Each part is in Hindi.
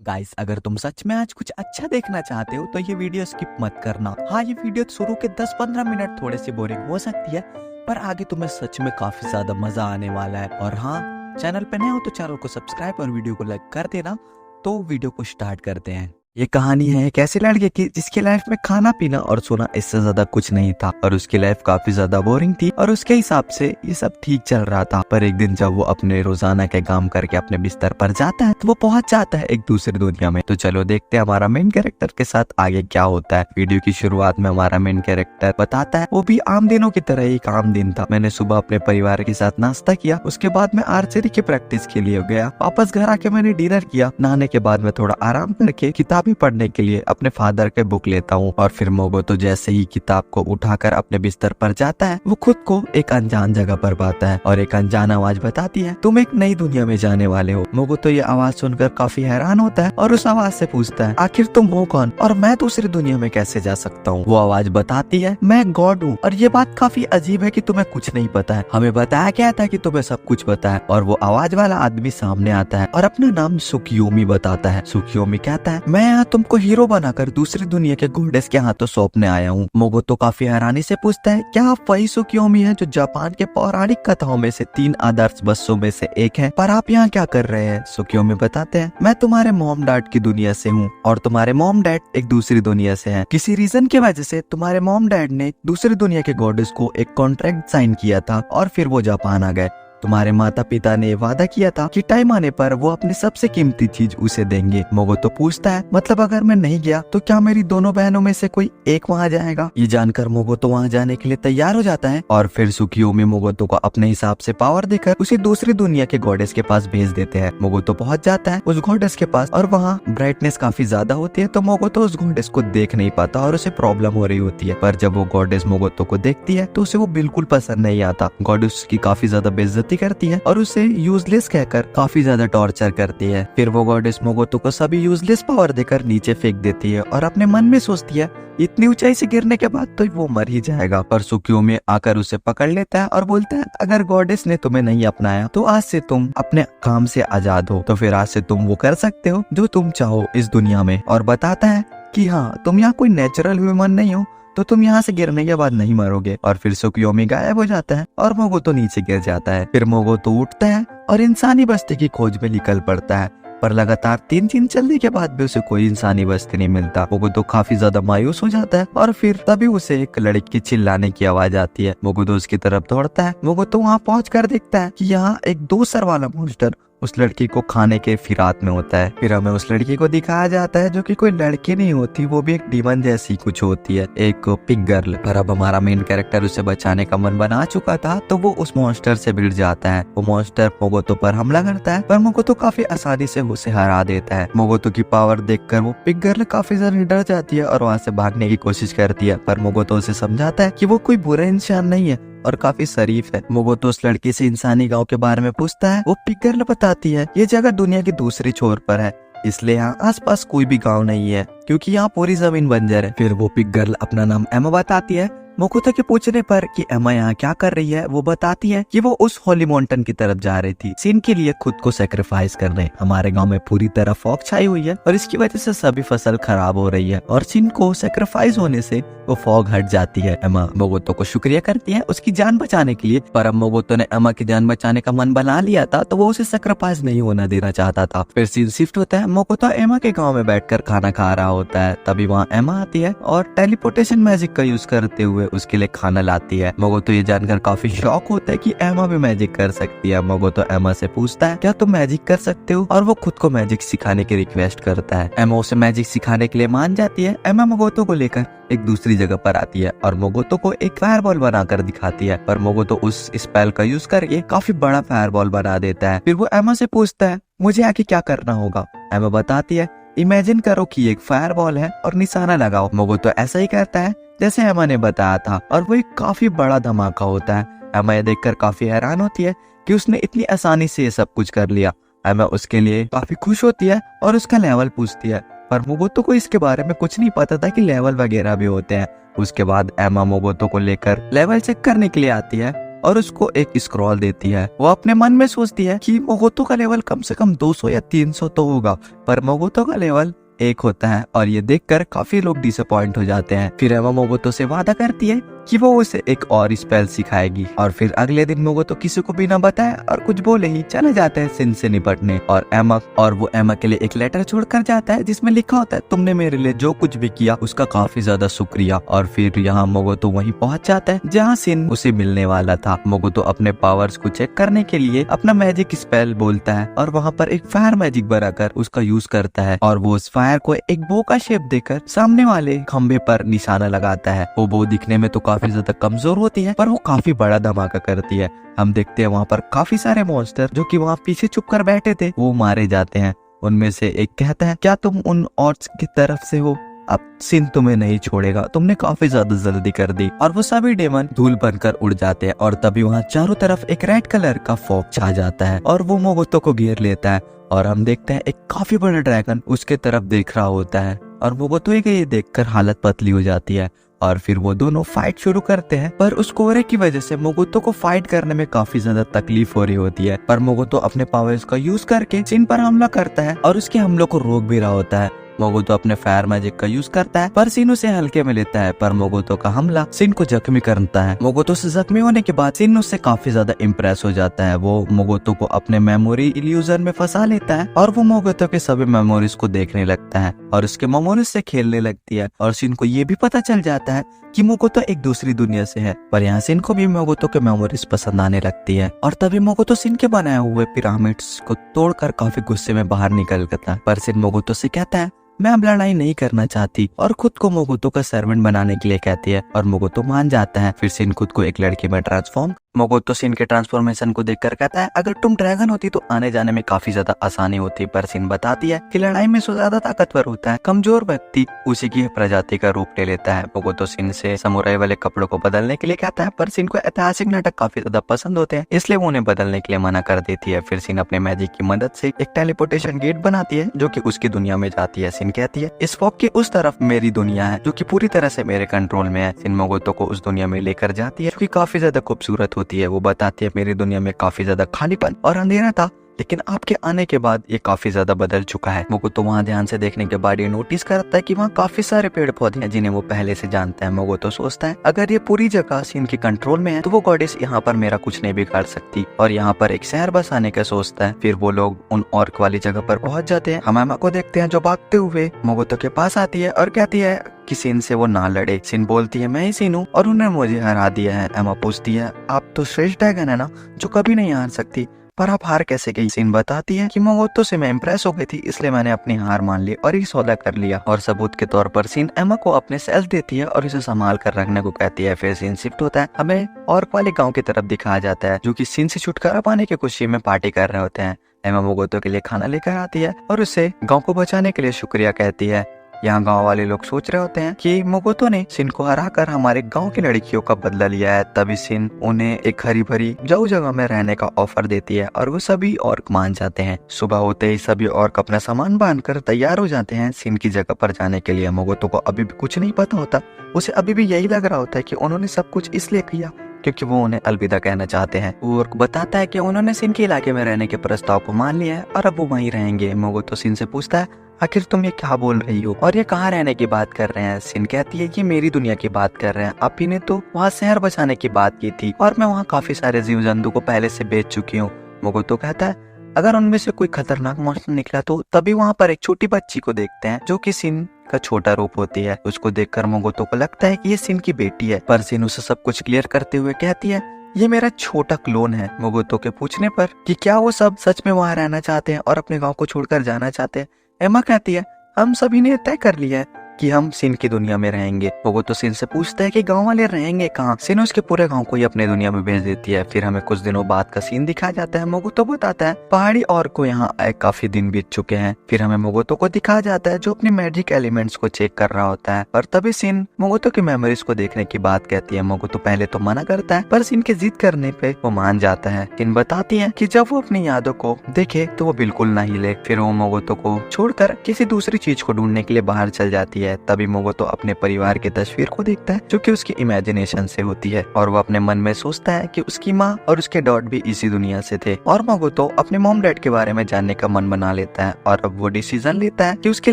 गाइस, अगर तुम सच में आज कुछ अच्छा देखना चाहते हो तो ये वीडियो स्किप मत करना। हाँ, ये वीडियो शुरू के 10-15 मिनट थोड़े से बोरिंग हो सकती है, पर आगे तुम्हें सच में काफी ज्यादा मजा आने वाला है। और हाँ, चैनल पे नए हो तो चैनल को सब्सक्राइब और वीडियो को लाइक कर देना। तो वीडियो को स्टार्ट करते हैं। ये कहानी है एक ऐसे लड़के की जिसकी लाइफ में खाना पीना और सोना इससे ज्यादा कुछ नहीं था और उसकी लाइफ काफी ज्यादा बोरिंग थी और उसके हिसाब से ये सब ठीक चल रहा था। पर एक दिन जब वो अपने रोजाना के काम करके अपने बिस्तर पर जाता है तो वो पहुंच जाता है एक दूसरी दुनिया में। तो चलो देखते हैं हमारा मेन कैरेक्टर के साथ आगे क्या होता है। वीडियो की शुरुआत में हमारा मेन कैरेक्टर बताता है वो भी आम दिनों की तरह एक आम दिन था। मैंने सुबह अपने परिवार के साथ नाश्ता किया, उसके बाद मैं आर्चरी की प्रैक्टिस के लिए गया। वापस घर आके मैंने डिनर किया। नहाने के बाद मैं थोड़ा आराम करके किताबें पढ़ने के लिए अपने फादर के बुक लेता हूँ और फिर मोगोतो जैसे ही किताब को उठाकर अपने बिस्तर पर जाता है वो खुद को एक अनजान जगह पर पाता है और एक अनजान आवाज बताती है तुम एक नई दुनिया में जाने वाले हो। मोगोतो ये आवाज सुनकर काफी हैरान होता है और उस आवाज से पूछता है आखिर तुम हो कौन और मैं दूसरी दुनिया में कैसे जा सकता हूँ। वो आवाज बताती है मैं गॉड हूँ और ये बात काफी अजीब है कि तुम्हें कुछ नहीं पता है, हमें बताया गया था कि तुम्हें सब कुछ पता है। और वो आवाज वाला आदमी सामने आता है और अपना नाम सुकियोमी बताता है। सुकियोमी कहता है मैं यहाँ तुमको हीरो बनाकर दूसरी दुनिया के गॉडेस के हाथों सौंपने आया हूँ। मोगोतो काफी हैरानी से पूछता है क्या आप वही सुकियोमी हैं जो जापान के पौराणिक कथाओं में से 3 आदर्श बच्चों में से एक है, पर आप यहाँ क्या कर रहे हैं। सुकियोमी बताते हैं मैं तुम्हारे मॉम डैड की दुनिया से हूँ और तुम्हारे मॉम डैड एक दूसरी दुनिया से हैं। किसी रीजन की वजह से तुम्हारे मॉम डैड ने दूसरी दुनिया के गॉडेस को एक कॉन्ट्रैक्ट साइन किया था और फिर वो जापान आ गए। तुम्हारे माता पिता ने वादा किया था कि टाइम आने पर वो अपनी सबसे कीमती चीज उसे देंगे। मोगोतो पूछता है मतलब अगर मैं नहीं गया तो क्या मेरी दोनों बहनों में से कोई एक वहाँ जाएगा। ये जानकर मोगोतो वहाँ जाने के लिए तैयार हो जाता है और फिर सुकियोमी मोगोतो को अपने हिसाब से पावर देकर उसे दूसरी दुनिया के गॉडेस के पास भेज देते हैं। मोगोतो पहुँच जाता है उस गॉडेस के पास और वहाँ ब्राइटनेस काफी ज्यादा होती है तो मोगोतो उस गॉडेस को देख नहीं पाता और उसे प्रॉब्लम हो रही होती है। पर जब वो गॉडेस मोगोतो को देखती है तो उसे वो बिल्कुल पसंद नहीं आता। गॉडेस की काफी ज्यादा बेइज्जती करती है और उसे यूजलेस कहकर काफी ज्यादा टॉर्चर करती है। फिर वो गॉडेस मोगोतो को सभी यूजलेस पावर देकर नीचे फेंक देती है और अपने मन में सोचती है इतनी ऊंचाई से गिरने के बाद तो वो मर ही जाएगा। पर सुकियोमी आकर उसे पकड़ लेता है और बोलता है अगर गॉडेस ने तुम्हें नहीं अपनाया तो आज से तुम अपने काम से आजाद हो, तो फिर आज से तुम वो कर सकते हो जो तुम चाहो इस दुनिया में। और बताता है कि हाँ तुम यहाँ कोई नेचुरल ह्यूमन नहीं हो तो तुम यहाँ से गिरने के बाद नहीं मरोगे। और फिर सुकियोमी गायब हो जाता है और मोगोतो नीचे गिर जाता है। फिर मोगोतो उठता है और इंसानी बस्ती की खोज में निकल पड़ता है, पर लगातार 3 दिन चलने के बाद भी उसे कोई इंसानी बस्ती नहीं मिलता। मोगोतो काफी ज्यादा मायूस हो जाता है और फिर तभी उसे एक लड़की की चिल्लाने की आवाज आती है। मोगोतो उसकी तरफ दौड़ता है। मोगोतो वहाँ पहुँच कर देखता है कि यहाँ एक 2 सर वाला मॉन्स्टर उस लड़की को खाने के फिराक में होता है। फिर हमें उस लड़की को दिखाया जाता है जो कि कोई लड़की नहीं होती, वो भी एक डीमन जैसी कुछ होती है, एक पिग गर्ल। पर अब हमारा मेन कैरेक्टर उसे बचाने का मन बना चुका था तो वो उस मॉन्स्टर से भिड़ जाता है। वो मॉन्स्टर मोगोतो पर हमला करता है पर मोगोतो काफी आसानी से उसे हरा देता है। मोगोतो की पावर देखकर वो पिग गर्ल काफी ज्यादा डर जाती है और वहाँ से भागने की कोशिश करती है, पर मोगोतो उसे समझाता है कि वो कोई बुरा इंसान नहीं है और काफी शरीफ है। मोगोतो उस लड़की से इंसानी गांव के बारे में पूछता है। वो पिग गर्ल बताती है ये जगह दुनिया की दूसरी छोर पर है, इसलिए यहाँ आसपास कोई भी गांव नहीं है क्योंकि यहाँ पूरी जमीन बंजर है। फिर वो पिग गर्ल अपना नाम एमा बताती है। मोगोतो के पूछने पर कि एमा यहाँ क्या कर रही है, वो बताती है कि वो उस होली माउंटेन की तरफ जा रही थी सीन के लिए खुद को सेक्रीफाइस करने। हमारे गांव में पूरी तरह फॉग छाई हुई है और इसकी वजह से सभी फसल खराब हो रही है और सीन को सेक्रीफाइस होने से वो फॉग हट जाती है। एमा मोगोतो को शुक्रिया करती है उसकी जान बचाने के लिए, पर अब मोगोतो ने एमा की जान बचाने का मन बना लिया था तो वो उसे सेक्रीफाइस नहीं होना देना चाहता था। फिर सीन शिफ्ट होता है। मोगोतो एमा के गाँव में बैठकर खाना खा रहा होता है, तभी वहाँ एमा आती है और टेलीपोर्टेशन मैजिक का यूज करते हुए उसके लिए खाना लाती है। मोगोतो ये जानकर काफी शॉक होता है कि एमा भी मैजिक कर सकती है। मोगोतो एमा से पूछता है क्या तुम मैजिक कर सकते हो और वो खुद को मैजिक सिखाने की रिक्वेस्ट करता है। एमा उसे मैजिक सिखाने के लिए मान जाती है। एमा मोगोतो को लेकर एक दूसरी जगह पर आती है और मोगोतो को एक फायरबॉल बनाकर दिखाती है, पर मोगोतो उस स्पेल का यूज करके काफी बड़ा फायरबॉल बना देता है। फिर वो एमा से पूछता है मुझे आगे क्या करना होगा। एमा बताती है इमेजिन करो कि एक फायरबॉल है और निशाना लगाओ। मोगोतो ऐसा ही करता है जैसे एमा ने बताया था और वो एक काफी बड़ा धमाका होता है। एमा ये देखकर काफी हैरान होती है कि उसने इतनी आसानी से ये सब कुछ कर लिया। एमा उसके लिए काफी खुश होती है और उसका लेवल पूछती है, पर मोगोतो को इसके बारे में कुछ नहीं पता था कि लेवल वगैरह भी होते हैं। उसके बाद एमा मोगोतो को लेकर लेवल चेक करने के लिए आती है और उसको एक स्क्रॉल देती है। वो अपने मन में सोचती है कि मोगोतो का लेवल कम से कम 200 या 300 तो होगा, पर मोगोतो का लेवल 1 होता है और ये देखकर काफी लोग डिसअपॉइंट हो जाते हैं। फिर एमा मोगोतो से वादा करती है कि वो उसे एक और स्पेल सिखाएगी और फिर अगले दिन मोगोतो किसी को बिना बताए और कुछ बोले ही चले जाते हैं सिन से निपटने और वो एमा के लिए एक लेटर छोड़कर जाता है जिसमें लिखा होता है तुमने मेरे लिए जो कुछ भी किया उसका काफी ज्यादा शुक्रिया। और फिर यहाँ मोगोतो वहीं पहुंच जाता है जहाँ सिन उसे मिलने वाला था। मोगोतो अपने पावर्स को चेक करने के लिए अपना मैजिक स्पेल बोलता है और वहाँ पर एक फायर मैजिक बनाकर उसका यूज करता है और वो उस फायर को एक बो का शेप देकर सामने वाले खंबे पर निशाना लगाता है। वो बो दिखने में तो काफी ज्यादा कमजोर होती है पर वो काफी बड़ा धमाका करती है। हम देखते हैं वहाँ पर काफी सारे मॉन्स्टर जो कि वहाँ पीछे चुप कर बैठे थे वो मारे जाते हैं। उनमें से एक कहता है क्या तुम उन ऑर्ड्स की तरफ से हो? अब सिन तुम्हें नहीं छोड़ेगा, तुमने काफी ज्यादा जल्दी कर दी। और वो सभी डेमन धूल बनकर उड़ जाते हैं और तभी वहाँ चारों तरफ एक रेड कलर का फॉग छा जाता है और वो मोगोतो को घेर लेता है और हम देखते हैं एक काफी बड़ा ड्रैगन उसके तरफ देख रहा होता है और मोगोतो को ये देखकर हालत पतली हो जाती है और फिर वो दोनों फाइट शुरू करते हैं। पर उस कोहरे की वजह से मोगोतो को फाइट करने में काफी ज्यादा तकलीफ हो रही होती है, पर मोगोतो अपने पावर्स का यूज करके सिन पर हमला करता है और उसके हमलों को रोक भी रहा होता है। मोगोतो अपने फायर मैजिक का यूज करता है पर सिन उसे हल्के में लेता है, पर मोगोतो का हमला सिन को जख्मी करता है। मोगोतो से जख्मी होने के बाद सिन उससे काफी ज्यादा इम्प्रेस हो जाता है। वो मोगोतो को अपने मेमोरी इल्यूजन में फंसा लेता है और वो मोगोतो के सभी मेमोरीज को देखने लगता है और उसके मेमोरीज से खेलने लगती है और सिन को ये भी पता चल जाता है कि मोगोतो एक दूसरी दुनिया से है। पर यहाँ सिन को भी मोगोतो के मेमोरीज पसंद आने लगती है और तभी मोगोतो सिन के बनाए हुए पिरामिड्स को तोड़कर काफी गुस्से में बाहर निकलता है। पर सिन मोगोतो से कहता है मैं अब लड़ाई नहीं करना चाहती और खुद को मोगोतो का सर्वेंट बनाने के लिए कहती है और मोगोतो मान जाता है। फिर सिन खुद को एक लड़की में ट्रांसफॉर्म मोगोतो सिन के ट्रांसफॉर्मेशन को देखकर कहता है अगर तुम ड्रैगन होती तो आने जाने में काफी ज्यादा आसानी होती, पर सिन बताती है कि लड़ाई में जो ज्यादा ताकतवर होता है कमजोर व्यक्ति उसी की प्रजाति का रूप ले लेता है। मोगोतो सिन से समुराई वाले कपड़ों को बदलने के लिए कहता है पर सिन को ऐतिहासिक नाटक काफी ज्यादा पसंद होते हैं इसलिए वो उन्हें बदलने के लिए मना कर देती है। फिर सिन अपने मैजिक की मदद से एक टेलीपोर्टेशन गेट बनाती है जो कि उसकी दुनिया में जाती है। सिन कहती है इस फॉग की उस तरफ मेरी दुनिया है जो कि पूरी तरह से मेरे कंट्रोल में है। सिन मोगोतो को उस दुनिया में लेकर जाती है जो कि काफी ज्यादा खूबसूरत होती है। वो बताती है मेरी दुनिया में काफी ज्यादा खालीपन और अंधेरा था लेकिन आपके आने के बाद ये काफी ज्यादा बदल चुका है। मोगोतो वहाँ ध्यान से देखने के बाद ये नोटिस करता है कि वहाँ काफी सारे पेड़ पौधे हैं जिन्हें वो पहले से जानता है। मोगोतो सोचता है अगर ये पूरी जगह सिन के कंट्रोल में है तो वो गॉडेस यहाँ पर मेरा कुछ नहीं बिगाड़ सकती और यहाँ पर एक शहर बसाने का सोचता है। फिर वो लोग उन ऑर्क वाली जगह पर पहुँच जाते हैं। हम एमा को देखते हैं जो भागते हुए मोगोतो के पास आती है और कहती है कि सिन से वो ना लड़े। सिन बोलती है मैं ही सिन हूँ और उन्होंने मुझे हरा दिया है। एमा पूछती है आप तो श्रेष्ठ ड्रैगन है ना जो कभी नहीं हार सकती, पर आप हार कैसे गई? सिन बताती है कि मोगोतो से मैं इम्प्रेस हो गई थी इसलिए मैंने अपनी हार मान ली और ये सौदा कर लिया। और सबूत के तौर पर सिन एमा को अपने सेल्स देती है और इसे संभाल कर रखने को कहती है। फिर सिन शिफ्ट होता है, हमें ऑर्क वाले गांव की तरफ दिखाया जाता है जो कि सिन से छुटकारा पाने की खुशी में पार्टी कर रहे होते हैं। एमा मोगोतो के लिए खाना लेकर आती है और उसे गाँव को बचाने के लिए शुक्रिया कहती है। यहाँ गांव वाले लोग सोच रहे होते हैं कि मोगोतो ने सिन को हराकर हमारे गांव की लड़कियों का बदला लिया है। तभी सिन उन्हें एक हरी भरी जगह में रहने का ऑफर देती है और वो सभी ऑर्क मान जाते हैं। सुबह होते ही सभी ऑर्क अपना सामान बांधकर तैयार हो जाते हैं सिन की जगह पर जाने के लिए। मोगोतो को अभी भी कुछ नहीं पता होता, उसे अभी भी यही लग रहा होता है कि उन्होंने सब कुछ इसलिए किया क्योंकि वो उन्हें अलविदा कहना चाहते हैं। ऑर्क बताता है कि उन्होंने सिन के इलाके में रहने के प्रस्ताव को मान लिया है और अब वो वहीं रहेंगे। मोगोतो सिन से पूछता है आखिर तुम ये क्या बोल रही हो और ये कहाँ रहने की बात कर रहे हैं? सिन कहती है ये मेरी दुनिया की बात कर रहे हैं, आप ही ने तो वहाँ शहर बसाने की बात की थी और मैं वहाँ काफी सारे जीव जंतु को पहले से बेच चुकी हूँ। मोगोतो कहता है अगर उनमें से कोई खतरनाक मॉन्स्टर निकला तो तभी वहाँ पर एक छोटी बच्ची को देखते हैं जो कि सिन का छोटा रूप होती है। उसको देखकर मोगोतो को लगता है कि ये सिन की बेटी है, पर सिन उसे सब कुछ क्लियर करते हुए कहती है ये मेरा छोटा क्लोन है। मोगोतो के पूछने पर कि क्या वो सब सच में वहाँ रहना चाहते हैं और अपने गाँव को छोड़कर जाना चाहते हैं, एमा कहती है हम सभी ने तय कर लिया है कि हम सिन की दुनिया में रहेंगे। मोगोतो सिन से पूछता है कि गांव वाले रहेंगे कहाँ? सिन उसके पूरे गांव को ही अपने दुनिया में भेज देती है। फिर हमें कुछ दिनों बाद का सीन दिखाया जाता है। मोगोतो बताता है पहाड़ी और को यहाँ आए काफी दिन बीत चुके हैं। फिर हमें मोगोतो को दिखाया जाता है जो अपने मैजिक एलिमेंट्स को चेक कर रहा होता है और तभी सिन मोगोतो की मेमोरीज को देखने की बात कहती है। मोगोतो पहले तो मना करता है पर सिन के जिद करने पे वो मान जाता है। सिन बताती है कि जब वो अपनी यादों को देखे तो वो बिल्कुल ना हिले। फिर वो मोगोतो को छोड़कर किसी दूसरी चीज को ढूंढने के लिए बाहर चल जाती है। है। तभी मोगोतो अपने परिवार की तस्वीर को देखता है जो कि उसकी इमेजिनेशन से होती है और वो अपने मन में सोचता है कि उसकी माँ और उसके डॉट भी इसी दुनिया से थे। और मोगोतो अपने मॉम डैड के बारे में जानने का मन बना लेता है और अब वो डिसीजन लेता है कि उसकी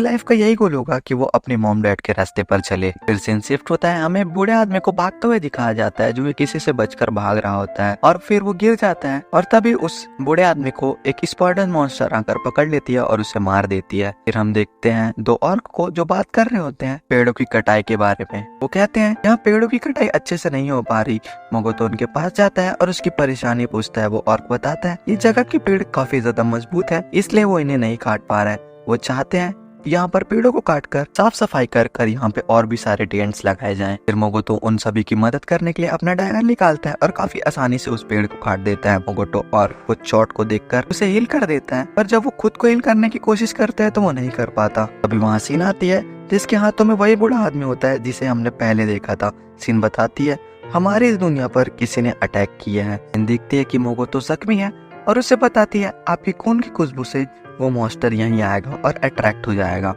लाइफ का यही गोल होगा कि वो अपने मॉम डैड के रास्ते पर चले। फिर सीन शिफ्ट होता है, हमें बूढ़े आदमी को भागते हुए दिखाया जाता है जो किसी से बचकर भाग रहा होता है और फिर वो गिर जाता है और तभी उस बूढ़े आदमी को एक स्पाइडर मॉन्स्टर आकर पकड़ लेती है और उसे मार देती है। फिर हम देखते हैं दो ऑर्क को जो बात कर रहे होते हैं पेड़ों की कटाई के बारे में। वो कहते हैं यहाँ पेड़ों की कटाई अच्छे से नहीं हो पा रही। मोगोतो उनके पास जाता है और उसकी परेशानी पूछता है। वो ऑर्क बताता है ये जगह के पेड़ काफी ज्यादा मजबूत है इसलिए वो इन्हें नहीं काट पा रहा है। वो चाहते हैं यहाँ पर पेड़ों को काटकर साफ सफाई कर कर यहाँ पे और भी सारे टेंट्स लगाए जाएं। फिर मोगोतो उन सभी की मदद करने के लिए अपना डैगर निकालता है और काफी आसानी से उस पेड़ को काट देता है मोगोतो और वो चोट को देखकर उसे हील कर देता है। पर जब वो खुद को हील करने की कोशिश करता है तो वो नहीं कर पाता। तभी वहाँ सीन आती है जिसके हाथों में वही बूढ़ा आदमी होता है जिसे हमने पहले देखा था। सीन बताती है हमारी इस दुनिया पर किसी ने अटैक किया है। सीन देखती है कि मोगोतो जख्मी है और उसे बताती है आपकी खून की खुशबू से वो मॉन्स्टर यहीं आएगा और अट्रैक्ट हो जाएगा।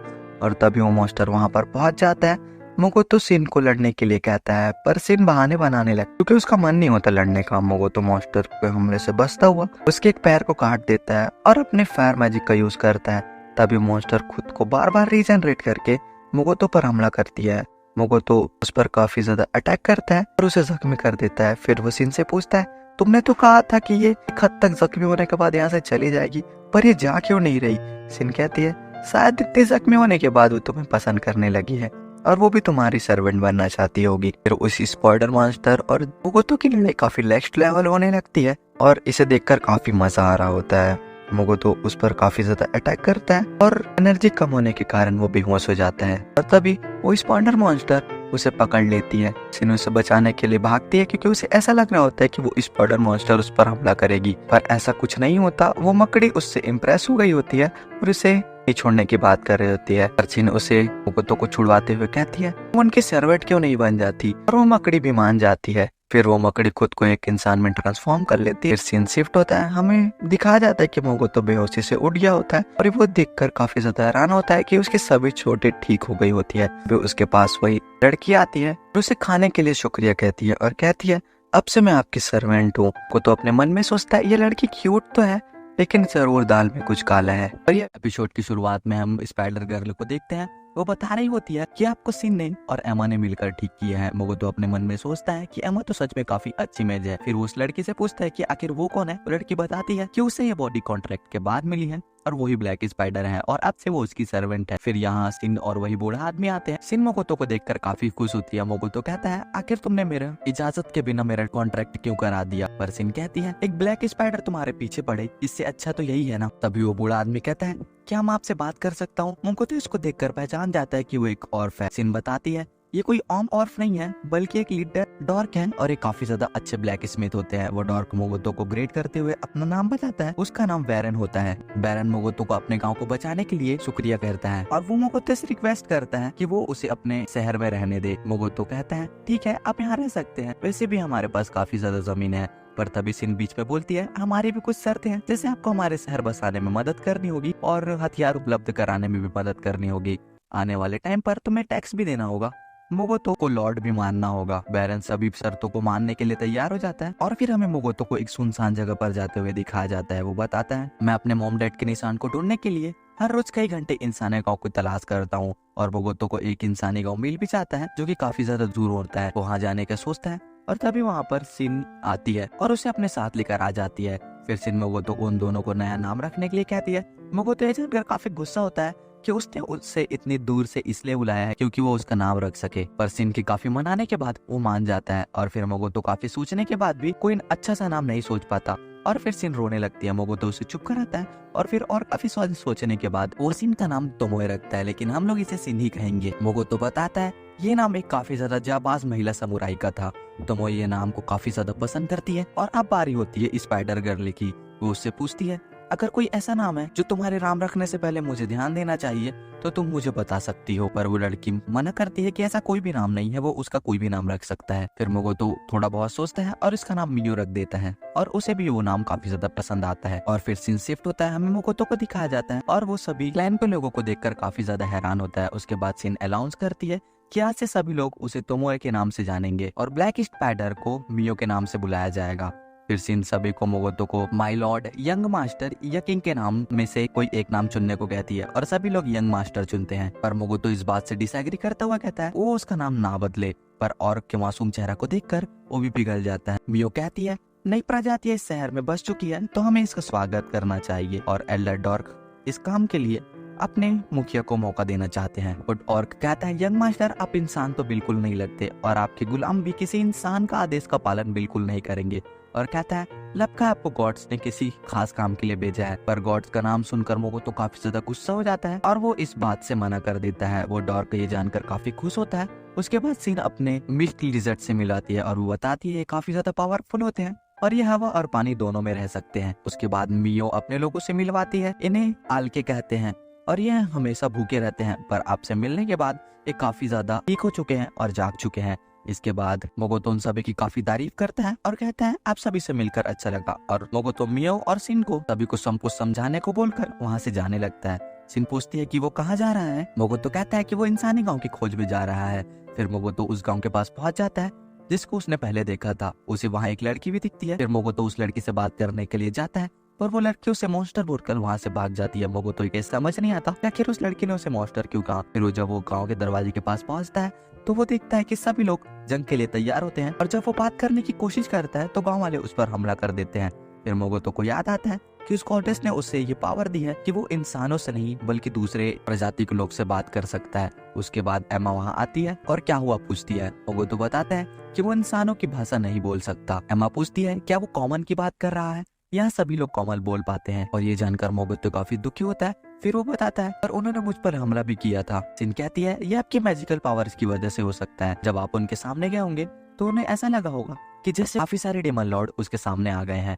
और तभी वो मॉन्स्टर वहां पर पहुंच जाता है। मोगोतो सिन को लड़ने के लिए कहता है पर सिन बहाने बनाने लगता क्योंकि उसका मन नहीं होता लड़ने का। मोगोतो मॉन्स्टर के हमले से बचता हुआ उसके एक पैर को काट देता है और अपने फायर मैजिक का यूज करता है। तभी मॉन्स्टर खुद को बार बार रीजनरेट करके मोगोतो पर हमला करती है। मोगोतो उस पर काफी ज्यादा अटैक करता है और उसे जख्मी कर देता है। फिर वो सिन से पूछता है तुमने तो कहा था कि ये एक हद तक जख्मी होने के बाद यहाँ से चली जाएगी पर ये जा क्यों नहीं रही। सिन कहती है शायद इतने जख्मी होने के बाद वो तुम्हें पसंद करने लगी है और वो भी तुम्हारी सर्वेंट बनना चाहती होगी। फिर उसी स्पाइडर मॉन्स्टर और मोगोतो की लड़ाई काफी नेक्स्ट लेवल होने लगती है और इसे देखकर काफी मजा आ रहा होता है। मोगोतो उस पर काफी ज्यादा अटैक करता है और एनर्जी कम होने के कारण वो बेहोश हो जाता है और तभी वो स्पाइडर मॉन्स्टर उसे पकड़ लेती है। सिन उसे बचाने के लिए भागती है क्योंकि उसे ऐसा लग रहा होता है कि वो स्पाइडर मॉन्स्टर उस पर हमला करेगी पर ऐसा कुछ नहीं होता। वो मकड़ी उससे इम्प्रेस हो गई होती है और उसे छोड़ने की बात कर रही होती है। सिन उसे मोगोतो को छुड़वाते हुए कहती है वो उनकी सर्वेंट क्यों नहीं बन जाती और वो मकड़ी भी मान जाती है। फिर वो मकड़ी खुद को एक इंसान में ट्रांसफॉर्म कर लेती है। फिर सीन शिफ्ट होता है, हमें दिखाया जाता है कि मोगोतो बेहोशी से उठ गया होता है और वो देखकर काफी ज्यादा हैरान होता है कि उसकी सभी चोटें ठीक हो गई होती है। फिर उसके पास वही लड़की आती है और उसे खाने के लिए शुक्रिया कहती है और कहती है अब से मैं आपकी सर्वेंट हूँ। को तो अपने मन में सोचता है ये लड़की क्यूट तो है लेकिन जरूर दाल में कुछ काला है। और ये एपिसोड की शुरुआत में हम स्पाइडर गर्ल को देखते हैं। वो बता रही होती है कि आपको सिन ने और एमा ने मिलकर ठीक किया है। मोगोतो अपने मन में सोचता है कि एमा तो सच में काफी अच्छी इमेज है। फिर वो उस लड़की से पूछता है कि आखिर वो कौन है। लड़की बताती है कि उसे ये बॉडी कॉन्ट्रैक्ट के बाद मिली है और वही ब्लैक स्पाइडर है और अब से वो उसकी सर्वेंट है। फिर यहाँ सिन और वही बूढ़ा आदमी आते हैं। सिन मोगोतो को देखकर काफी खुश होती है। मोगोतो कहता है आखिर तुमने मेरे इजाजत के बिना मेरा कॉन्ट्रैक्ट क्यों करा दिया। पर सिन कहती है एक ब्लैक स्पाइडर तुम्हारे पीछे पड़े इससे अच्छा तो यही है ना। तभी वो बूढ़ा आदमी कहता है क्या मैं आपसे बात कर सकता हूँ। मोगोतो इसको देखकर पहचान जाता है कि वो एक ऑर्फ है। सिन बताती है ये कोई आम ऑर्फ नहीं है बल्कि एक लीडर डॉर्क है और एक काफी ज्यादा अच्छे ब्लैक स्मिथ होते हैं। वो डॉर्क मोगोतो को ग्रेड करते हुए अपना नाम बताता है। उसका नाम बैरन होता है। बैरन मोगोतो को अपने गांव को बचाने के लिए शुक्रिया करता है और वो मोगोतो से रिक्वेस्ट करता है कि वो उसे अपने शहर में रहने दे। मोगोतो कहता है ठीक है आप यहाँ रह सकते हैं, वैसे भी हमारे पास काफी ज्यादा जमीन है। पर तभी सिन बीच में बोलती है हमारी भी कुछ शर्तें हैं, जैसे आपको हमारे शहर बसाने में मदद करनी होगी और हथियार उपलब्ध कराने में भी मदद करनी होगी। आने वाले टाइम पर तुम्हें टैक्स भी देना होगा। मोगोतो को लॉर्ड भी मानना होगा। बैरन सभी शर्तों को मानने के लिए तैयार हो जाता है और फिर हमें मोगोतो को एक सुनसान जगह पर जाते हुए दिखाया जाता है। वो बताता है मैं अपने मॉम डैड के निशान को ढूंढने के लिए हर रोज कई घंटे इंसानी गांव की तलाश करता हूँ और मोगोतो को एक इंसानी गांव मिल भी जाता है जो कि काफी ज्यादा दूर होता है। वहाँ जाने का सोचता है और तभी वहाँ पर सिन आती है और उसे अपने साथ लेकर आ जाती है। फिर सिन मोगोतो को उन दोनों को नया नाम रखने के लिए कहती है। मोगोतो ये जानकर काफी गुस्सा होता है कि उसने उससे इतनी दूर से इसलिए बुलाया है क्योंकि वो उसका नाम रख सके। पर सिन की काफी मनाने के बाद वो मान जाता है और फिर मोगोतो काफी सोचने के बाद भी कोई अच्छा सा नाम नहीं सोच पाता और फिर सिन रोने लगती है। मोगोतो उसे चुप कराता है और फिर और काफी सोचने के बाद वो सिन का नाम तोमोए रखता है, लेकिन हम लोग इसे सिन ही कहेंगे। मोगोतो बताता है ये नाम एक काफी ज्यादा जाबाज महिला समुराई का था। तोमोए ये नाम को काफी ज्यादा पसंद करती है और अब बारी होती है स्पाइडर गर्ल की। वो उससे पूछती है अगर कोई ऐसा नाम है जो तुम्हारे नाम रखने से पहले मुझे ध्यान देना चाहिए तो तुम मुझे बता सकती हो। पर वो लड़की मना करती है कि ऐसा कोई भी नाम नहीं है, वो उसका कोई भी नाम रख सकता है। फिर मोगोतो थोड़ा बहुत सोचता है और इसका नाम मियो रख देता है और उसे भी वो नाम काफी ज्यादा पसंद आता है। और फिर सीन शिफ्ट होता है, हमें मोगोतो को दिखाया जाता है और वो सभी क्लैन के लोगों को देखकर काफी ज्यादा हैरान होता है। उसके बाद सीन अनाउंस करती है कि आज से सभी लोग उसे तोमोए के नाम से जानेंगे और ब्लैक स्पाइडर को मियो के नाम से बुलाया जाएगा। फिर सीन सभी को मोगोतो को माय लॉर्ड, यंग मास्टर या किंग के नाम में से कोई एक नाम चुनने को कहती है और सभी लोग यंग मास्टर चुनते हैं। पर मोगोतो इस बात से डिसएग्री करता हुआ कहता है वो उसका नाम ना बदले। पर ऑर्क के मासूम चेहरा को देखकर वो भी पिघल जाता है। मियो कहती है नई प्रजाति इस शहर में बस चुकी है तो हमें इसका स्वागत करना चाहिए और एल्डर डॉर्क इस काम के लिए अपने मुखिया को मौका देना चाहते हैं। बट ऑर्क कहता है यंग मास्टर आप इंसान तो बिल्कुल नहीं लगते और आपके गुलाम भी किसी इंसान का आदेश का पालन बिल्कुल नहीं करेंगे। और कहता है लगता आपको गॉड्स ने किसी खास काम के लिए भेजा है। पर गॉड्स का नाम सुनकर मोगोतो काफी ज्यादा गुस्सा हो जाता है और वो इस बात से मना कर देता है। वो डॉर्क ये जानकर काफी खुश होता है। उसके बाद सीन अपने मिल्क लिजर्ड से मिलाती है और वो बताती है काफी ज्यादा पावरफुल होते हैं और ये हवा और पानी दोनों में रह सकते हैं। उसके बाद मियो अपने लोगों से मिलवाती है, इन्हें आलके कहते हैं और ये हमेशा भूखे रहते हैं पर आपसे मिलने के बाद ये काफी ज्यादा ठीक हो चुके हैं और जाग चुके हैं। इसके बाद मोगोतो उन सभी की काफी तारीफ करता है और कहता है आप सभी से मिलकर अच्छा लगा। और मोगोतो मियो और सिन को सभी को सब कुछ समझाने को बोलकर वहाँ से जाने लगता है। सिन पूछती है कि वो कहाँ जा रहा है। मोगोतो कहता है कि वो इंसानी गांव की खोज में जा रहा है। फिर मोगोतो उस गांव के पास पहुंच जाता है जिसको उसने पहले देखा था। उसे वहाँ एक लड़की भी दिखती है। फिर मोगोतो उस लड़की से बात करने के लिए जाता है पर वो लड़की उसे मॉन्स्टर बोलकर वहाँ से भाग जाती है। मोगोतो ये समझ नहीं आता आखिर उस लड़की ने उसे मॉन्स्टर क्यों कहा। फिर वो जब वो गांव के दरवाजे के पास पहुंचता है तो वो देखता है कि सभी लोग जंग के लिए तैयार होते हैं और जब वो बात करने की कोशिश करता है तो गांव वाले उस पर हमला कर देते हैं। फिर मोगोतो को याद आता है कि उस गॉडेस ने उसे ये पावर दी है कि वो इंसानों से नहीं बल्कि दूसरे प्रजाति के लोग से बात कर सकता है। उसके बाद एमा वहाँ आती है और क्या हुआ पूछती है। मोगोतो बताता है कि वो इंसानों की भाषा नहीं बोल सकता। एमा पूछती है क्या वो कॉमन की बात कर रहा है। यहाँ सभी लोग कॉमन बोल पाते हैं और ये जानकर मोगोतो काफी दुखी होता है। फिर वो बताता है पर उन्होंने मुझ पर हमला भी किया था। सिन कहती है ये आपकी मैजिकल पावर्स की वजह से हो सकता है। जब आप उनके सामने गए होंगे तो उन्हें ऐसा लगा होगा कि जैसे काफी सारे डेमन लॉर्ड उसके सामने आ गए हैं।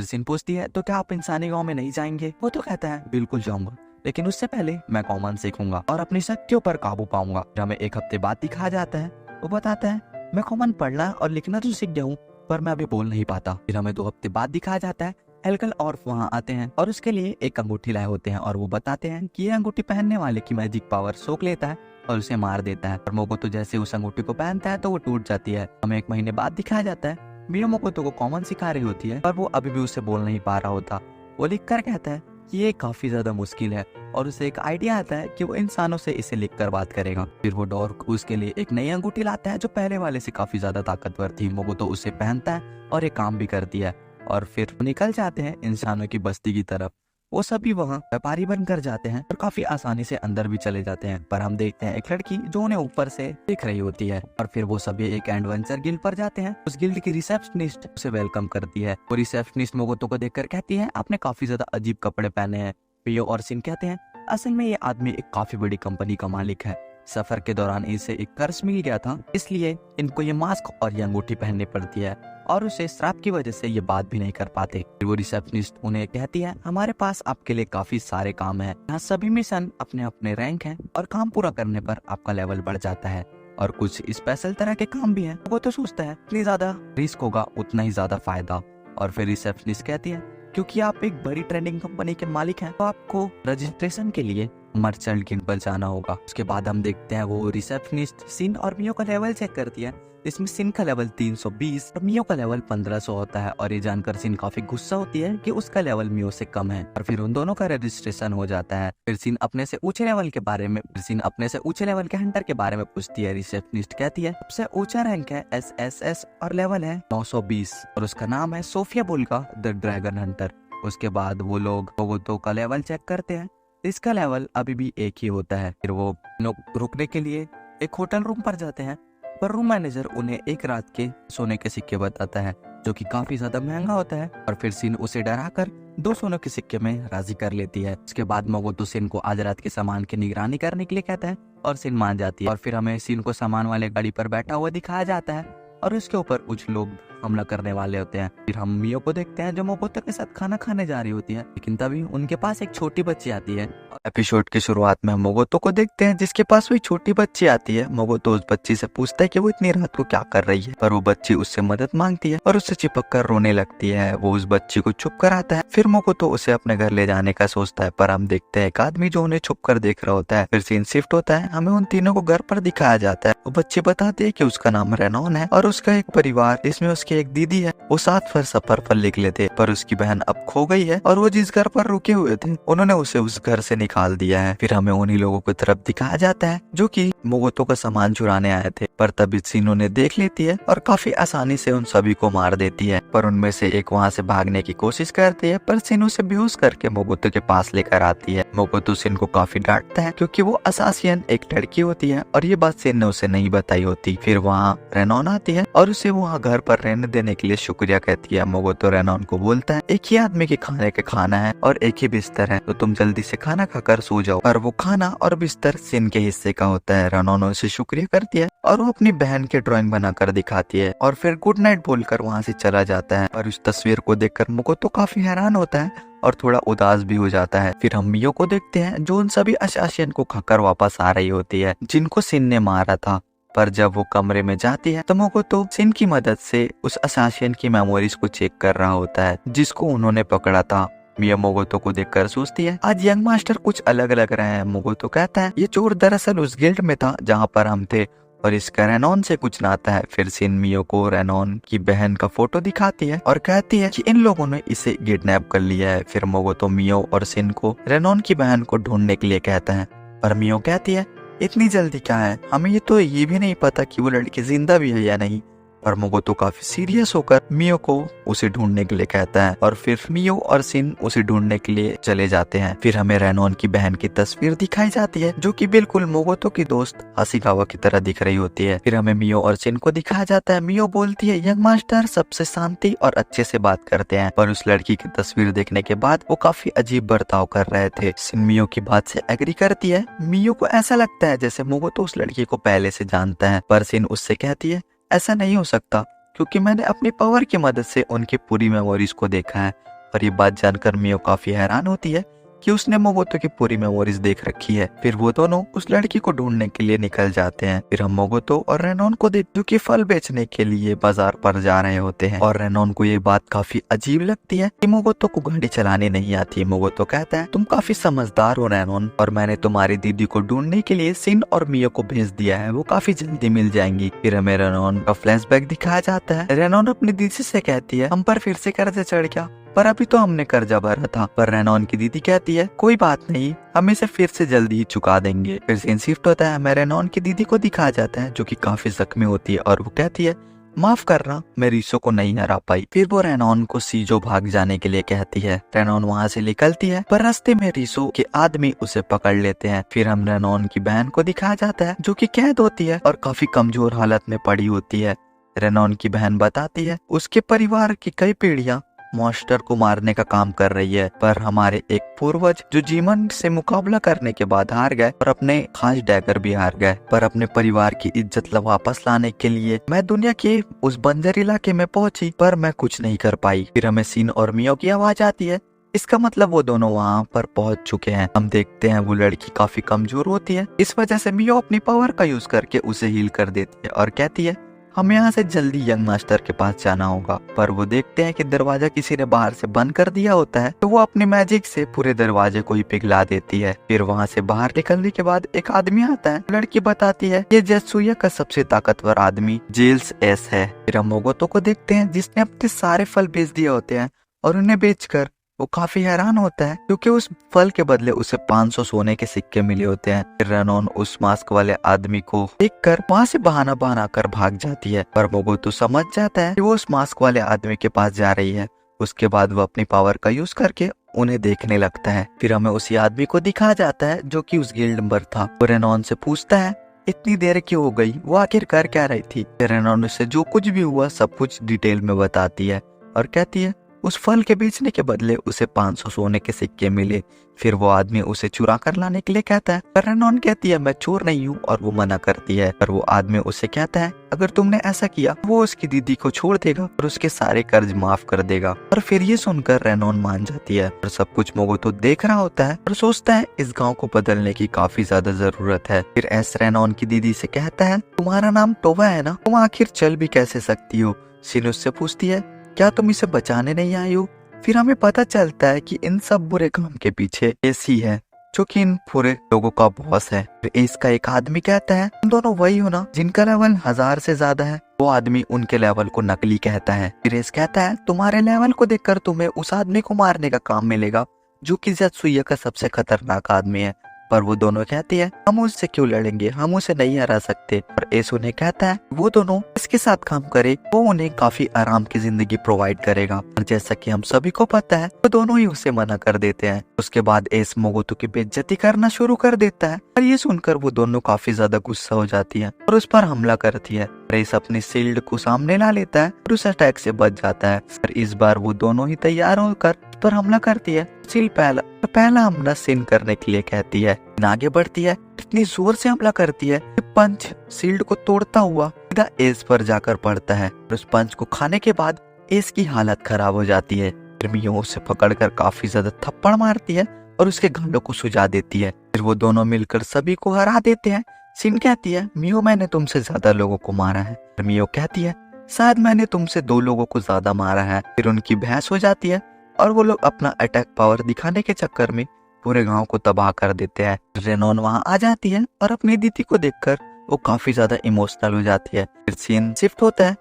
सिन पूछती है तो क्या आप इंसानी गांव में नहीं जाएंगे। वो तो कहता है बिल्कुल जाऊंगा लेकिन उससे पहले मैं कॉमन सीखूंगा और अपनी शक्तियों पर काबू पाऊंगा। हमें एक हफ्ते बाद दिखाया जाता है। वो बताता है मैं कॉमन पढ़ना और लिखना तो सीख गया हूँ पर मैं अभी बोल नहीं पाता। फिर हमें 2 हफ्ते बाद दिखाया जाता है एल्कल और वहाँ आते हैं और उसके लिए एक अंगूठी लाए होते हैं और वो बताते हैं कि ये अंगूठी पहनने वाले की मैजिक पावर सोख लेता है और उसे मार देता है। और मोगोतो जैसे उस अंगूठी को पहनता है तो वो टूट जाती है। हमें 1 महीने बाद दिखाया जाता है मियो मोगोतो को कॉमन सिखा रही होती है पर वो अभी भी उसे बोल नहीं पा रहा होता। वो लिख कर कहता है कि ये काफी ज्यादा मुश्किल है और उसे एक आइडिया आता है कि वो इंसानों से इसे लिखकर बात करेगा। फिर वो डॉर्क उसके लिए एक नई अंगूठी लाता है जो पहले वाले से काफी ज्यादा ताकतवर थी। मोगोतो उसे पहनता है और ये काम भी करती है और फिर निकल जाते हैं इंसानों की बस्ती की तरफ। वो सभी वहाँ व्यापारी बनकर जाते हैं और काफी आसानी से अंदर भी चले जाते हैं। पर हम देखते हैं एक लड़की जो उन्हें ऊपर से देख रही होती है और फिर वो सभी एक एडवेंचर गिल्ड पर जाते हैं। उस गिल्ड की रिसेप्शनिस्ट उसे वेलकम करती है। वो रिसेप्शनिस्ट मोगोतो को देखकर कहती है आपने काफी ज्यादा अजीब कपड़े पहने हैं। पियो और सिन कहते हैं असल में ये आदमी एक काफी बड़ी कंपनी का मालिक है। सफर के दौरान इसे एक कर्ज मिल गया था इसलिए इनको ये मास्क और ये अंगूठी पहननी पड़ती है और उसे श्राप की वजह से ये बात भी नहीं कर पाते। फिर वो रिसेप्शनिस्ट उन्हें कहती है हमारे पास आपके लिए काफी सारे काम है। यहाँ सभी मिशन अपने अपने रैंक हैं और काम पूरा करने पर आपका लेवल बढ़ जाता है और कुछ स्पेशल तरह के काम भी हैं। वो तो सोचता है जितनी ज्यादा रिस्क होगा उतना ही ज्यादा फायदा। और फिर रिसेप्शनिस्ट कहती है क्योंकि आप एक बड़ी ट्रेडिंग कंपनी के मालिक हैं तो आपको रजिस्ट्रेशन के लिए मर्चेंट गिल्ड पर जाना होगा। उसके बाद हम देखते हैं वो रिसेप्शनिस्ट सिन और मियो का लेवल चेक करती है। इसमें सिन का लेवल 320 और मियो का लेवल 1500 होता है और ये जानकर सिन काफी गुस्सा होती है कि उसका लेवल मियो से कम है और फिर उन दोनों का रजिस्ट्रेशन हो जाता है। फिर सिन अपने से ऊंचे लेवल के हंटर के बारे में पूछती है। रिसेप्शनिस्ट कहती है सबसे ऊंचा रैंक है SSS और लेवल है 920 और उसका नाम है सोफिया बुल्गा द ड्रैगन हंटर। उसके बाद वो लोग मोगोतो का लेवल चेक करते हैं। इसका लेवल अभी भी 1 ही होता है। फिर वो रुकने के लिए एक होटल रूम पर जाते हैं पर रूम मैनेजर उन्हें एक रात के सोने के सिक्के बताता है जो कि काफी ज्यादा महंगा होता है और फिर सिन उसे डराकर 2 सोने के सिक्के में राजी कर लेती है। उसके बाद मोगोतो सिन को आज रात के सामान की निगरानी करने के लिए कहता है और सिन मान जाती है और फिर हमें सिन को सामान वाले गाड़ी पर बैठा हुआ दिखाया जाता है और उसके ऊपर कुछ लोग हमला करने वाले होते हैं। फिर हम मियो को देखते हैं जो मोगोतो के साथ खाना खाने जा रही होती है, लेकिन तभी उनके पास एक छोटी बच्ची आती है। एपिसोड की शुरुआत में हम मोगोतो को देखते हैं जिसके पास वही छोटी बच्ची आती है। मोगोतो उस बच्ची से पूछता है कि वो इतनी रात को क्या कर रही है, पर वो बच्ची उससे मदद मांगती है और उससे चिपक कर रोने लगती है। वो उस बच्ची को चुप कराता है। फिर मोगोतो उसे अपने घर ले जाने का सोचता है, पर हम देखते हैं एक आदमी जो उन्हें छुप कर देख रहा होता है। फिर सीन शिफ्ट होता है, हमें उन तीनों को घर पर दिखाया जाता है। वो बच्ची बताती है कि उसका नाम रेनॉन है और उसका एक परिवार जिसमें उसकी एक दीदी है। वो साथ सफर पर निकले थे, पर उसकी बहन अब खो गई है और वो जिस घर पर रुके हुए थे उन्होंने उसे उस घर से निकाल दिया है। फिर हमें उन्हीं लोगों की तरफ दिखाया जाता है जो कि मोगोतो का सामान चुराने आए थे, पर तभी सीनो ने देख लेती है और काफी आसानी से उन सभी को मार देती है। पर उनमें से एक वहाँ से भागने की कोशिश करती है, पर सिन उसे बेहोश करके मोगोतो के पास लेकर आती है। मोगोतो सिन को काफी डांटता है क्योंकि वो असासियन एक लड़की होती है और ये बात सिन ने उसे नहीं बताई होती। फिर वहाँ रेनॉन आती है और उसे वहाँ घर पर रहने देने के लिए शुक्रिया कहती है। मोगोतो रेनॉन को बोलता है एक ही आदमी के खाने के खाना है और एक ही बिस्तर है, तो तुम जल्दी से खाना खाकर सो जाओ। पर वो खाना और बिस्तर सिन के हिस्से का होता है। रेनॉन उसे शुक्रिया करती है और वो अपनी बहन की ड्राइंग बनाकर दिखाती है और फिर गुड नाइट बोलकर वहाँ से चला जाता है। और उस तस्वीर को देखकर मोगोतो काफी हैरान होता है और थोड़ा उदास भी हो जाता है। फिर हम मियो को देखते हैं जो उन सभी असासियन को खाकर वापस आ रही होती है जिनको सिन ने मारा था। पर जब वो कमरे में जाती है तो मोगोतो सिन की मदद से उस असासियन की मेमोरीज को चेक कर रहा होता है जिसको उन्होंने पकड़ा था। मिया मोगोतो को देखकर सोचती है आज यंग मास्टर कुछ अलग लग रहे हैं। मोगोतो कहता है ये चोर दरअसल उस गिल्ड में था जहाँ पर हम थे और इसका रेनॉन से कुछ नाता है। फिर सिन मियो को रेनॉन की बहन का फोटो दिखाती है और कहती है कि इन लोगों ने इसे किडनैप कर लिया है। फिर मोगोतो मियो और सिन को रेनॉन की बहन को ढूंढने के लिए कहता है, पर मियो कहती है इतनी जल्दी क्या है, हमें ये भी नहीं पता कि वो लड़की जिंदा भी है या नहीं। पर मोगोतो काफी सीरियस होकर मियो को उसे ढूंढने के लिए कहता है और फिर मियो और सिन उसे ढूंढने के लिए चले जाते हैं। फिर हमें रेनॉन की बहन की तस्वीर दिखाई जाती है जो कि बिल्कुल मोगोतो की दोस्त हाशिकावा की तरह दिख रही होती है। फिर हमें मियो और सिन को दिखाया जाता है। मियो बोलती है यंग मास्टर सबसे शांति और अच्छे से बात करते हैं, पर उस लड़की की तस्वीर देखने के बाद वो काफी अजीब बर्ताव कर रहे थे। सिन मियो की बात से एग्री करती है। मियो को ऐसा लगता है जैसे मोगोतो उस लड़की को पहले से जानता है, पर सिन उससे कहती है ऐसा नहीं हो सकता क्योंकि मैंने अपनी पावर की मदद से उनकी पूरी मेमोरीज को देखा है। और ये बात जानकर मियो काफी हैरान होती है कि उसने मोगोतो की पूरी मेमोरीज देख रखी है। फिर वो दोनों उस लड़की को ढूंढने के लिए निकल जाते हैं। फिर हम मोगोतो और रेनॉन को देखते जो कि फल बेचने के लिए बाजार पर जा रहे होते हैं और रेनॉन को ये बात काफी अजीब लगती है कि मोगोतो को गाड़ी चलाने नहीं आती। मोगोतो कहता है तुम काफी समझदार हो रेनॉन, और मैंने तुम्हारी दीदी को ढूंढने के लिए सिन और मियो को भेज दिया है, वो काफी जल्दी मिल जाएंगी। फिर हमें रेनॉन का फ्लैशबैक दिखाया जाता है। रेनॉन अपनी दीदी से कहती है हम पर फिर से कर्जा चढ़ गया, पर अभी तो हमने कर्जा भरा था। पर रेनॉन की दीदी कहती है कोई बात नहीं, हम इसे फिर से जल्दी ही चुका देंगे। फिर सीन शिफ्ट होता है। हमें रेनॉन की दीदी को दिखाया जाता है जो कि काफी जख्मी होती है और वो कहती है माफ करना, मैं रीसो को नहीं हरा पाई। फिर वो रेनॉन को सीजो भाग जाने के लिए कहती है। रेनॉन वहाँ से निकलती है, पर रास्ते में रीसो के आदमी उसे पकड़ लेते हैं। फिर हम रेनॉन की बहन को दिखाया जाता है जो कि कैद होती है और काफी कमजोर हालत में पड़ी होती है। रेनॉन की बहन बताती है उसके परिवार की कई पीढ़ियां मॉन्स्टर को मारने का काम कर रही है, पर हमारे एक पूर्वज जो जीवन से मुकाबला करने के बाद हार गए और अपने खास डैगर भी हार गए, पर अपने परिवार की इज्जत वापस लाने के लिए मैं दुनिया के उस बंजर इलाके में पहुंची, पर मैं कुछ नहीं कर पाई। फिर हमें सिन और मियो की आवाज आती है, इसका मतलब वो दोनों वहाँ पर पहुंच चुके हैं। हम देखते हैं वो लड़की काफी कमजोर होती है, इस वजह से मियो अपनी पावर का यूज करके उसे हील कर देती है और कहती है हमें यहाँ से जल्दी यंग मास्टर के पास जाना होगा। पर वो देखते हैं कि दरवाजा किसी ने बाहर से बंद कर दिया होता है, तो वो अपनी मैजिक से पूरे दरवाजे को ही पिघला देती है। फिर वहाँ से बाहर निकलने के बाद एक आदमी आता है। लड़की बताती है ये जेत्सुया का सबसे ताकतवर आदमी जेल्स एस है। फिर हम मोगोतो को देखते हैं जिसने अपने सारे फल बेच दिए होते हैं और उन्हें बेचकर वो काफी हैरान होता है क्योंकि उस फल के बदले उसे 500 सोने के सिक्के मिले होते हैं। फिर रेनॉन उस मास्क वाले आदमी को देखकर वहाँ से बहाना बना कर भाग जाती है, पर मोगोतो समझ जाता है कि वो उस मास्क वाले आदमी के पास जा रही है। उसके बाद वो अपनी पावर का यूज करके उन्हें देखने लगता है। फिर हमें उसी आदमी को दिखाया जाता है जो कि उस गिल्ड मेंबर था। वो रेनॉन से पूछता है इतनी देर क्यों हो गई, वो आखिर कर क्या रही थी। फिर रेनॉन उससे जो कुछ भी हुआ सब कुछ डिटेल में बताती है और कहती है उस फल के बेचने के बदले उसे 500 सोने के सिक्के मिले। फिर वो आदमी उसे चुरा कर लाने के लिए कहता है, पर रेनॉन कहती है मैं चोर नहीं हूँ, और वो मना करती है। पर वो आदमी उससे कहता है अगर तुमने ऐसा किया वो उसकी दीदी को छोड़ देगा और उसके सारे कर्ज माफ कर देगा। और फिर ये सुनकर रेनॉन मान जाती है। और सब कुछ मोगोतो देख रहा होता है और सोचता है इस गाँव को बदलने की काफी ज्यादा जरूरत है। फिर एस रेनॉन की दीदी से कहता है तुम्हारा नाम टोवा है ना, तुम आखिर चल भी कैसे सकती हो। सिन उससे पूछती है क्या तुम इसे बचाने नहीं आई हो। फिर हमें पता चलता है कि इन सब बुरे काम के पीछे एस ही है, जो कि इन पूरे लोगों का बॉस है। फिर एस का एक आदमी कहता है तुम दोनों वही हो ना जिनका लेवल 1000 से ज्यादा है। वो आदमी उनके लेवल को नकली कहता है। फिर एस कहता है तुम्हारे लेवल को देखकर तुम्हें उस आदमी को मारने का काम मिलेगा जो कि जत्सुया का सबसे खतरनाक आदमी है। पर वो दोनों कहती है हम उससे क्यों लड़ेंगे, हम उसे नहीं हरा सकते। और एस उन्हें कहता है वो दोनों इसके साथ काम करे, वो उन्हें काफी आराम की जिंदगी प्रोवाइड करेगा। और जैसा कि हम सभी को पता है वो दोनों ही उसे मना कर देते हैं। उसके बाद एस मोगोतो की बेइज्जती करना शुरू कर देता है। और ये सुनकर वो दोनों काफी ज्यादा गुस्सा हो जाती है और उस पर हमला करती है। एस अपनी शील्ड को सामने ला लेता है और उस अटैक से बच जाता है। और इस बार वो दोनों ही तैयार होकर उस पर हमला करती है। सिल पहला हमला सिन करने के लिए कहती है। आगे बढ़ती है, इतनी जोर से हमला करती है कि पंच शील्ड को तोड़ता हुआ सीधा एस पर जाकर पड़ता है। और उस पंच को खाने के बाद एस की हालत खराब हो जाती है। फिर मियो उसे पकड़कर काफी ज्यादा थप्पड़ मारती है और उसके गालों को सुझा देती है। फिर वो दोनों मिलकर सभी को हरा देते हैं। सिन कहती है मियो मैंने तुमसे ज्यादा लोगों को मारा है। मियो कहती है शायद मैंने तुमसे 2 लोगों को ज्यादा मारा है। फिर उनकी बहस हो जाती है और वो लोग अपना अटैक पावर दिखाने के चक्कर में पूरे गांव को तबाह कर देते हैं। रेनॉन वहां आ जाती है और अपनी दीदी को देखकर वो काफी ज्यादा इमोशनल हो जाती है। फिर सीन शिफ्ट होता है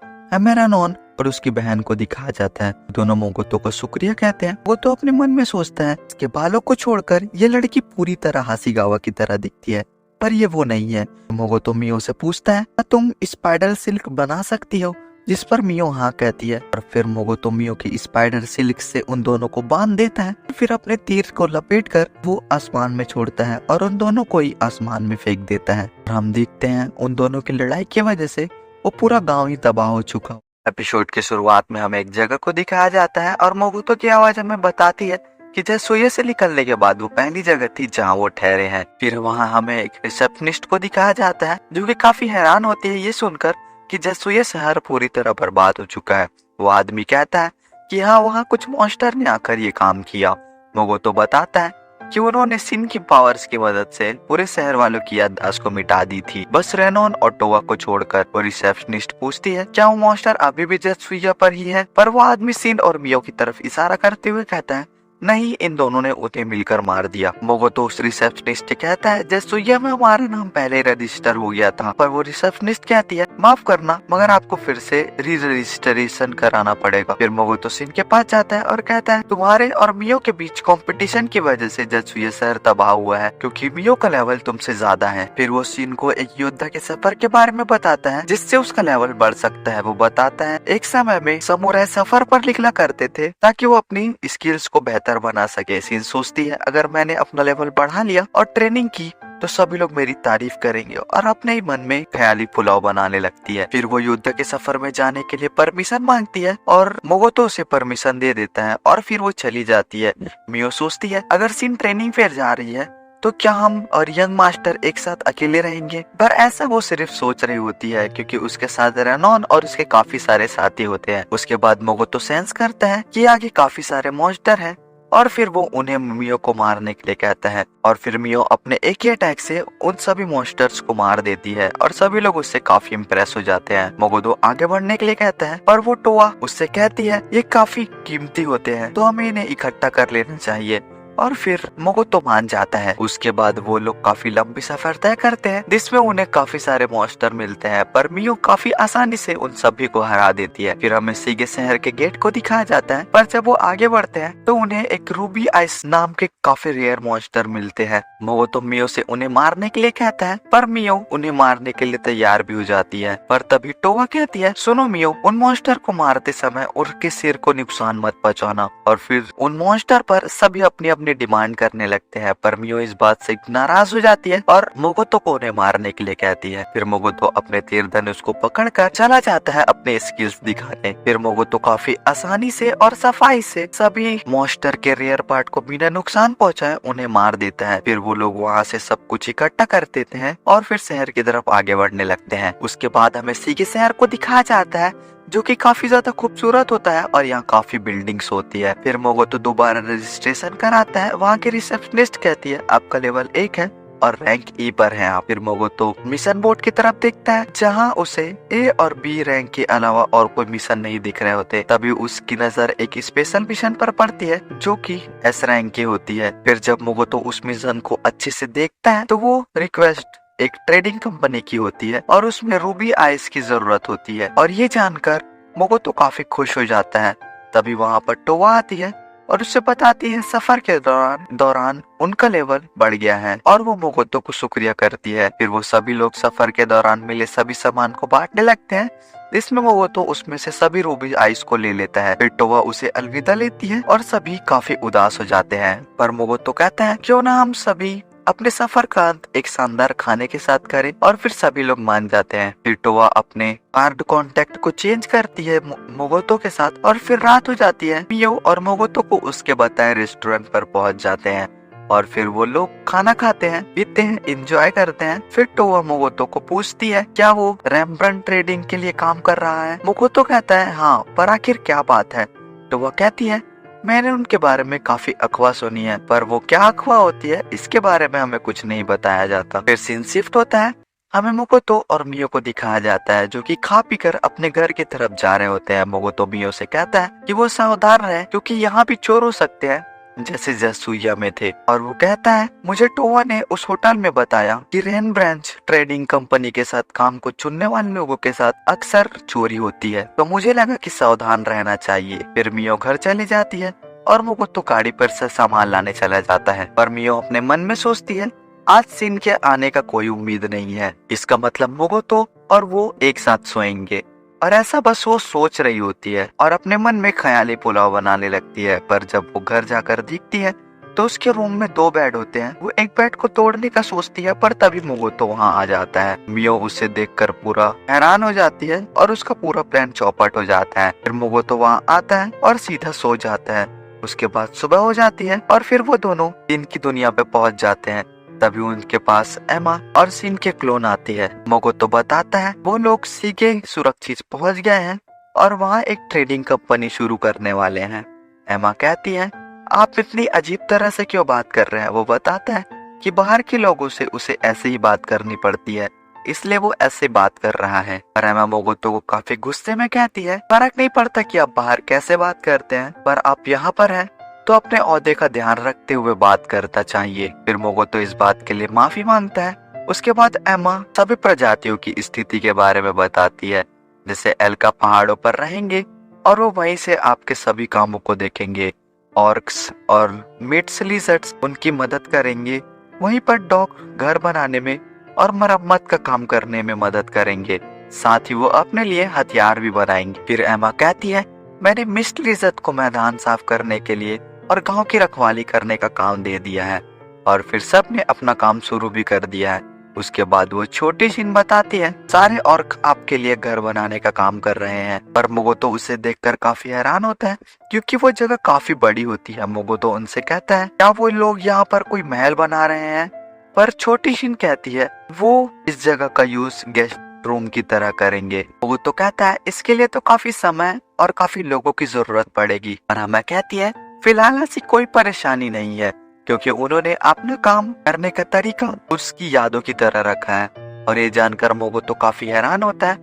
रेनॉन और उसकी बहन को दिखाया जाता है। दोनों मोगोतो को शुक्रिया कहते हैं। वो तो अपने मन में सोचता है इसके बालों को छोड़कर ये लड़की पूरी तरह हासीगावा की तरह दिखती है, पर ये वो नहीं है। मोगोतो मियो से पूछता है तुम स्पाइडर सिल्क बना सकती हो, जिस पर मियो हाँ कहती है। और फिर मोगोतो मियो की स्पाइडर सिल्क से उन दोनों को बांध देता है। फिर अपने तीर को लपेटकर वो आसमान में छोड़ता है और उन दोनों को ही आसमान में फेंक देता है। और हम देखते हैं उन दोनों की लड़ाई की वजह से वो पूरा गांव ही तबाह हो चुका। एपिसोड की शुरुआत में हमें एक जगह को दिखाया जाता है और मोगोतो की आवाज हमें बताती है कि जत्सुया से निकलने के बाद वो पहली जगह थी जहाँ वो ठहरे हैं। फिर वहाँ हमें एक रिसेप्शनिस्ट को दिखाया जाता है जो कि काफी हैरान होती है ये सुनकर कि जत्सुया शहर पूरी तरह बर्बाद हो चुका है। वो आदमी कहता है कि हाँ वहाँ कुछ मॉन्स्टर ने आकर ये काम किया। मोगोतो बताता है कि उन्होंने सिन की पावर्स की मदद से पूरे शहर वालों की याददाश्त को मिटा दी थी, बस रेनॉन और टोवा को छोड़कर। वो रिसेप्शनिस्ट पूछती है क्या वो मॉन्स्टर अभी भी जत्सुया पर ही है, पर वो आदमी सिन और मियो की तरफ इशारा करते हुए कहता है नहीं, इन दोनों ने उन्हें मिलकर मार दिया। मोगोतो उस रिसेप्शनिस्ट कहता है जत्सुया में हमारा नाम पहले रजिस्टर हो गया था। पर वो रिसेप्शनिस्ट कहती है माफ करना मगर आपको फिर से री रजिस्ट्रेशन कराना पड़ेगा। फिर मोगोतो सिन के पास जाता है और कहता है तुम्हारे और मियो के बीच कंपटीशन की वजह से जत्सुया शहर तबाह हुआ है क्योंकि मियो का लेवल तुमसे ज्यादा है। फिर वो सिन को एक योद्धा के सफर के बारे में बताता है जिससे उसका लेवल बढ़ सकता है। वो बताता है एक समय में समुराई सफर पर निकला करते थे ताकि वो अपनी स्किल्स को बेहतर बना सके। सिन सोचती है अगर मैंने अपना लेवल बढ़ा लिया और ट्रेनिंग की तो सभी लोग मेरी तारीफ करेंगे और अपने ही मन में ख्याली पुलाव बनाने लगती है। फिर वो युद्ध के सफर में जाने के लिए परमिशन मांगती है और मोगोतो उसे परमिशन दे देता है और फिर वो चली जाती है। मियो सोचती है अगर सिन ट्रेनिंग फेयर जा रही है तो क्या हम और यंग मास्टर एक साथ अकेले रहेंगे, पर ऐसा वो सिर्फ सोच रही होती है क्योंकि उसके साथ रेनॉन और उसके काफी सारे साथी होते हैं। उसके बाद मोगोतो सेंस करता है कि आगे काफी सारे मॉन्स्टर हैं और फिर वो उन्हें मियो को मारने के लिए कहता है। और फिर मियो अपने एक ही अटैक से उन सभी मॉन्स्टर्स को मार देती है और सभी लोग उससे काफी इम्प्रेस हो जाते हैं। मोगोतो आगे बढ़ने के लिए कहता है पर वो टोवा उससे कहती है ये काफी कीमती होते हैं तो हमें इन्हें इकट्ठा कर लेना चाहिए। और फिर मोगोतो मान जाता है। उसके बाद वो लोग काफी लंबी सफर तय करते हैं जिसमें उन्हें काफी सारे मॉन्स्टर मिलते हैं, पर मियो काफी आसानी से उन सभी को हरा देती है। फिर हमें सीगे शहर के गेट को दिखाया जाता है, पर जब वो आगे बढ़ते हैं तो उन्हें एक रूबी आइस नाम के काफी रेयर मॉन्स्टर मिलते हैं। मोगोतो मियो से उन्हें मारने के लिए कहता है, पर मियो उन्हें मारने के लिए तैयार भी हो जाती है। पर तभी टोवा कहती है सुनो मियो, उन मॉन्स्टर को मारते समय उनके सिर को नुकसान मत पहुंचाना। और फिर उन मॉन्स्टर पर सभी अपनी अपनी अपनी डिमांड करने लगते हैं, पर मियो इस बात से नाराज हो जाती है और मोगोतो को उन्हें मारने के लिए कहती है। फिर मोगोतो अपने तीर धनुष को पकड़कर चला जाता है अपने स्किल्स दिखाने। फिर मोगोतो काफी आसानी से और सफाई से सभी मॉन्स्टर के रेयर पार्ट को बिना नुकसान पहुंचाए उन्हें मार देता है। फिर वो लोग वहाँ से सब कुछ इकट्ठा कर देते हैं और फिर शहर की तरफ आगे बढ़ने लगते हैं। उसके बाद हमें सीगे शहर को दिखाया जाता है जो कि काफी ज्यादा खूबसूरत होता है और यहाँ काफी बिल्डिंग्स होती है। फिर मोगोतो दोबारा रजिस्ट्रेशन कराता है। वहाँ की रिसेप्शनिस्ट कहती है आपका लेवल 1 है और रैंक E पर है आप। फिर मोगोतो मिशन बोर्ड की तरफ देखता है जहाँ उसे A और B रैंक के अलावा और कोई मिशन नहीं दिख रहे होते। तभी उसकी नजर एक स्पेशल मिशन पर पड़ती है जो कि S रैंक की होती है। फिर जब मोगोतो उस मिशन को अच्छे से देखता है तो वो रिक्वेस्ट एक ट्रेडिंग कंपनी की होती है और उसमें रूबी आइस की जरूरत होती है और ये जानकर मोगोतो काफी खुश हो जाता है। तभी वहाँ पर टोवा आती है और उससे बताती है सफर के दौरान उनका लेवल बढ़ गया है और वो मोगोतो को शुक्रिया करती है। फिर वो सभी लोग सफर के दौरान मिले सभी सामान को बांटने लगते हैं, जिसमें मोगोतो उसमें से सभी रूबी आइस को ले लेता है। फिर टोवा उसे अलविदा लेती है और सभी काफी उदास हो जाते हैं, पर मोगोतो कहता है क्यों ना हम सभी अपने सफर का अंत एक शानदार खाने के साथ करें और फिर सभी लोग मान जाते हैं। फिर टोवा अपने कार्ड कांटेक्ट को चेंज करती है मोगोतो के साथ और फिर रात हो जाती है। मियो और मोगोतो को उसके बताए रेस्टोरेंट पर पहुंच जाते हैं और फिर वो लोग खाना खाते हैं, पीते हैं, एंजॉय करते हैं। फिर टोवा मोगोतो को पूछती है क्या वो रेम्ब्रांड ट्रेडिंग के लिए काम कर रहा है। मोगोतो कहता है हाँ, पर आखिर क्या बात है। टोवा कहती है मैंने उनके बारे में काफी अफवाह सुनी है, पर वो क्या अफवाह होती है इसके बारे में हमें कुछ नहीं बताया जाता। फिर सीन शिफ्ट होता है, हमें मोगोतो और मियो को दिखाया जाता है जो कि खा पी कर अपने घर की तरफ जा रहे होते हैं। मोगोतो मियो से कहता है कि वो सावधान रहे क्योंकि यहाँ भी चोर हो सकते हैं जैसे जसूया में थे। और वो कहता है मुझे टोवा ने उस होटल में बताया कि रेन ब्रांच ट्रेडिंग कंपनी के साथ काम को चुनने वाले लोगों के साथ अक्सर चोरी होती है, तो मुझे लगा कि सावधान रहना चाहिए। फिर मियो घर चली जाती है और मोगोतो गाड़ी पर से सामान लाने चला जाता है, पर मियो अपने मन में सोचती है आज सीन के आने का कोई उम्मीद नहीं है, इसका मतलब मोगोतो और वो एक साथ सोएंगे। और ऐसा बस वो सोच रही होती है और अपने मन में ख्याली पुलाव बनाने लगती है। पर जब वो घर जाकर देखती है तो उसके रूम में 2 बेड होते हैं। वो एक बेड को तोड़ने का सोचती है, पर तभी मोगोतो वहाँ आ जाता है। मियो उसे देखकर पूरा हैरान हो जाती है और उसका पूरा प्लान चौपट हो जाता है। फिर मोगोतो वहाँ आता है और सीधा सो जाता है। उसके बाद सुबह हो जाती है और फिर वो दोनों दिन की दुनिया पे पहुंच जाते हैं। तभी उनके पास एमा और सिन के क्लोन आती है। मोगोतो बताता है वो लोग सीगे सुरक्षित पहुंच गए हैं और वहाँ एक ट्रेडिंग कंपनी शुरू करने वाले हैं। एमा कहती है आप इतनी अजीब तरह से क्यों बात कर रहे हैं। वो बताता है कि बाहर के लोगों से उसे ऐसे ही बात करनी पड़ती है, इसलिए वो ऐसे बात कर रहा है। पर एमा मोगोतो को काफी गुस्से में कहती है फर्क नहीं पड़ता कि आप बाहर कैसे बात करते हैं, पर आप यहाँ पर हैं तो अपने ओहदे का ध्यान रखते हुए बात करता चाहिए। फिर मोगोतो इस बात के लिए माफी मांगता है। उसके बाद एमा सभी प्रजातियों की स्थिति के बारे में बताती है, जैसे एल्का पहाड़ों पर रहेंगे और वो वहीं से आपके सभी कामों को देखेंगे। ऑर्क्स और मिड्स लिजर्ड्स उनकी मदद करेंगे। वहीं पर डॉग घर बनाने में और मरम्मत का काम करने में मदद करेंगे, साथ ही वो अपने लिए हथियार भी बनाएंगे। फिर एमा कहती है मैंने मिस्ट लिजर्ड को मैदान साफ करने के लिए और गांव की रखवाली करने का काम दे दिया है और फिर सब ने अपना काम शुरू भी कर दिया है। उसके बाद वो छोटी सीन बताती है सारे ऑर्क आपके लिए घर बनाने का काम कर रहे हैं। पर मोगोतो उसे देखकर काफी हैरान होता है क्योंकि वो जगह काफी बड़ी होती है। मोगोतो उनसे कहता है क्या वो लोग यहाँ पर कोई महल बना रहे हैं, पर छोटी सीन कहती है वो इस जगह का यूज गेस्ट रूम की तरह करेंगे। मोगोतो कहता है इसके लिए तो काफी समय और काफी लोगों की जरूरत पड़ेगी। पर हमें कहती है फिलहाल ऐसी कोई परेशानी नहीं है क्योंकि उन्होंने अपना काम करने का तरीका उसकी यादों की तरह रखा है। और ये जानकर मोगोतो काफी हैरान होता है,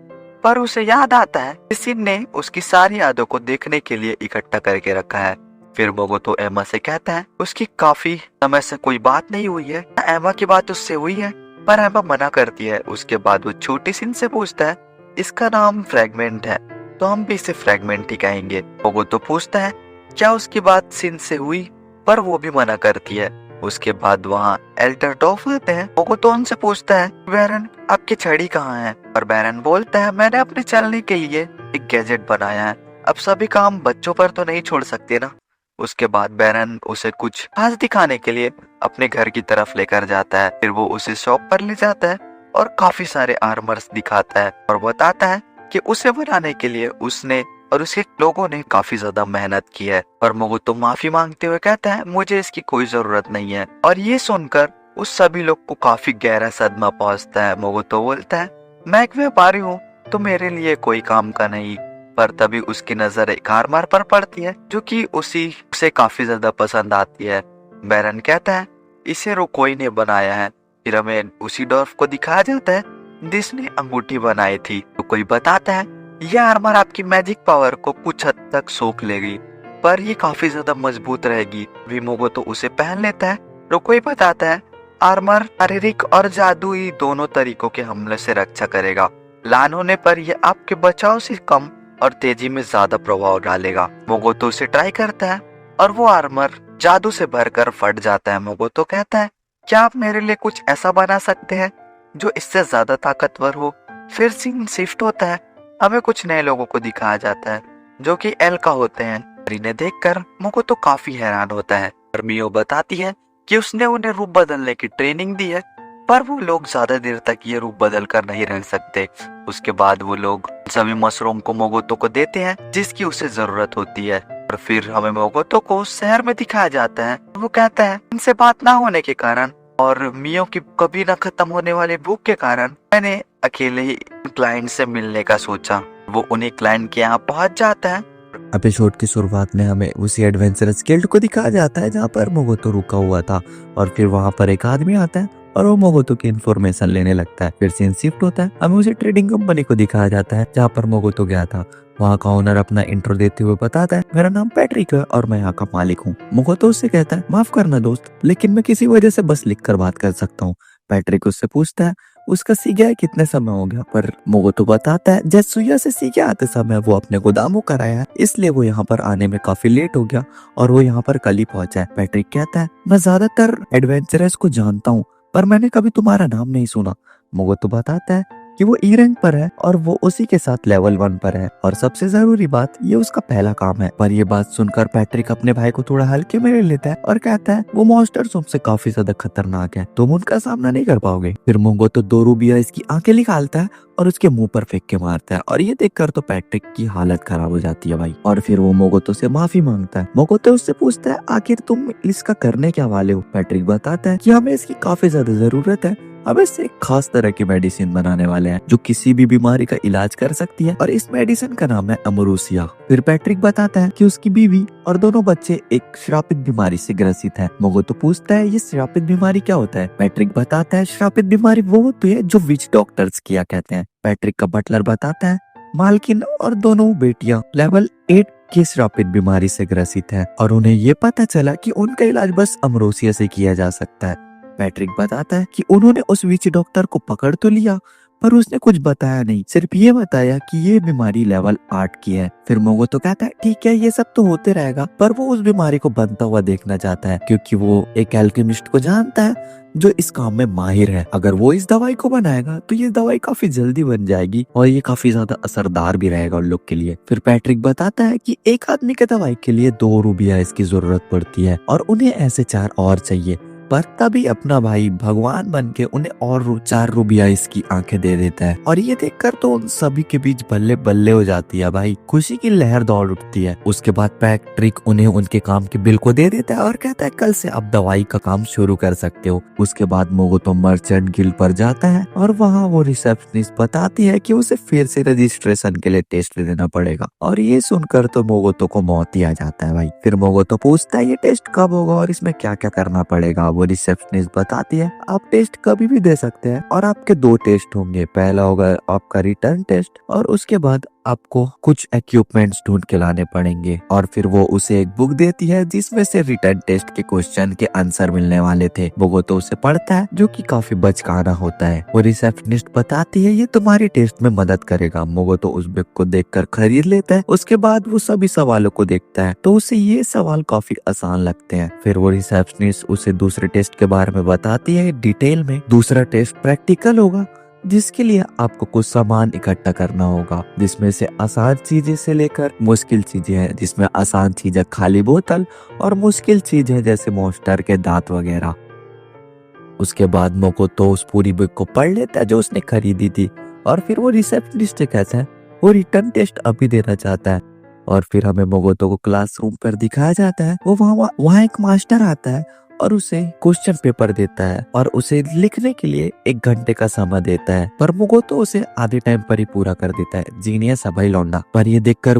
पर उसे याद आता है किसी ने उसकी सारी यादों को देखने के लिए इकट्ठा करके रखा है। फिर मोगोतो एमा से कहता है उसकी काफी समय से कोई बात नहीं हुई है। एमा की बात उससे हुई है, पर एमा मना करती है। उसके बाद वो छोटी सिन से पूछता है इसका नाम फ्रैगमेंट है तो हम भी इसे फ्रैगमेंट ही कहेंगे। मोगोतो पूछता है क्या उसकी बात सिन से हुई, पर वो भी मना करती है। उसके बाद वहाँ एल्डर डॉफ आते हैं। मोगोतो उनसे पूछता है बैरन आपकी छड़ी कहाँ है, पर बैरन बोलता है मैंने अपने चलने के लिए एक गैजेट बनाया है, अब सभी काम बच्चों पर तो नहीं छोड़ सकते ना। उसके बाद बैरन उसे कुछ खास दिखाने के लिए अपने घर की तरफ लेकर जाता है। फिर वो उसे शॉप पर ले जाता है और काफी सारे आर्मर्स दिखाता है और बताता है कि उसे बनाने के लिए उसने और उसके लोगों ने काफी ज्यादा मेहनत की है। और मोगोतो माफी मांगते हुए कहता है मुझे इसकी कोई जरूरत नहीं है। और ये सुनकर उस सभी लोग को काफी गहरा सदमा पहुंचता है। मोगोतो बोलता है मैं एक व्यापारी हूँ तो मेरे लिए कोई काम का नहीं। पर तभी उसकी नजर एक आर्मर पर पड़ती है जो कि उसे काफी ज्यादा पसंद आती है। बैरन कहता है इसे कोई ने बनाया है। फिर हमें उसी डॉर्फ को दिखाया जाता है जिसने अंगूठी बनाई थी। तो कोई बताता है यह आर्मर आपकी मैजिक पावर को कुछ हद तक सोख लेगी पर ये काफी ज्यादा मजबूत रहेगी। विमोगो तो उसे पहन लेता है। तो कोई बताता है आर्मर शारीरिक और जादुई दोनों तरीकों के हमले से रक्षा करेगा। लान होने पर यह आपके बचाव से कम और तेजी में ज्यादा प्रभाव डालेगा। मोगोतो उसे ट्राई करता है और वो आर्मर जादू से भरकर फट जाता है। मोगोतो कहता है क्या आप मेरे लिए कुछ ऐसा बना सकते हैं जो इससे ज्यादा ताकतवर हो। फिर सीन शिफ्ट होता है। हमें कुछ नए लोगों को दिखाया जाता है जो कि एल का होते हैं। इन्हें देखकर मोगोतो काफी हैरान होता है। और मियो बताती है कि उसने उन्हें रूप बदलने की ट्रेनिंग दी है पर वो लोग ज्यादा देर तक ये रूप बदल कर नहीं रह सकते। उसके बाद वो लोग सभी मशरूम को मोगोतो को देते हैं जिसकी उसे जरूरत होती है। और फिर हमें मोगोतो को उस शहर में दिखाया जाता है। वो कहता है इनसे बात ना होने के कारण और मियो की कभी न खत्म होने वाली भूख के कारण मैंने अकेले ही क्लाइंट से मिलने का सोचा। वो उन्हीं क्लाइंट के यहाँ पहुंच जाता है। एपिसोड की शुरुआत में हमें उसी एडवेंचरस गिल्ड को दिखाया जाता है जहाँ पर मोगोतो रुका हुआ था। और फिर वहाँ पर एक आदमी आता है और वो मोगोतो की इन्फॉर्मेशन लेने लगता है। फिर सीन शिफ्ट होता है। हमें उसे ट्रेडिंग कंपनी को दिखाया जाता है जहाँ पर मोगोतो गया था। वहाँ का ओनर अपना इंट्रो देते हुए बताता है मेरा नाम पैट्रिक है और मैं यहाँ का मालिक हूँ। मोगोतो उससे कहता है माफ करना दोस्त लेकिन मैं किसी वजह से बस लिख कर बात कर सकता हूँ। पैट्रिक उससे पूछता है उसका सीगिया कितने समय हो गया। पर मोगोतो बताता है जेत्सुया से सीगिया आते समय वो अपने गोदामों कर आया है इसलिए वो यहाँ पर आने में काफी लेट हो गया और वो यहाँ पर कल ही पहुंचा है। पैट्रिक कहता है मैं ज्यादातर एडवेंचरर्स को जानता हूँ पर मैंने कभी तुम्हारा नाम नहीं सुना। मोगोतो बताता है कि वो ई रैंक पर है और वो उसी के साथ लेवल 1 पर है और सबसे जरूरी बात ये उसका पहला काम है। पर ये बात सुनकर पैट्रिक अपने भाई को थोड़ा हल्के में ले लेता है और कहता है वो मॉन्स्टर्स तुमसे काफी ज्यादा खतरनाक है तुम उनका सामना नहीं कर पाओगे। फिर मोगोतो 2 रूबिया इसकी आंखें निकालता है और उसके मुंह पर फेंक के मारता है और ये देखकर तो पैट्रिक की हालत खराब हो जाती है भाई। और फिर वो मोगोतो से माफी मांगता है। मोगोतो उससे पूछता है आखिर तुम इसका करने क्या वाले हो। पैट्रिक बताता है कि हमें इसकी काफी ज्यादा जरूरत है। अब इससे एक खास तरह की मेडिसिन बनाने वाले हैं जो किसी भी बीमारी का इलाज कर सकती है और इस मेडिसिन का नाम है अमरूसिया। फिर पैट्रिक बताता है कि उसकी बीवी और दोनों बच्चे एक श्रापित बीमारी से ग्रसित है। मोगोतो पूछता है ये श्रापित बीमारी क्या होता है। पैट्रिक बताता है श्रापित बीमारी वो होती है जो विच डॉक्टर्स किया कहते हैं। पैट्रिक का बटलर बताता है मालकिन और दोनों बेटियां लेवल 8 की श्रापित बीमारी से ग्रसित है और उन्हें ये पता चला कि उनका इलाज बस अमरोसिया से किया जा सकता है। पैट्रिक बताता है कि उन्होंने उस विच डॉक्टर को पकड़ तो लिया पर उसने कुछ बताया नहीं, सिर्फ ये बताया कि ये बीमारी लेवल 8 की है। फिर मोगोतो कहता है ठीक है ये सब तो होते रहेगा पर वो उस बीमारी को बनता हुआ देखना चाहता है क्योंकि वो एक एल्केमिस्ट को जानता है जो इस काम में माहिर है। अगर वो इस दवाई को बनाएगा तो ये दवाई काफी जल्दी बन जाएगी और ये काफी ज्यादा असरदार भी रहेगा उन लोग के लिए। फिर पैट्रिक बताता है कि एक आदमी के दवाई के लिए 2 रूबिया इसकी जरूरत पड़ती है और उन्हें ऐसे 4 और चाहिए। पर तभी अपना भाई भगवान बन के उन्हें और 4 रूबिया इसकी आंखें दे देता है और ये देखकर तो उन सभी के बीच बल्ले बल्ले हो जाती है भाई, खुशी की लहर दौड़ उठती है। उसके बाद पैट्रिक उन्हें उनके काम के बिल को दे देता है और कहता है कल से आप दवाई का काम शुरू कर सकते हो। उसके बाद मोगोतो मर्चेंट गिल्ड पर जाता है और वहाँ वो रिसेप्शनिस्ट बताती है कि उसे फिर से रजिस्ट्रेशन के लिए टेस्ट देना पड़ेगा और ये सुनकर तो मोगोतो को मौत ही आ जाता है भाई। फिर मोगोतो पूछता है ये टेस्ट कब होगा और इसमें क्या क्या करना पड़ेगा। वो रिसेप्शनिस्ट बताती है आप टेस्ट कभी भी दे सकते हैं और आपके 2 टेस्ट होंगे, पहला होगा आपका रिटर्न टेस्ट और उसके बाद आपको कुछ इक्विपमेंट्स ढूंढ के लाने पड़ेंगे। और फिर वो उसे एक बुक देती है जिसमें से रिटर्न टेस्ट के क्वेश्चन के आंसर मिलने वाले थे। वो तो उसे पढ़ता है जो कि काफी बचकाना होता है। वो रिसेप्शनिस्ट बताती है ये तुम्हारी टेस्ट में मदद करेगा। मोगो तो उस बुक को देखकर खरीद लेता है। उसके बाद वो सभी सवालों को देखता है तो उसे ये सवाल काफी आसान लगते हैं। फिर वो रिसेप्शनिस्ट उसे दूसरे टेस्ट के बारे में बताती है डिटेल में। दूसरा टेस्ट प्रैक्टिकल होगा जिसके लिए आपको कुछ सामान इकट्ठा करना होगा, जिसमें से आसान चीजें से लेकर मुश्किल चीजें हैं, जिसमें आसान चीजें खाली बोतल और मुश्किल चीजें जैसे मॉन्स्टर के दांत वगैरह। उसके बाद मोकोतो उस पूरी बुक को पढ़ लेता है जो उसने खरीदी थी, और फिर वो रिसेप्शनिस्ट से कहता है वो रिटर्न टेस्ट अभी देना चाहता है। और फिर हमें मोगोतो को क्लासरूम पर दिखाया जाता है। वो वहाँ एक मास्टर आता है और उसे क्वेश्चन पेपर देता है और उसे लिखने के लिए 1 घंटे का समय देता है, पर मोगोतो उसे आधे टाइम पर ही पूरा कर देता है। जीनियस है भाई लौंडा। पर ये देखकर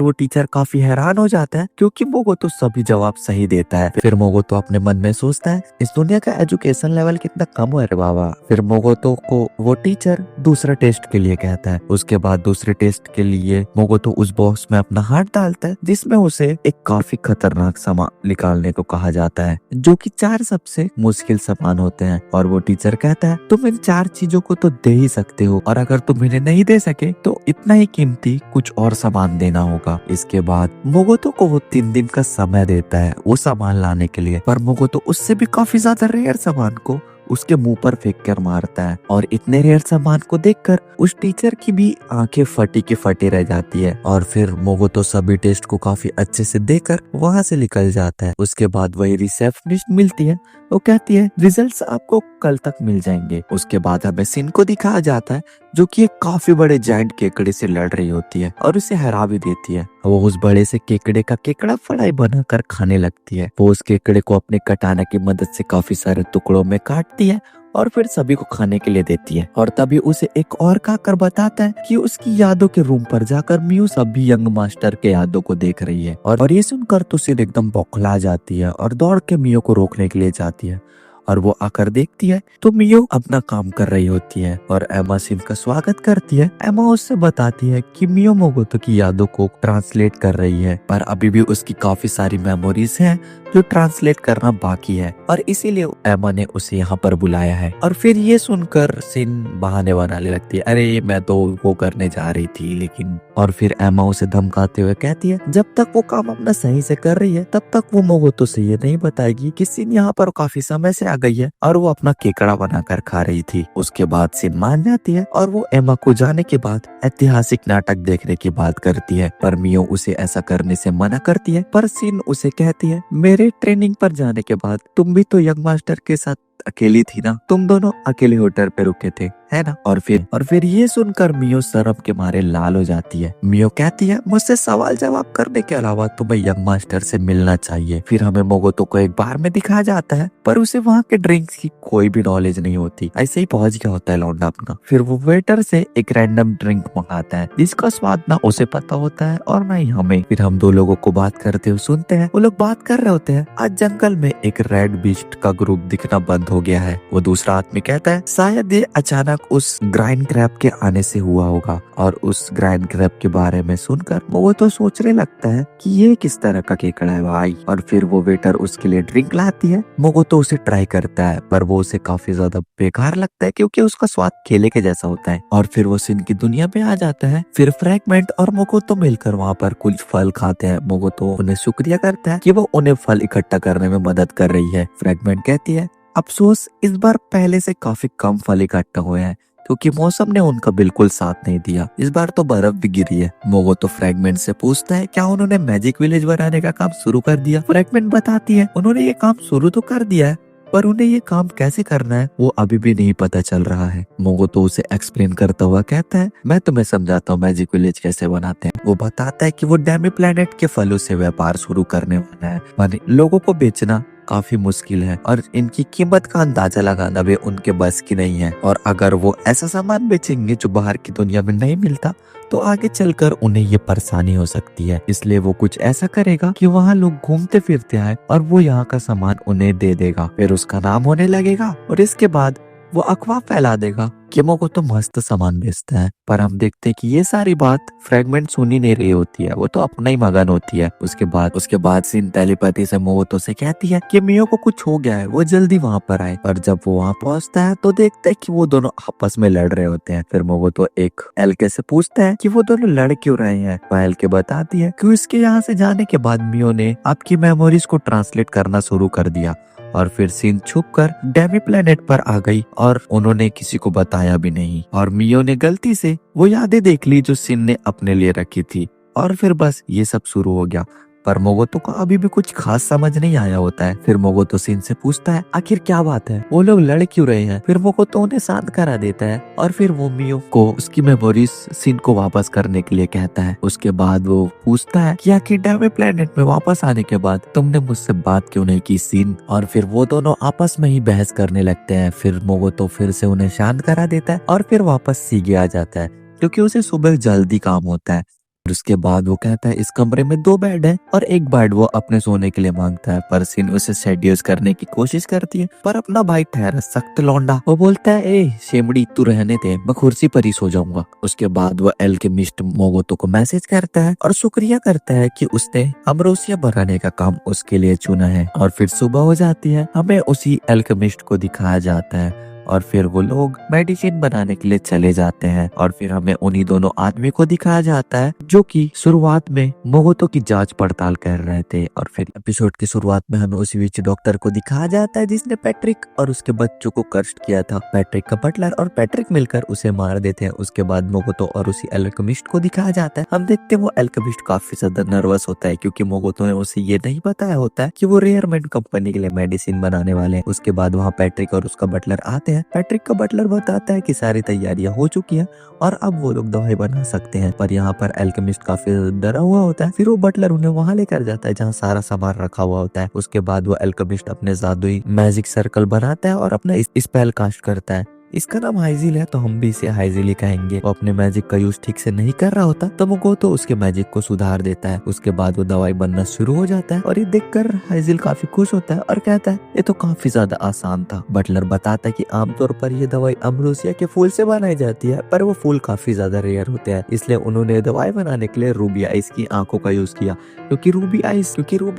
वो टीचर काफी हैरान हो जाता है क्योंकि मोगोतो सभी जवाब सही देता है। फिर मोगोतो अपने मन में सोचता है इस दुनिया का एजुकेशन लेवल कितना कम है रे बाबा। फिर मोगोतो को वो टीचर दूसरा टेस्ट के लिए कहता है। उसके बाद दूसरे टेस्ट के लिए मोगोतो उस बॉक्स में अपना हाथ डालता है जिसमें उसे एक काफी खतरनाक सामान निकालने को कहा जाता है, जो कि 4 सबसे मुश्किल सामान होते हैं। और वो टीचर कहता है तुम इन 4 चीजों को तो दे ही सकते हो, और अगर तुम इन्हें नहीं दे सके तो इतना ही कीमती कुछ और सामान देना होगा। इसके बाद मोगोतो को वो 3 दिन का समय देता है वो सामान लाने के लिए, पर मोगोतो उससे भी काफी ज्यादा रेयर सामान को उसके मुंह पर फेंक कर मारता है। और इतने रेयर सामान को देखकर उस टीचर की भी आंखें फटी की फटी रह जाती है। और फिर मोगोतो सभी टेस्ट को काफी अच्छे से देकर वहां से निकल जाता है। उसके बाद वही रिसेप्शनिस्ट मिलती है। वो कहती है रिजल्ट्स आपको कल तक मिल जाएंगे। उसके बाद हमें सिन को दिखाया जाता है जो कि एक काफी बड़े जायंट केकड़े से लड़ रही होती है और उसे हरा भी देती है। वो उस बड़े से केकड़े का केकड़ा फ्राई बनाकर खाने लगती है। वो उस केकड़े को अपने कटाना की मदद से काफी सारे टुकड़ों में काटती है और फिर सभी को खाने के लिए देती है। और तभी उसे एक और काकर बताता है कि उसकी यादों के रूम पर जाकर मियो सभी यंग मास्टर के यादों को देख रही है। और ये सुनकर तो सिर एकदम बौखला जाती है और दौड़ के मियो को रोकने के लिए जाती है। और वो आकर देखती है तो मियो अपना काम कर रही होती है और एमा सिन का स्वागत करती है। एमा उससे बताती है कि मियो मोगोतो की यादों को ट्रांसलेट कर रही है, पर अभी भी उसकी काफी सारी मेमोरीज हैं जो ट्रांसलेट करना बाकी है, और इसीलिए एमा ने उसे यहाँ पर बुलाया है। और फिर ये सुनकर सिन बहाने बनाने लगती है, अरे मैं तो वो करने जा रही थी लेकिन। और फिर एमा उसे धमकाते हुए कहती है जब तक वो काम अपना सही से कर रही है तब तक वो मोगोतो से ये नहीं बताएगी कि सिन यहाँ पर काफी समय से आ गई है और वो अपना केकड़ा बनाकर खा रही थी। उसके बाद सिन मान जाती है और वो एमा को जाने के बाद ऐतिहासिक नाटक देखने की बात करती है, पर मियो उसे ऐसा करने से मना करती है। पर सिन उसे कहती है मेरे ट्रेनिंग पर जाने के बाद तुम भी तो यंग मास्टर के साथ अकेली थी ना, तुम दोनों अकेले होटल पे रुके थे है ना। और फिर ये सुनकर मियो शर्म के मारे लाल हो जाती है। मियो कहती है मुझसे सवाल जवाब करने के अलावा तुम्हें यंग मास्टर से मिलना चाहिए। फिर हमें मोगोतो को एक बार में दिखाया जाता है, पर उसे वहाँ के ड्रिंक्स की कोई भी नॉलेज नहीं होती, ऐसे ही पहुंच गया होता है लौंडा अपना। फिर वो वेटर से एक रैंडम ड्रिंक मंगाता है जिसका स्वाद ना उसे पता होता है और ना ही हमें। फिर हम 2 लोगों को बात करते हुए सुनते हैं। वो लोग बात कर रहे होते हैं आज जंगल में एक रेड बीस्ट का ग्रुप दिखना बंद हो गया है। वो दूसरा आदमी कहता है शायद ये अचानक उस ग्राइंड क्रैब के आने से हुआ होगा। और उस ग्राइंड क्रैब के बारे में सुनकर वो तो सोचने लगता है कि ये किस तरह का केकड़ा है भाई। और फिर वो वेटर उसके लिए ड्रिंक लाती है। मोगो तो उसे ट्राई करता है पर वो उसे काफी ज्यादा बेकार लगता है क्योंकि उसका स्वाद केले के जैसा होता है। और फिर वो सिन की दुनिया में आ जाता है। फिर फ्रैगमेंट और मोगोतो मिलकर वहाँ पर कुछ फल खाते हैं। मोगोतो उन्हें शुक्रिया करता है कि वो उन्हें फल इकट्ठा करने में मदद कर रही है। फ्रैगमेंट कहती है अफसोस इस बार पहले से काफी कम फल इकट्ठा हुए हैं क्योंकि मौसम ने उनका बिल्कुल साथ नहीं दिया। इस बार तो बर्फ भी गिरी है। मोगोतो फ्रैगमेंट से पूछता है क्या उन्होंने मैजिक विलेज बनाने का काम शुरू कर दिया। फ्रैगमेंट बताती है उन्होंने ये काम शुरू तो कर दिया है पर उन्हें ये काम कैसे करना है वो अभी भी नहीं पता चल रहा है। मोगोतो उसे एक्सप्लेन करता हुआ कहता है मैं तुम्हें समझाता हूँ मैजिक विलेज कैसे बनाते हैं। वो बताता है कि वो डेमी प्लेनेट के फलों से व्यापार शुरू करने वाला है, माने लोगों को बेचना काफी मुश्किल है और इनकी कीमत का अंदाजा लगाना भी उनके बस की नहीं है। और अगर वो ऐसा सामान बेचेंगे जो बाहर की दुनिया में नहीं मिलता तो आगे चलकर उन्हें ये परेशानी हो सकती है। इसलिए वो कुछ ऐसा करेगा कि वहाँ लोग घूमते फिरते आए और वो यहाँ का सामान उन्हें दे देगा, फिर उसका नाम होने लगेगा और इसके बाद वो अफवाह फैला देगा कि मोगोतो मस्त सामान बेचता है। पर हम देखते हैं कि ये सारी बात फ्रैगमेंट सुन ही नहीं रही होती है, वो तो अपना ही मगन होती है। उसके बाद सिन टेलीपैथी से मोगोतो से कहती है कि मियो को कुछ हो गया है, वो जल्दी वहाँ पर आए। पर जब वो वहाँ पहुँचता है तो देखते है कि वो दोनों आपस में लड़ रहे होते हैं। फिर मोगोतो एक एलके से पूछता है कि वो दोनों लड़ क्यों रहे हैं। वह एलके बताती है कि उसके यहाँ से जाने के बाद मियो ने आपकी मेमोरीज को ट्रांसलेट करना शुरू कर दिया और फिर सिन छुप कर डेमी प्लेनेट पर आ गई और उन्होंने किसी को बताया भी नहीं। और मियो ने गलती से वो यादें देख ली जो सिन ने अपने लिए रखी थी और फिर बस ये सब शुरू हो गया। पर मोगोतो को अभी भी कुछ खास समझ नहीं आया होता है। फिर मोगोतो सिन से पूछता है आखिर क्या बात है, वो लोग लड़ क्यों रहे हैं। फिर मोगोतो उन्हें शांत करा देता है और फिर वो मियो को उसकी मेमोरीज सिन को वापस करने के लिए कहता है। उसके बाद वो पूछता है कि आखिर डेमी प्लेनेट में वापस आने के बाद तुमने मुझसे बात क्यों नहीं की सिन। और फिर वो दोनों आपस में ही बहस करने लगते हैं। फिर मोगोतो फिर से उन्हें शांत करा देता है और फिर वापस सीगे आ जाता है क्योंकि उसे सुबह जल्दी काम होता है। और उसके बाद वो कहता है इस कमरे में 2 बेड है और एक बेड वो अपने सोने के लिए मांगता है। पर सिन उसे सेड्यूस करने की कोशिश करती है पर अपना भाई ठहरा सख्त लौंडा वो बोलता है ए शेमड़ी तू रहने दे, मैं कुर्सी पर ही सो जाऊंगा। उसके बाद वो एल्केमिस्ट मोगोतो को मैसेज करता है और शुक्रिया करता है कि उसने अमरोसिया बनाने का काम उसके लिए चुना है। और फिर सुबह हो जाती है, हमें उसी एल्केमिस्ट को दिखाया जाता है और फिर वो लोग मेडिसिन बनाने के लिए चले जाते हैं। और फिर हमें उन्हीं दोनों आदमी को दिखाया जाता है जो कि शुरुआत में मोगोतो की जांच पड़ताल कर रहे थे। और फिर एपिसोड की शुरुआत में हमें उसी विच डॉक्टर को दिखाया जाता है जिसने पैट्रिक और उसके बच्चों को कष्ट किया था। पैट्रिक का बटलर और पैट्रिक मिलकर उसे मार देते हैं। उसके बाद मोगोतो और उसी एल्केमिस्ट को दिखाया जाता है। हम देखते हैं वो एल्केमिस्ट काफी ज्यादा नर्वस होता है क्योंकि मोगोतो ने उसे ये नहीं बताया होता है कि वो रेयरमैन कंपनी के लिए मेडिसिन बनाने वाले हैं। उसके बाद वहाँ पैट्रिक और उसका बटलर आते हैं। पैट्रिक का बटलर बताता है कि सारी तैयारियां हो चुकी हैं और अब वो लोग दवाई बना सकते हैं। पर यहाँ पर एल्केमिस्ट काफी डरा हुआ होता है। फिर वो बटलर उन्हें वहां लेकर जाता है जहाँ सारा सामान रखा हुआ होता है। उसके बाद वो एल्केमिस्ट अपने जादुई मैजिक सर्कल बनाता है और अपना स्पेल कास्ट करता है। इसका नाम हाइजिल है तो हम भी इसे हाइजिल ही कहेंगे। वो अपने मैजिक का यूज ठीक से नहीं कर रहा होता तो मोगोतो उसके मैजिक को सुधार देता है। उसके बाद वो दवाई बनना शुरू हो जाता है और ये देखकर हाइजिल काफी खुश होता है और कहता है ये तो काफी ज्यादा आसान था। बटलर बताता है कि आमतौर पर ये दवाई अमरोसिया के फूल से बनाई जाती है पर वो फूल काफी ज्यादा रेयर होते हैं, इसलिए उन्होंने दवाई बनाने के लिए रूबी आइस की आंखों का यूज किया क्योंकि रूबी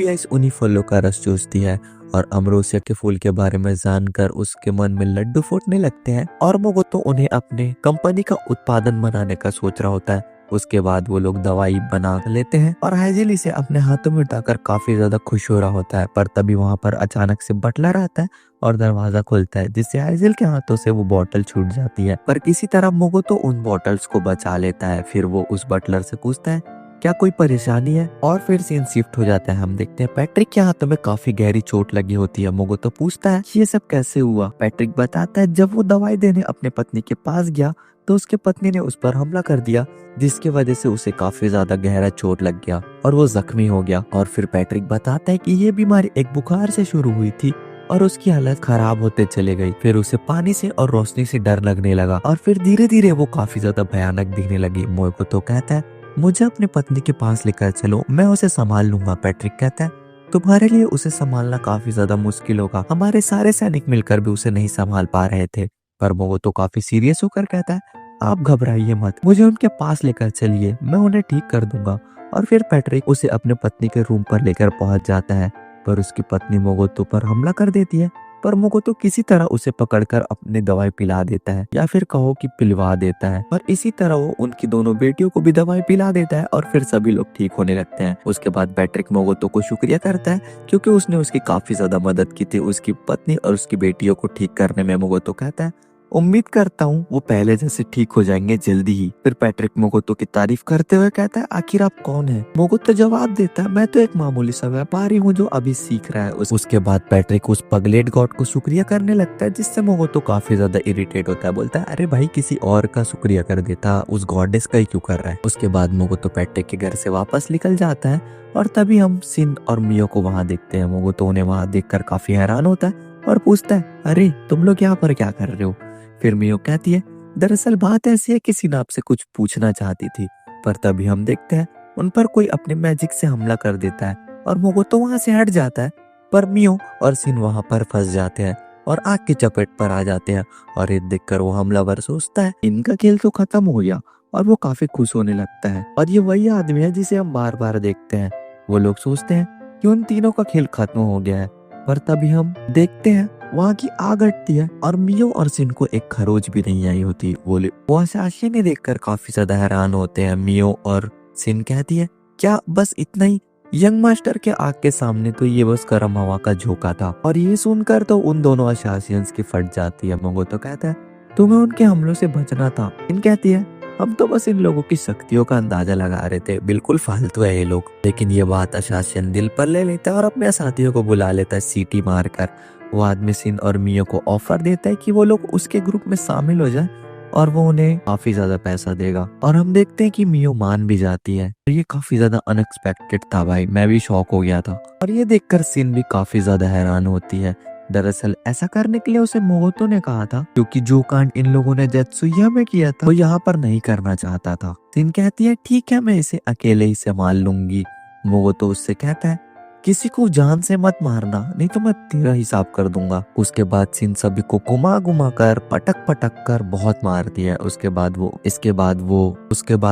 आइस उन्हीं फलों का रस चूसती है। और अमरोसिया के फूल के बारे में जानकर उसके मन में लड्डू फूटने लगते हैं और मोगोतो उन्हें अपने कंपनी का उत्पादन बनाने का सोच रहा होता है। उसके बाद वो लोग दवाई बना लेते हैं और हाइजिल इसे अपने हाथों में उठाकर काफी ज्यादा खुश हो रहा होता है। पर तभी वहां पर अचानक से बटलर आता है और दरवाजा खुलता है जिससे हाइजिल के हाथों से वो बोतल छूट जाती है। पर किसी तरह मोगोतो उन बोतल्स को बचा लेता है। फिर वो उस बटलर से पूछता है क्या कोई परेशानी है। और फिर सीन शिफ्ट हो जाता है। हम देखते हैं पैट्रिक के हाथों में काफी गहरी चोट लगी होती है। मोगोतो पूछता है ये सब कैसे हुआ। पैट्रिक बताता है जब वो दवाई देने अपने पत्नी के पास गया तो उसके पत्नी ने उस पर हमला कर दिया जिसकी वजह से उसे काफी ज्यादा गहरा चोट लग गया और वो जख्मी हो गया। और फिर पैट्रिक बताता है कि ये बीमारी एक बुखार से शुरू हुई थी और उसकी हालत खराब होते चले गई। फिर उसे पानी से और रोशनी से डर लगने लगा और फिर धीरे धीरे वो काफी ज्यादा भयानक दिखने लगी। मोगोतो कहता है मुझे अपनी पत्नी के पास लेकर चलो, मैं उसे संभाल लूंगा। पैट्रिक कहता है तुम्हारे लिए उसे संभालना काफी ज्यादा मुश्किल होगा, हमारे सारे सैनिक मिलकर भी उसे नहीं संभाल पा रहे थे। पर मोगोतो काफी सीरियस होकर कहता है आप घबराइए मत, मुझे उनके पास लेकर चलिए, मैं उन्हें ठीक कर दूंगा। और फिर पैट्रिक उसे अपने पत्नी के रूम पर लेकर पहुंच जाता है पर उसकी पत्नी मोगोतो पर हमला कर देती है। पर मोगोतो किसी तरह उसे पकड़कर अपनी दवाई पिला देता है या फिर कहो कि पिलवा देता है। पर इसी तरह वो उनकी दोनों बेटियों को भी दवाई पिला देता है और फिर सभी लोग ठीक होने लगते हैं। उसके बाद पैट्रिक मोगोतो को शुक्रिया करता है क्योंकि उसने उसकी काफी ज्यादा मदद की थी उसकी पत्नी और उसकी बेटियों को ठीक करने में। मोगोतो कहता है उम्मीद करता हूँ वो पहले जैसे ठीक हो जाएंगे जल्दी ही। फिर पैट्रिक मोगोतो की तारीफ करते हुए कहता है आखिर आप कौन है। मोगोतो जवाब देता है मैं तो एक मामूली सा व्यापारी हूँ जो अभी सीख रहा है। उसके बाद पैट्रिक उस पगलेट गॉड को शुक्रिया करने लगता है जिससे मोगोतो काफी ज्यादा इरिटेट होता है। बोलता है अरे भाई किसी और का शुक्रिया कर देता, उस गॉडेस का ही क्यों कर रहा है। उसके बाद मोगोतो पैट्रिक के घर से वापस निकल जाता है और तभी हम सिन और मियो को वहाँ देखते हैं। मोगोतो उन्हें वहाँ देखकर काफी हैरान होता है और पूछता है अरे तुम लोग यहाँ पर क्या कर रहे हो। फिर मियो कहती है दरअसल बात ऐसी है कि सिन आपसे कुछ पूछना चाहती थी। पर तभी हम देखते हैं उन पर कोई अपने मैजिक से हमला कर देता है और मोगोतो वहां से हट जाता है। पर मियो और सिन वहां पर फंस जाते हैं और आग की चपेट पर आ जाते हैं। और ये देखकर वो हमलावर सोचता है इनका खेल तो खत्म हो गया और वो काफी खुश होने लगता है। और ये वही आदमी है जिसे हम बार बार देखते हैं। वो लोग सोचते हैं कि उन तीनों का खेल खत्म हो गया है। पर तभी हम देखते हैं वहाँ की आग हटती है और मियो और सिन को एक खरोच भी नहीं आई होती। वो आशाशी ने देखकर काफी ज्यादा हैरान होते हैं। मियो और सिन कहती है क्या बस इतना ही। यंग मास्टर के आग के सामने तो ये बस गर्म हवा का झोंका था, और ये सुनकर तो उन दोनों अशासियंस की फट जाती है। मोगो तो कहता है तुम्हें उनके हमलों से बचना था। इन कहती है हम तो बस इन लोगों की शक्तियों का अंदाजा लगा रहे थे, बिल्कुल फालतू है ये लोग। लेकिन ये बात अशासियन दिल पर ले लेता है और अपने साथियों को बुला लेता है सीटी मारकर। वो आदमी सिन और मियो को ऑफर देता है कि वो लोग उसके ग्रुप में शामिल हो जाए और वो उन्हें काफी ज्यादा पैसा देगा। और हम देखते हैं कि मियो मान भी जाती है। ये काफी ज्यादा अनएक्सपेक्टेड था भाई, मैं भी शॉक हो गया था। और ये देखकर सिन भी काफी ज्यादा हैरान होती है। दरअसल ऐसा करने के लिए उसे मोगोतो ने कहा था, क्योंकि जो कांड इन लोगों ने जेत्सुया में किया था वो यहाँ पर नहीं करना चाहता था। सिन कहती है ठीक है मैं इसे अकेले ही संभाल लूंगी। मोगोतो उससे कहता है किसी को जान से मत मारना, नहीं तो मैं तेरा हिसाब कर दूंगा। उसके बाद सिन सभी को घुमा घुमा कर पटक पटक कर बहुत मारती है। उसके बाद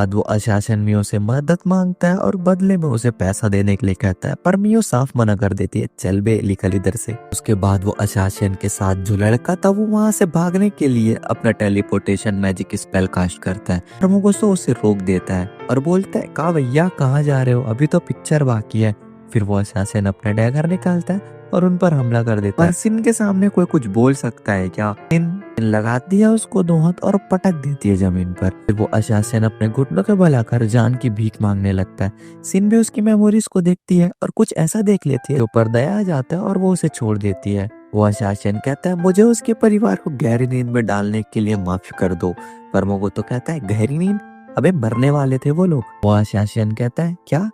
वो अशासन मियो से मदद मांगता है और बदले में उसे पैसा देने के लिए कहता है, पर मियो साफ मना कर देती है, चल बे निकल इधर से। उसके बाद वो अशासन के साथ जो लड़का था वो वहां से भागने के लिए अपना टेलीपोर्टेशन मैजिक स्पेल कास्ट करता है, पर मोगोतो उसे रोक देता है और बोलता है कहा भैया कहाँ जा रहे हो, अभी तो पिक्चर बाकी है। फिर वो अशासन अपना डैगर निकालता है और उन पर हमला कर देता है। सिन के सामने कोई कुछ बोल सकता है क्या? सिन लगाती है उसको दो हाथ और पटक देती है जमीन पर। फिर वो अशासन अपने घुटनों के बल आकर जान की भीख मांगने लगता है। सिन भी उसकी मेमोरीज को देखती है और कुछ ऐसा देख लेती है, ऊपर दया आ जाता है और वो उसे छोड़ देती है। वो अशासन कहता है मुझे उसके परिवार को गहरी नींद में डालने के लिए माफ कर दो, पर मोगोतो कहता है गहरी नींद, अबे मरने वाले थे वो लोग। वो अशासन कहता है क्या,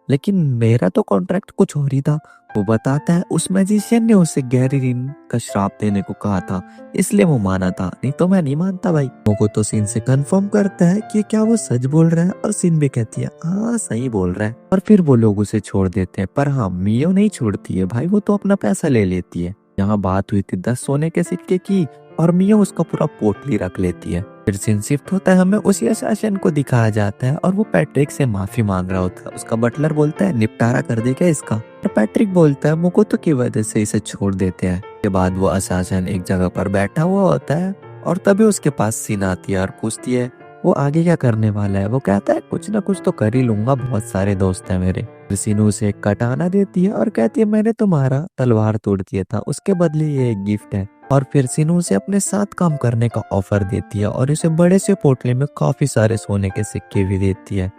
लेकिन मेरा तो कॉन्ट्रैक्ट कुछ और ही था। वो बताता है उस मैजिशियन ने उसे गहरी नींद का श्राप देने को कहा था, इसलिए वो माना था, नहीं तो मैं नहीं मानता भाई। मोगोतो सिन से कंफर्म करता है कि क्या वो सच बोल रहा है, और सिन भी कहती है हाँ सही बोल रहा है। और फिर वो लोग उसे छोड़ देते हैं, पर हाँ मियो नहीं छोड़ती है भाई, वो तो अपना पैसा ले लेती है। यहाँ बात हुई थी 10 सोने के सिक्के की और मियो उसका पूरा पोटली रख लेती है। फिर सीन शिफ्ट होता है, हमें उसी अशासन को दिखाया जाता है और वो पैट्रिक से माफी मांग रहा होता है। उसका बटलर बोलता है निपटारा कर दे क्या इसका, और पैट्रिक बोलता है मोगोतो की वजह से इसे छोड़ देते हैं। के बाद वो अशासन एक जगह पर बैठा हुआ होता है और तभी उसके पास सीन आती है और पूछती है वो आगे क्या करने वाला है। वो कहता है कुछ ना कुछ तो कर ही लूंगा, बहुत सारे दोस्त हैं मेरे। फिर सीनू उसे एक कटाना देती है और कहती है मैंने तुम्हारा तलवार तोड़ दिया था, उसके बदले ये एक गिफ्ट है। और फिर सीनू उसे अपने साथ काम करने का ऑफर देती है और इसे बड़े से पोटले में काफी सारे सोने के सिक्के भी देती है।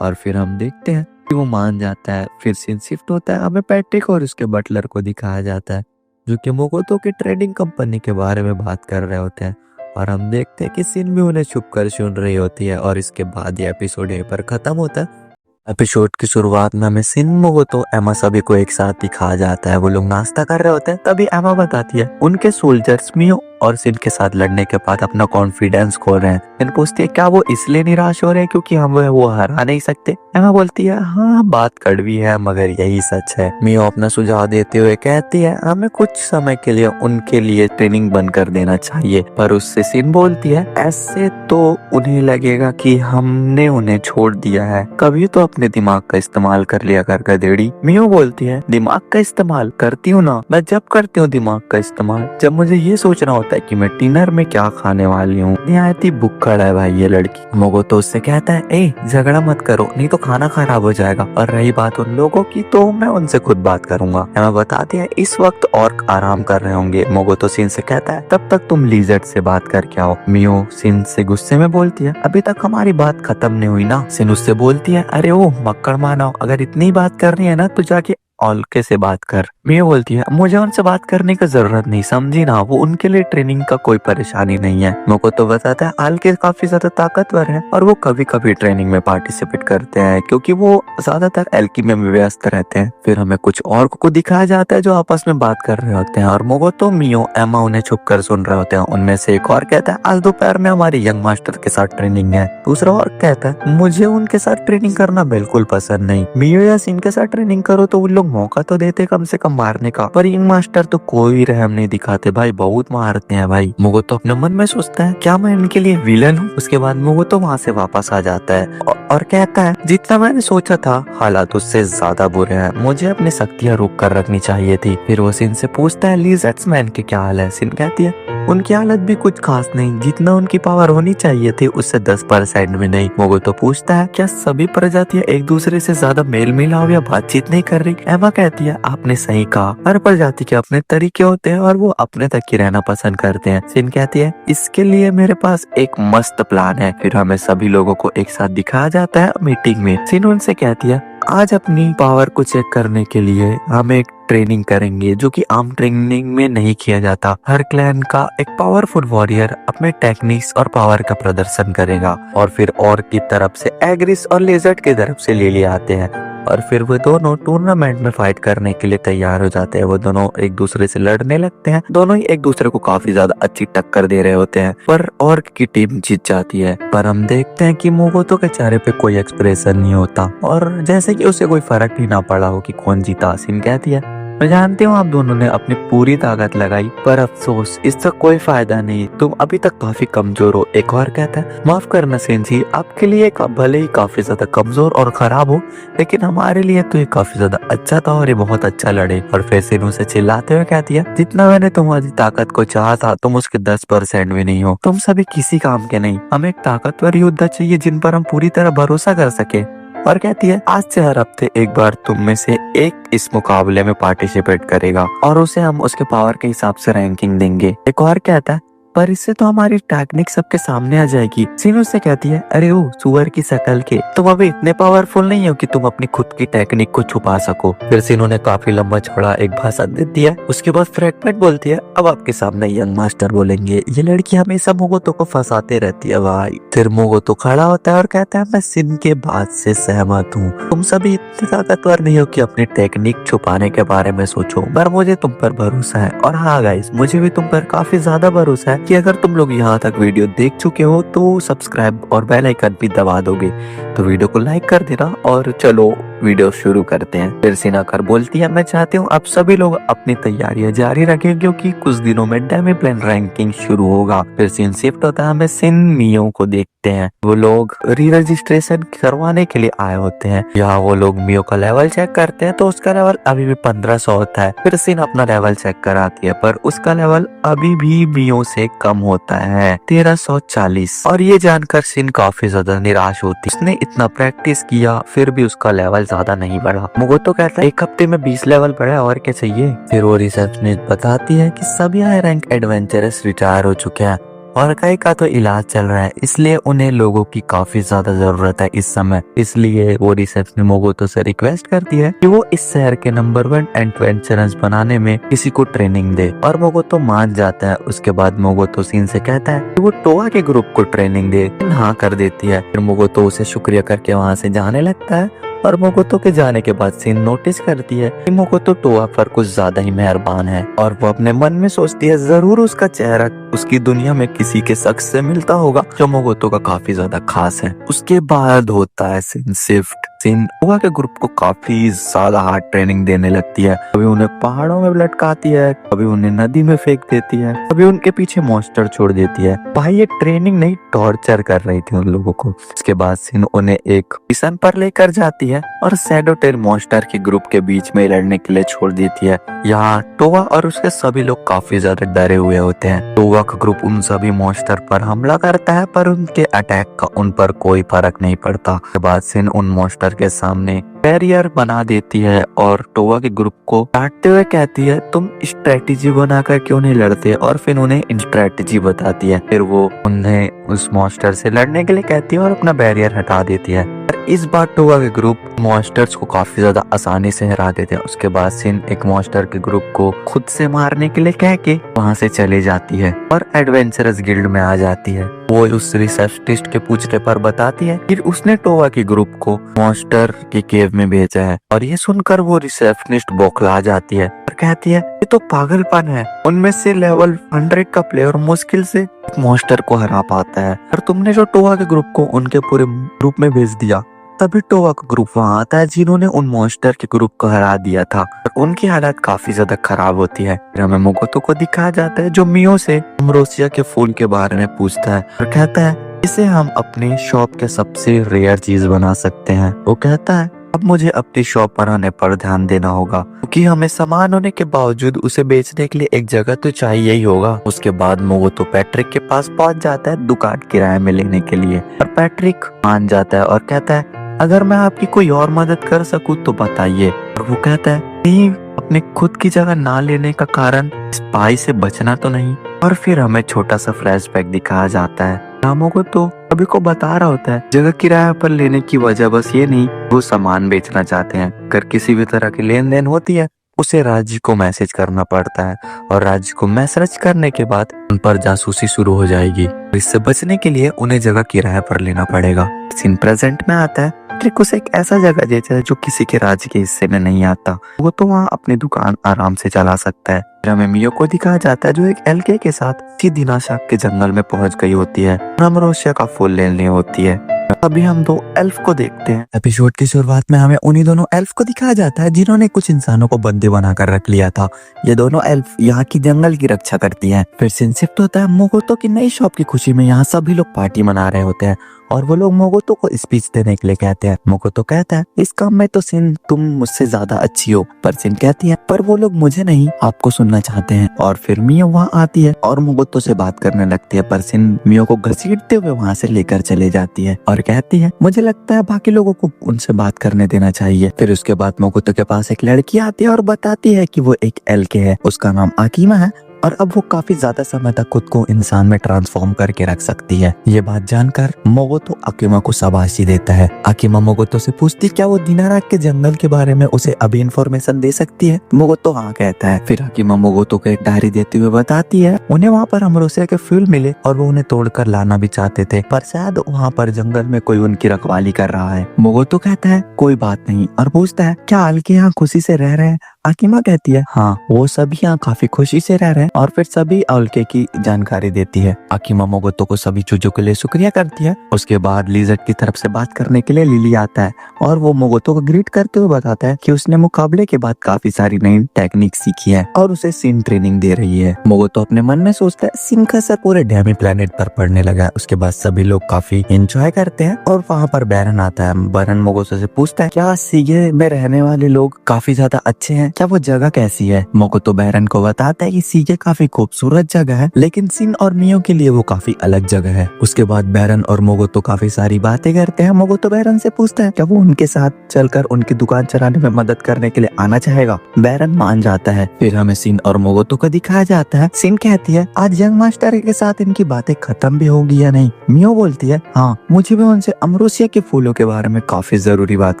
और फिर हम देखते हैं कि वो मान जाता है। फिर सीन शिफ्ट होता है, हमें पैट्रिक और उसके बटलर को दिखाया जाता है जो कि मोगोतो की ट्रेडिंग कंपनी के बारे में बात कर रहे होते हैं। और हम देखते हैं कि सिन भी उन्हें छुप कर सुन रही होती है। और इसके बाद ये एपिसोड यहीं पर खत्म होता है। एपिसोड की शुरुआत में हमें सिन, मोगोतो, एमा सभी को एक साथ दिखाया जाता है। वो लोग नाश्ता कर रहे होते हैं, तभी एमा बताती है उनके सोल्जर्स मियो और सिन के साथ लड़ने के बाद अपना कॉन्फिडेंस खो रहे हैं। सिन पूछती है क्या वो इसलिए निराश हो रहे हैं क्योंकि हम वो हरा नहीं सकते। एमा बोलती है हाँ बात कड़वी है मगर यही सच है। मियो अपना सुझाव देते हुए कहती है हमें कुछ समय के लिए उनके लिए ट्रेनिंग बंद कर देना चाहिए, पर उससे सिन बोलती है ऐसे तो उन्हें लगेगा कि हमने उन्हें छोड़ दिया है, कभी तो अपने दिमाग का इस्तेमाल कर लिया कर गधेड़ी। मियो बोलती है दिमाग का इस्तेमाल करती हूँ ना, मैं जब करती हूँ दिमाग का इस्तेमाल जब मुझे ये सोचना होता है कि मैं डिनर में क्या खाने वाली हूँ। निहायती भुक्कड़ है भाई ये लड़की। मोगोतो उससे कहता है ए झगड़ा मत करो नहीं तो खाना खराब हो जाएगा, और रही बात उन लोगों की तो मैं उनसे खुद बात करूंगा। एमा बताती है इस वक्त और आराम कर रहे होंगे। मोगोतो सिन से कहता है तब तक तुम लीजर्ड से बात करके आओ। मियो सिन से गुस्से में बोलती है अभी तक हमारी बात खत्म नहीं हुई ना। सिन उससे बोलती है अरे ओ मक्कड़ मानो, अगर इतनी बात करनी है ना तो जाके ऑल्के से बात कर। मियो बोलती है मुझे उनसे बात करने की जरूरत नहीं, समझी ना, वो उनके लिए ट्रेनिंग का कोई परेशानी नहीं है। मोगोतो बताता है आल्के काफी ज्यादा ताकतवर है और वो कभी कभी ट्रेनिंग में पार्टिसिपेट करते हैं क्योंकि वो ज्यादातर एल्कीमी में व्यस्त रहते हैं। फिर हमें कुछ और को दिखाया जाता है जो आपस में बात कर रहे होते हैं और मोगोतो, मियो, एमा उन्हें छुप कर सुन रहे होते हैं। उनमें से एक और कहता है आज दोपहर में हमारी यंग मास्टर के साथ ट्रेनिंग है। दूसरा और कहता है मुझे उनके साथ ट्रेनिंग करना बिल्कुल पसंद नहीं, मियो या सिन के साथ ट्रेनिंग करो तो वो लोग मौका तो देते कम से कम मारने का, पर यंग मास्टर तो कोई रहम नहीं दिखाते भाई, बहुत मारते हैं भाई। मुगो तो अपने मन में सोचता है क्या मैं इनके लिए विलन हूँ। उसके बाद मुगो तो वहाँ से वापस आ जाता है और कहता है जितना मैंने सोचा था हालात उससे ज्यादा बुरे हैं, मुझे अपनी शक्तियाँ रोक कर रखनी चाहिए थी। फिर वो सिन से पूछता है लीज एक्समैन के क्या हाल है। सिन कहती है उनकी हालत भी कुछ खास नहीं, जितना उनकी पावर होनी चाहिए थी उससे 10% भी नहीं। मुगो तो पूछता है क्या सभी प्रजातियां एक दूसरे से ज्यादा मेल मिलाप या बातचीत नहीं कर रही। एमा कहती है आपने सही कहा, हर प्रजाति के अपने तरीके होते हैं और वो अपने तक ही रहना पसंद करते हैं। सिन कहती है इसके लिए मेरे पास एक मस्त प्लान है। फिर हमें सभी लोगों को एक साथ दिखाया जाता है मीटिंग में। सिन उनसे कहती है आज अपनी पावर को चेक करने के लिए हम एक ट्रेनिंग करेंगे जो कि आम ट्रेनिंग में नहीं किया जाता। हर क्लैन का एक पावरफुल वॉरियर अपने टेक्निक्स और पावर का प्रदर्शन करेगा और फिर और की तरफ से एग्रिस और लेजर्ड की तरफ से ले लिए आते हैं और फिर वो दोनों टूर्नामेंट में फाइट करने के लिए तैयार हो जाते हैं। वो दोनों एक दूसरे से लड़ने लगते हैं, दोनों ही एक दूसरे को काफी ज्यादा अच्छी टक्कर दे रहे होते हैं, पर ऑर्क की टीम जीत जाती है। पर हम देखते हैं कि मोगोतो के चेहरे पे कोई एक्सप्रेशन नहीं होता और जैसे कि उसे कोई फर्क ही ना पड़ा हो कि कौन जीता। सिन कहती है मैं जानती हूँ आप दोनों ने अपनी पूरी ताकत लगाई, पर अफसोस इसका कोई फायदा नहीं, तुम अभी तक काफी कमजोर हो। एक और कहता है माफ करना सेंसी, आपके लिए भले ही काफी ज्यादा कमजोर और खराब हो, लेकिन हमारे लिए तो ये काफी ज्यादा अच्छा था और ये बहुत अच्छा लड़े। और फिर सिन उसे चिल्लाते हुए कहती है जितना मैंने तुम्हारी ताकत को चाहा था तुम उसके 10% भी नहीं हो, तुम सभी किसी काम के नहीं। हमें एक ताकतवर योद्धा चाहिए जिन पर हम पूरी तरह भरोसा कर सके। और कहती है आज से हर हफ्ते एक बार तुम में से एक इस मुकाबले में पार्टिसिपेट करेगा और उसे हम उसके पावर के हिसाब से रैंकिंग देंगे। एक और कहता है पर इससे तो हमारी टेक्निक सबके सामने आ जाएगी। सीनू से कहती है अरे ओ सुअर की शकल के, तुम अभी इतने पावरफुल नहीं हो कि तुम अपनी खुद की टेक्निक को छुपा सको। फिर सीनू ने काफी लंबा चौड़ा एक भाषण दे दिया। उसके बाद फ्रैगमेंट बोलती है अब आपके सामने यंग मास्टर बोलेंगे। ये लड़की हमेशा मोगोतो को फंसाते रहती है भाई। फिर मोगोतो खड़ा होता है और कहता है मैं सिन के बात से सहमत हूँ, तुम सभी इतने ताकतवर नहीं हो कि अपनी टेक्निक छुपाने के बारे में सोचो, पर मुझे तुम पर भरोसा है। और हाँ गाइस, मुझे भी तुम पर काफी ज्यादा भरोसा है कि अगर तुम लोग यहाँ तक वीडियो देख चुके हो तो सब्सक्राइब और बेल आइकन भी दबा दोगे। तो वीडियो को लाइक कर देना और चलो वीडियो शुरू करते हैं। फिर सिन आकर बोलती है मैं चाहती हूँ आप सभी लोग अपनी तैयारियां जारी रखें क्योंकि कुछ दिनों में डेमी प्लेन रैंकिंग शुरू होगा। फिर सिन शिफ्ट होता है, हमें सिन मियो को देखते हैं। वो लोग री रजिस्ट्रेशन करवाने के लिए आए होते हैं। यहाँ वो लोग मियो का लेवल चेक करते हैं तो उसका लेवल अभी भी 1500 होता है। फिर सिन अपना लेवल चेक कराती है पर उसका लेवल अभी भी मियो से कम होता है 1340। और ये जानकर सिन काफी ज्यादा निराश होती है। उसने इतना प्रैक्टिस किया फिर भी उसका लेवल ज्यादा नहीं बढ़ा। मोगोतो कहता है एक हफ्ते में 20 लेवल बढ़ा और क्या चाहिए। फिर वो रिसेप्शनिस्ट बताती है कि सभी हाई रैंक एडवेंचरर्स रिटायर हो चुके हैं और कई का तो इलाज चल रहा है, इसलिए उन्हें लोगों की काफी ज्यादा जरूरत है इस समय। इसलिए वो रिसेप्शन मोगोतो से रिक्वेस्ट करती है कि वो इस शहर के नंबर 1 एडवेंचरर्स बनाने में किसी को ट्रेनिंग दे और मोगोतो मान जाता है। उसके बाद मोगोतो सिन से कहता है कि वो टोआ के ग्रुप को ट्रेनिंग दे। हाँ कर देती है। फिर मोगोतो उसे शुक्रिया करके वहाँ से जाने लगता है और मोगोतो के जाने के बाद सिन नोटिस करती है कि मोगोतो टोआ पर कुछ ज्यादा ही मेहरबान है और वो अपने मन में सोचती है जरूर उसका चेहरा उसकी दुनिया में किसी के शख्स से मिलता होगा जो मोगोतो का काफी ज्यादा खास है। उसके बाद होता है सिन शिफ्ट। सिन टोआ के ग्रुप को काफी ज्यादा हार्ड ट्रेनिंग देने लगती है। कभी उन्हें पहाड़ों में लटकाती है, कभी उन्हें नदी में फेंक देती है, कभी उनके पीछे मॉन्स्टर छोड़ देती है। भाई ये ट्रेनिंग नहीं टॉर्चर कर रही थी उन लोगों को। उसके बाद सिन उन्हें एक मिशन पर लेकर जाती है और शैडो टेल मॉन्स्टर के ग्रुप के बीच में लड़ने के लिए छोड़ देती है। यहाँ टोआ और उसके सभी लोग काफी ज्यादा डरे हुए होते हैं। टोआ का ग्रुप उन सभी मॉन्स्टर पर हमला करता है पर उनके अटैक का उन पर कोई फर्क नहीं पड़ता। उसके बाद सिन उन मॉन्स्टर के सामने बैरियर बना देती है और टोआ के ग्रुप को डांटते हुए कहती है तुम स्ट्रेटेजी बनाकर क्यों नहीं लड़ते, और फिर उन्हें स्ट्रेटेजी बताती है। फिर वो उन्हें उस मॉन्स्टर से लड़ने के लिए कहती है और अपना बैरियर हटा देती है। इस बार टोआ के ग्रुप मॉन्स्टर्स को काफी ज्यादा आसानी से हरा देते हैं। उसके बाद सिन एक मॉन्स्टर के ग्रुप को खुद से मारने के लिए कह के वहाँ से चली जाती है और एडवेंचरस गिल्ड में आ जाती है। वो उस रिसेप्शनिस्ट के पूछने पर बताती है फिर उसने टोआ के ग्रुप को मॉन्स्टर के केव में भेजा है और ये सुनकर वो रिसेप्शनिस्ट बौखला जाती है और कहती है ये तो पागलपन है, उनमें से लेवल 100 का प्लेयर मुश्किल से मॉन्स्टर को हरा पाता है और तुमने जो टोआ के ग्रुप को उनके पूरे ग्रुप में भेज दिया तभी टोवा का ग्रुप वहाँ आता है जिन्होंने उन मॉन्स्टर के ग्रुप को हरा दिया था और उनकी हालत काफी ज्यादा खराब होती है। फिर हमें मोगोतो को दिखाया जाता है जो मियो से अमरोसिया के फूल के बारे में पूछता है और कहता है इसे हम अपनी शॉप के सबसे रेयर चीज बना सकते हैं। वो कहता है अब मुझे अपनी शॉप बनाने पर ध्यान देना होगा क्योंकि हमें सामान होने के बावजूद उसे बेचने के लिए एक जगह तो चाहिए ही होगा। उसके बाद मोगोतो पैट्रिक के पास पहुंच जाता है दुकान किराए में लेने के लिए और पैट्रिक मान जाता है और कहता है अगर मैं आपकी कोई और मदद कर सकूं तो बताइए। और वो कहता है कहीं अपने खुद की जगह ना लेने का कारण स्पाई से बचना तो नहीं। और फिर हमें छोटा सा फ्लैशबैक दिखाया जाता है। रामो को तो अभी को बता रहा होता है जगह किराए पर लेने की वजह बस ये नहीं, वो सामान बेचना चाहते हैं। अगर किसी भी तरह की लेन देन होती है उसे राज्य को मैसेज करना पड़ता है और राज्य को मैसेज करने के बाद उन पर जासूसी शुरू हो जाएगी। इससे बचने के लिए उन्हें जगह किराए पर लेना पड़ेगा। सीन प्रेजेंट में आता है पैट्रिक उसे एक ऐसा जगह देता है जो किसी के राज्य के हिस्से में नहीं आता। वो तो वहाँ अपनी दुकान आराम से चला सकता है। फिर हमें मियो को दिखाया जाता है जो एक एलके के साथ दिनाशाक के जंगल में पहुंच गई होती है और अमरोसिया का फूल लेनी होती है। अभी हम दो एल्फ को देखते हैं। एपिसोड की शुरुआत में हमें उन्हीं दोनों एल्फ को दिखाया जाता है जिन्होंने कुछ इंसानों को बंदी बनाकर रख लिया था। ये दोनों एल्फ यहाँ की जंगल की रक्षा करती हैं। फिर सीन शिफ्ट होता है मोगोतो की नई शॉप की खुशी में। यहाँ सभी लोग पार्टी मना रहे होते हैं और वो लोग मोगोतो को स्पीच देने के लिए कहते हैं। मोगोतो कहता है इस काम में तो सिन तुम मुझसे ज्यादा अच्छी हो, पर सिन कहती है पर वो लोग मुझे नहीं आपको सुनना चाहते हैं। और फिर मियो वहाँ आती है और मोगोतो से बात करने लगती है, पर सिन मियो को घसीटते हुए वहाँ से लेकर चले जाती है और कहती है मुझे लगता है बाकी लोगों को उनसे बात करने देना चाहिए। फिर उसके बाद मोगोतो के पास एक लड़की आती है और बताती है कि वो एक एलके है, उसका नाम आकिमा है और अब वो काफी ज्यादा समय तक खुद को इंसान में ट्रांसफॉर्म करके रख सकती है। ये बात जानकर मोगोतो आकिमा को शाबाशी देता है। आकिमा मोगोतो से पूछती क्या वो दिनाराक के जंगल के बारे में उसे अभी इंफॉर्मेशन दे सकती है। मोगोतो हाँ कहता है। फिर आकिमा मोगोतो को एक डायरी देते हुए बताती है उन्हें वहाँ पर अमरोसिया के फूल मिले और वो उन्हें तोड़कर लाना भी चाहते थे, पर शायद वहाँ पर जंगल में कोई उनकी रखवाली कर रहा है। मोगोतो कहता है कोई बात नहीं और पूछता है क्या हल्के यहाँ खुशी से रह रहे हैं। आकिमा कहती है हाँ वो सभी यहाँ काफी खुशी से रह रहे हैं और फिर सभी अल्के की जानकारी देती है। आकिमा मोगोतो को सभी चीजों के लिए शुक्रिया करती है। उसके बाद लिजर्ड की तरफ से बात करने के लिए लिली आता है और वो मोगोतो को ग्रीट करते हुए बताता है कि उसने मुकाबले के बाद काफी सारी नई टेक्निक सीखी है और उसे सिन ट्रेनिंग दे रही है। मोगोतो अपने मन में सोचता है सिन का असर पूरे डैमी प्लेनेट पर पड़ने लगा है। उसके बाद सभी लोग काफी एंजॉय करते हैं और वहाँ पर बैरन आता है। बैरन मोगोतो से पूछता है क्या सीगे में रहने वाले लोग काफी ज्यादा अच्छे हैं, क्या वो जगह कैसी है। मोगोतो बैरन को बताता है कि सीगे काफी खूबसूरत जगह है लेकिन सिन और मियो के लिए वो काफी अलग जगह है। उसके बाद बैरन और मोगोतो काफी सारी बातें करते हैं। मोगोतो बैरन से पूछता है क्या वो उनके साथ चलकर उनकी दुकान चलाने में मदद करने के लिए आना चाहेगा। बैरन मान जाता है। फिर हमें सिन और मोगोतो को दिखाया जाता है। सिन कहती है आज यंग मास्टर के साथ इनकी बातें खत्म भी होगी या नहीं। मियो बोलती है हाँ मुझे भी उनसे अमरोसिया के फूलों के बारे में काफी जरूरी बात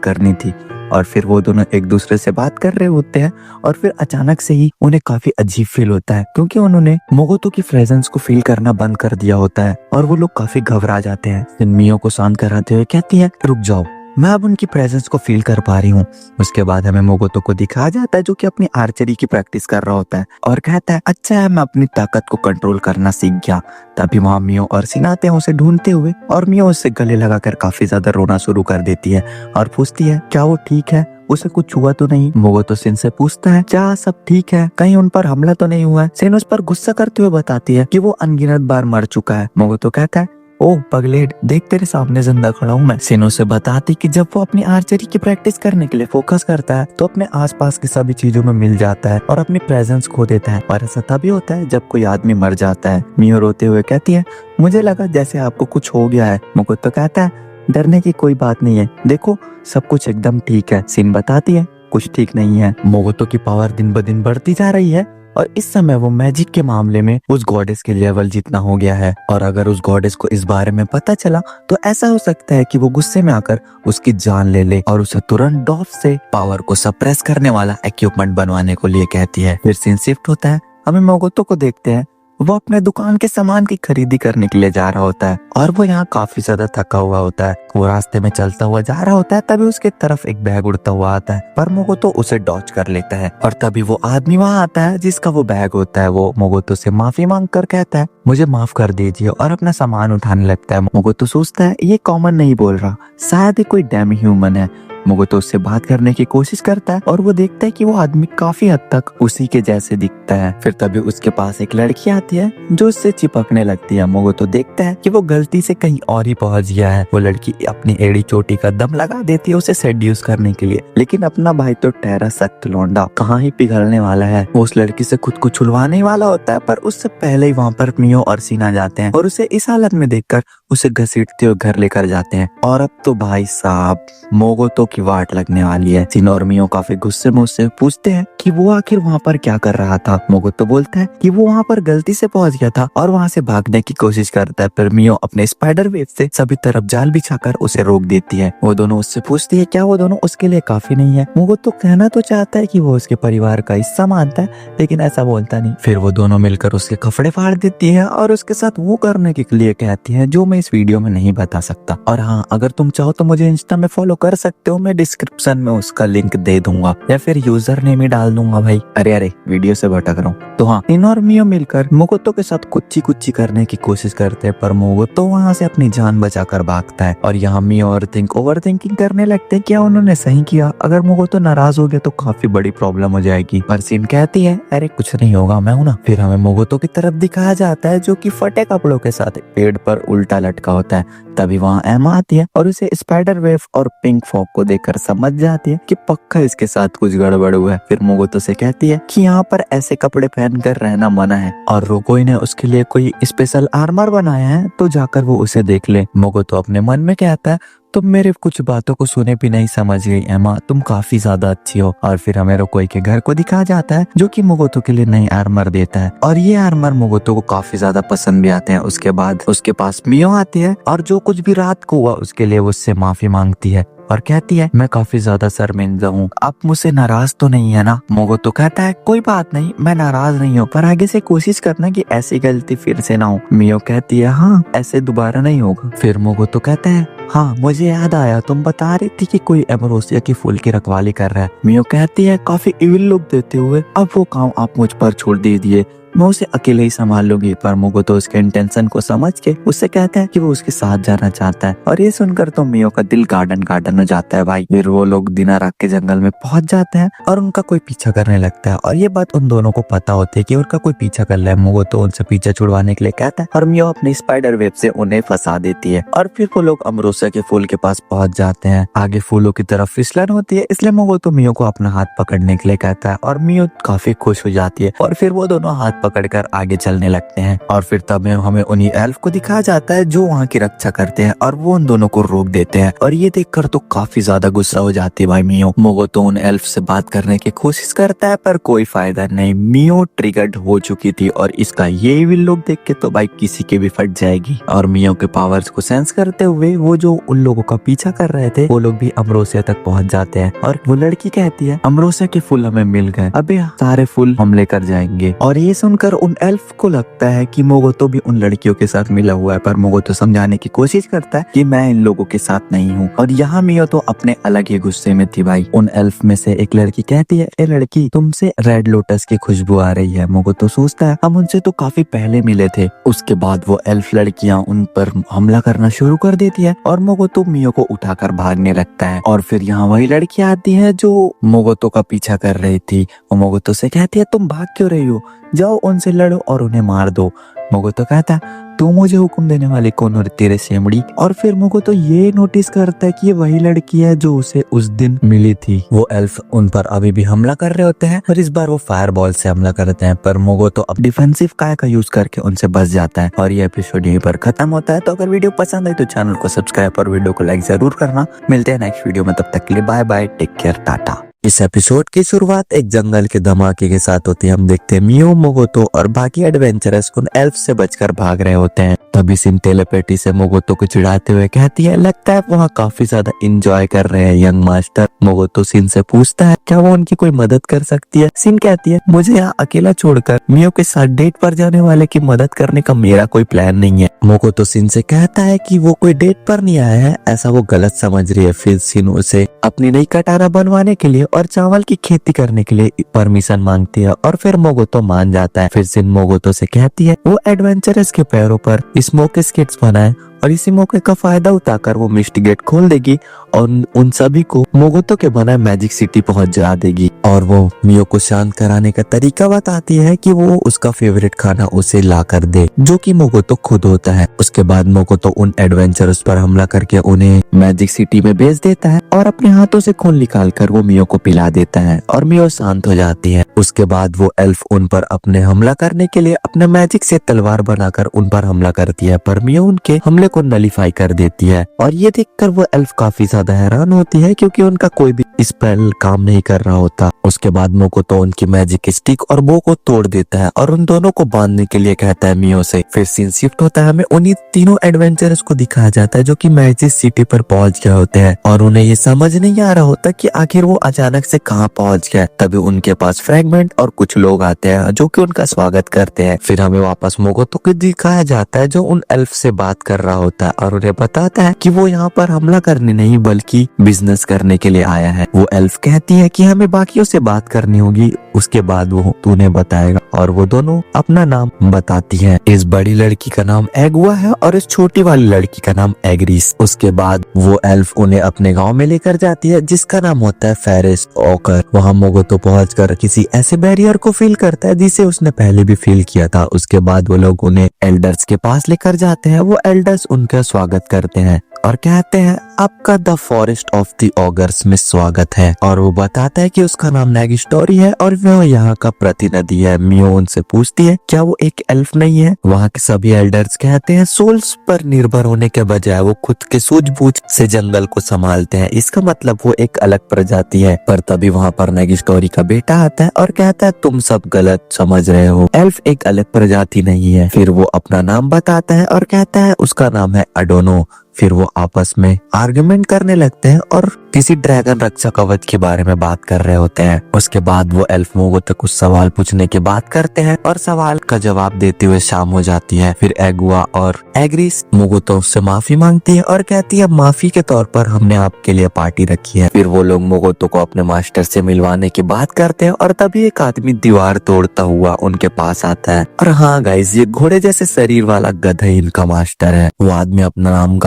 करनी थी। और फिर वो दोनों एक दूसरे से बात कर रहे होते हैं और फिर अचानक से ही उन्हें काफी अजीब फील होता है क्योंकि उन्होंने मोगोतो की प्रेजेंस को फील करना बंद कर दिया होता है और वो लोग काफी घबरा जाते हैं। फिर मियो को शांत कराते हुए कहती है रुक जाओ मैं अब उनकी प्रेजेंस को फील कर पा रही हूँ। उसके बाद हमें मोगोतो को दिखाया जाता है जो कि अपनी आर्चरी की प्रैक्टिस कर रहा होता है और कहता है अच्छा है मैं अपनी ताकत को कंट्रोल करना सीख गया। तभी वहाँ मियो और सिन आते हैं उसे ढूंढते हुए और मियो उससे गले लगाकर काफी ज्यादा रोना शुरू कर देती है और पूछती है क्या वो ठीक है, उसे कुछ हुआ तो नहीं। मोगोतो सिन से पूछता है क्या सब ठीक है, कहीं उन पर हमला तो नहीं हुआ है। सिन उस पर गुस्सा करते हुए बताती है कि वो अनगिनत बार मर चुका है। मोगोतो कहता है ओह पगलेट देख तेरे सामने जिंदा खड़ा हूँ मैं। सिनो से बताती कि जब वो अपनी आर्चरी की प्रैक्टिस करने के लिए फोकस करता है तो अपने आसपास की सभी चीजों में मिल जाता है और अपनी प्रेजेंस खो देता है और ऐसा तभी होता है जब कोई आदमी मर जाता है। मियो रोते हुए कहती है मुझे लगा जैसे आपको कुछ हो गया है। मोगोतो कहता है डरने की कोई बात नहीं है, देखो सब कुछ एकदम ठीक है। सिन बताती है कुछ ठीक नहीं है। मोगोतो की पावर दिन ब दिन बढ़ती जा रही है और इस समय वो मैजिक के मामले में उस गॉडेस के लेवल जितना हो गया है और अगर उस गॉडेस को इस बारे में पता चला तो ऐसा हो सकता है कि वो गुस्से में आकर उसकी जान ले ले और उसे तुरंत डॉफ से पावर को सप्रेस करने वाला इक्विपमेंट बनवाने को लिए कहती है। फिर सीन शिफ्ट होता है। हमें मोगोतो को देखते हैं वो अपने दुकान के सामान की खरीदी करने के लिए जा रहा होता है और वो यहाँ काफी ज्यादा थका हुआ होता है। वो रास्ते में चलता हुआ जा रहा होता है, तभी उसके तरफ एक बैग उड़ता हुआ आता है, पर मोगोतो उसे डॉच कर लेता है। और तभी वो आदमी वहाँ आता है जिसका वो बैग होता है। वो मोगोतो से माफी मांग कर कहता है मुझे माफ कर दीजिए, और अपना सामान उठाने लगता है। मोगोतो सोचता है ये कॉमन नहीं बोल रहा, शायद ही कोई डेमी ह्यूमन है। मोगोतो उससे बात करने की कोशिश करता है और वो देखता है कि वो आदमी काफी हद तक उसी के जैसे दिखता है। फिर तभी उसके पास एक लड़की आती है जो उससे चिपकने लगती है। मोगोतो देखता है कि वो गलती से कहीं और ही पहुंच गया है। वो लड़की अपनी एड़ी चोटी का दम लगा देती है उसे सेड्यूस करने के लिए, लेकिन अपना भाई तो ठहरा सख्त लौंडा कहाँ ही पिघलने वाला है। वो उस लड़की से खुद को छुड़वाने ही वाला होता है, पर उससे पहले ही वहाँ पर मियो और सीना जाते हैं और उसे इस हालत में देखकर उसे घसीटते हुए घर लेकर जाते हैं। और अब तो भाई साहब मोगोतो की वाट लगने वाली है। सीना और मियो काफी गुस्से में उससे पूछते हैं कि वो आखिर वहाँ पर क्या कर रहा था। मोगोतो बोलता है कि वो वहाँ पर गलती से पहुंच गया था और वहाँ से भागने की कोशिश करता है, पर मियो अपने स्पाइडर वेब से सभी तरफ जाल बिछाकर उसे रोक देती है। वो दोनों उससे पूछती है क्या वो दोनों उसके लिए काफी नहीं है। मोगोतो कहना तो चाहता है कि वो उसके परिवार का हिस्सा मानता है, लेकिन ऐसा बोलता नहीं। फिर वो दोनों मिलकर उसके कपड़े फाड़ देती है और उसके साथ वो करने के लिए कहती है जो मैं इस वीडियो में नहीं बता सकता। और हाँ, अगर तुम चाहो तो मुझे इंस्टा में फॉलो कर सकते हो, मैं डिस्क्रिप्शन में उसका लिंक दे दूंगा या फिर यूजर नेम ही डाल दूंगा भाई। अरे वीडियो से भटक रहा हूँ। तो हाँ, इन और मियो मिलकर मोगोतो के साथ कुच्ची कुच्ची करने की कोशिश करते हैं, पर मोगोतो वहाँ से अपनी जान बचाकर भागता है। और यहाँ मियो ओवर थिंकिंग करने लगते हैं क्या उन्होंने सही किया। अगर मोगोतो नाराज हो गया तो काफी बड़ी प्रॉब्लम हो जाएगी। पर सीन कहती है अरे कुछ नहीं होगा, मैं हूं ना। फिर हमें मोगोतो की तरफ दिखाया जाता है जो कि फटे कपड़ों के साथ एक पेड़ पर उल्टा लटका होता है। तभी वहाँ एमा आती है और उसे स्पाइडर वेव और पिंक फॉग को देखकर समझ जाती है कि पक्का इसके साथ कुछ गड़बड़ हुआ है। फिर मोगोतो से कहती है कि यहाँ पर ऐसे कपड़े पहनकर रहना मना है और रोकोई ने उसके लिए कोई स्पेशल आर्मर बनाया है, तो जाकर वो उसे देख ले। मोगोतो अपने मन में कहता है तुम मेरे कुछ बातों को सुने भी नहीं समझ गई एमा, तुम काफी ज्यादा अच्छी हो। और फिर हमें रोकोई के घर को दिखाया जाता है जो कि मोगोतो के लिए नई आर्मर देता है और ये आर्मर मोगोतो को काफी ज्यादा पसंद भी आते हैं। उसके बाद उसके पास मियो आती है और जो कुछ भी रात को हुआ उसके लिए उससे माफी मांगती है और कहती है मैं काफी ज्यादा शर्मिंदा हूँ, आप मुझसे नाराज तो नहीं है ना। मोगोतो कहता है कोई बात नहीं, मैं नाराज नहीं हूँ, पर आगे से कोशिश करना कि ऐसी गलती फिर से ना हो। मियो कहती है हाँ ऐसे दोबारा नहीं होगा। फिर मोगोतो कहता है हाँ मुझे याद आया, तुम बता रही थी कि कोई एमरोसिया की फूल की रखवाली कर रहा है। मियो कहती है काफी इविल लुक देते हुए अब वो काम आप मुझ पर छोड़ दीजिए, मैं उसे अकेले ही संभाल लूंगी। पर मोगोतो उसके इंटेंशन को समझ के उससे कहता है कि वो उसके साथ जाना चाहता है और ये सुनकर तो मियो का दिल गार्डन हो जाता है भाई। फिर वो लोग दिनारात के जंगल में पहुंच जाते हैं और उनका कोई पीछा करने लगता है और ये बात उन दोनों को पता होती है कि उनका कोई पीछा कर रहा है। मोगोतो उनसे पीछा छुड़वाने के लिए कहता है और मियो अपनी स्पाइडर वेब से उन्हें फंसा देती है और फिर वो लोग अमरोसिया के फूल के पास पहुंच जाते हैं। आगे फूलों की तरफ फिसलन होती है, इसलिए मोगोतो मियो को अपना हाथ पकड़ने के लिए कहता है और मियो काफी खुश हो जाती है और फिर वो दोनों हाथ पकड़कर आगे चलने लगते हैं। और फिर तब हमें उन्हीं एल्फ को दिखाया जाता है जो वहाँ की रक्षा करते हैं और वो उन दोनों को रोक देते हैं और ये देखकर तो काफी ज्यादा गुस्सा हो जाती है भाई मियो। मोगोतो उन एल्फ से बात करने की कोशिश करता है पर कोई फायदा नहीं, मियो ट्रिगर्ड हो चुकी थी और इसका ये भी लोग देख के तो भाई किसी के भी फट जाएगी। और मियो के पावर्स को सेंस करते हुए वो जो उन लोगों का पीछा कर रहे थे वो लोग भी अमरोसिया तक पहुंच जाते हैं और वो लड़की कहती है अमरोसिया के फूल हमें मिल गए, अबे सारे फूल हम लेकर जाएंगे। और ये सुनकर उन एल्फ को लगता है कि मोगोतो भी उन लड़कियों के साथ मिला हुआ है, पर मोगोतो समझाने की कोशिश करता है कि मैं इन लोगों के साथ नहीं हूँ। और यहाँ मियो तो अपने अलग ही गुस्से में थी भाई। उन एल्फ में से एक लड़की कहती है ए लड़की तुमसे रेड लोटस की खुशबू आ रही है। मोगोतो सोचता है हम उनसे तो काफी पहले मिले थे। उसके बाद वो एल्फ लड़कियां उन पर हमला करना शुरू कर देती है और मोगोतो मियो को उठाकर भागने लगता है। और फिर यहाँ वही लड़की आती है जो मोगोतो का पीछा कर रही थी। वो मोगोतो से कहती है तुम भाग क्यों रही हो, जाओ उनसे लड़ो और उन्हें मार दो। मोगोतो कहता है तू मुझे हुक्म देने वाली कौन हो तेरे सेमड़ी। और फिर मोगोतो ये नोटिस करता है कि ये वही लड़की है जो उसे उस दिन मिली थी। वो एल्फ उन पर अभी भी हमला कर रहे होते हैं और इस बार वो फायर बॉल से हमला करते हैं, पर मोगोतो अब डिफेंसिव काय का यूज करके उनसे बच जाता है। और ये एपिसोड यहीं पर खत्म होता है। तो अगर वीडियो पसंद आई तो चैनल को सब्सक्राइब और वीडियो को लाइक जरूर करना। मिलते हैं नेक्स्ट वीडियो में, तब तक के लिए bye bye, take care, tata. इस एपिसोड की शुरुआत एक जंगल के धमाके के साथ होती है। हम देखते हैं मियो, मोगोतो और बाकी एडवेंचरर्स उन एल्फ से बचकर भाग रहे होते हैं। तभी सिन टेलीपैथी से मोगोतो को चिढ़ाते हुए कहती है, लगता है वहाँ काफी ज्यादा इंजॉय कर रहे हैं यंग मास्टर। मोगोतो सिन से पूछता है क्या वो उनकी कोई मदद कर सकती है। सिन कहती है, मुझे यहाँ अकेला छोड़कर मियो के साथ डेट पर जाने वाले की मदद करने का मेरा कोई प्लान नहीं है। मोगोतो सिन से कहता है कि वो कोई डेट पर नहीं आया है, ऐसा वो गलत समझ रही है। फिर सिन उसे अपनी नई कटारा बनवाने के लिए और चावल की खेती करने के लिए परमिशन मांगती है और फिर मोगोतो मान जाता है। फिर सिन मोगोतो से कहती है वो एडवेंचरस के पैरों पर स्मोक स्केट्स बनाए और इसी मौके का फायदा उठाकर वो मिस्ट गेट खोल देगी और उन सभी को मोगोतो के बनाए मैजिक सिटी पहुंचा देगी। और वो मियो को शांत कराने का तरीका बताती है कि वो उसका फेवरेट खाना उसे ला कर दे, जो कि मोगोतो खुद होता है। उसके बाद मोगोतो उन एडवेंचरर्स पर हमला करके उन्हें मैजिक सिटी में भेज देता है और अपने हाथों से खून निकाल कर वो मियो को पिला देता है और मियो शांत हो जाती है। उसके बाद वो एल्फ उन पर अपने हमला करने के लिए अपने मैजिक से तलवार बनाकर उन पर हमला करती है, पर मियो उनके हमले को नलीफाई कर देती है। और ये देखकर वो एल्फ काफी ज्यादा हैरान होती है क्योंकि उनका कोई भी स्पेल काम नहीं कर रहा होता। उसके बाद मोगोतो उनकी मैजिक स्टिक और बो को तोड़ देता है और उन दोनों को बांधने के लिए कहता है मियो से। फिर सीन शिफ्ट होता है, हमें उन्हीं तीनों एडवेंचरर्स को दिखाया जाता है जो कि मैजिक सिटी पर पहुंच गए होते हैं और उन्हें ये समझ नहीं आ रहा होता कि आखिर वो अचानक से कहाँ पहुंच गए। तभी उनके पास फ्रैगमेंट और कुछ लोग आते हैं जो कि उनका स्वागत करते हैं। फिर हमें वापस मोगोतो को दिखाया जाता है जो उन एल्फ से बात कर रहा होता है और उन्हें बताता है कि वो यहाँ पर हमला करने नहीं बल्कि बिजनेस करने के लिए आया है। वो एल्फ कहती है कि हमें बाकियों से बात करनी होगी, उसके बाद वो तूने बताएगा। और वो दोनों अपना नाम बताती है। इस बड़ी लड़की का नाम एगुआ है और इस छोटी वाली लड़की का नाम एग्रीस। उसके बाद वो एल्फ उन्हें अपने गांव में लेकर जाती है जिसका नाम होता है फेरिस ओकर। वहाँ मोगोतो पहुंचकर किसी ऐसे बैरियर को फील करता है जिसे उसने पहले भी फील किया था। उसके बाद वो लोग उन्हें एल्डर्स के पास लेकर जाते हैं। वो एल्डर्स उनका स्वागत करते हैं और कहते हैं आपका the forest of the augurs में स्वागत है। और वो बताता है कि उसका नाम नेगिस्टोरी है और वह यहाँ का प्रतिनिधि है। मियो उनसे पूछती है क्या वो एक एल्फ नहीं है। वहाँ के सभी एल्डर्स कहते हैं सोल्स पर निर्भर होने के बजाय वो खुद के सूझबूझ से जंगल को संभालते हैं, इसका मतलब वो एक अलग प्रजाति है। पर तभी वहाँ पर नेगिस्टोरी का बेटा आता है और कहता है तुम सब गलत समझ रहे हो, एल्फ एक अलग प्रजाति नहीं है। फिर वो अपना नाम बताता है और कहता है उसका नाम है अडोनो। फिर वो आपस में आर्गुमेंट करने लगते हैं और किसी ड्रैगन रक्षा कवच के बारे में बात कर रहे होते हैं। उसके बाद वो एल्फ मोगोतो कुछ सवाल पूछने की बात करते हैं और सवाल का जवाब देते हुए शाम हो जाती है। फिर एगुआ और एग्रीस मोगोतो से माफी मांगती है और कहती है माफी के तौर पर हमने आपके लिए पार्टी रखी है। फिर वो लोग मोगोतो को अपने मास्टर से मिलवाने की बात करते हैं और तभी एक आदमी दीवार तोड़ता हुआ उनके पास आता है। और हाँ गाइस, ये घोड़े जैसे शरीर वाला गधा इनका मास्टर है। वो आदमी अपना नाम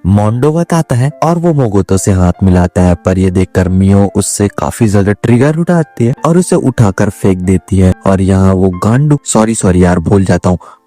मोंडो बताता है और वो मोगोतो से हाथ मिलाता है, पर ये देखकर मियो उससे काफी ज्यादा ट्रिगर उठाती है और उसे उठाकर फेंक देती है। और यहाँ वो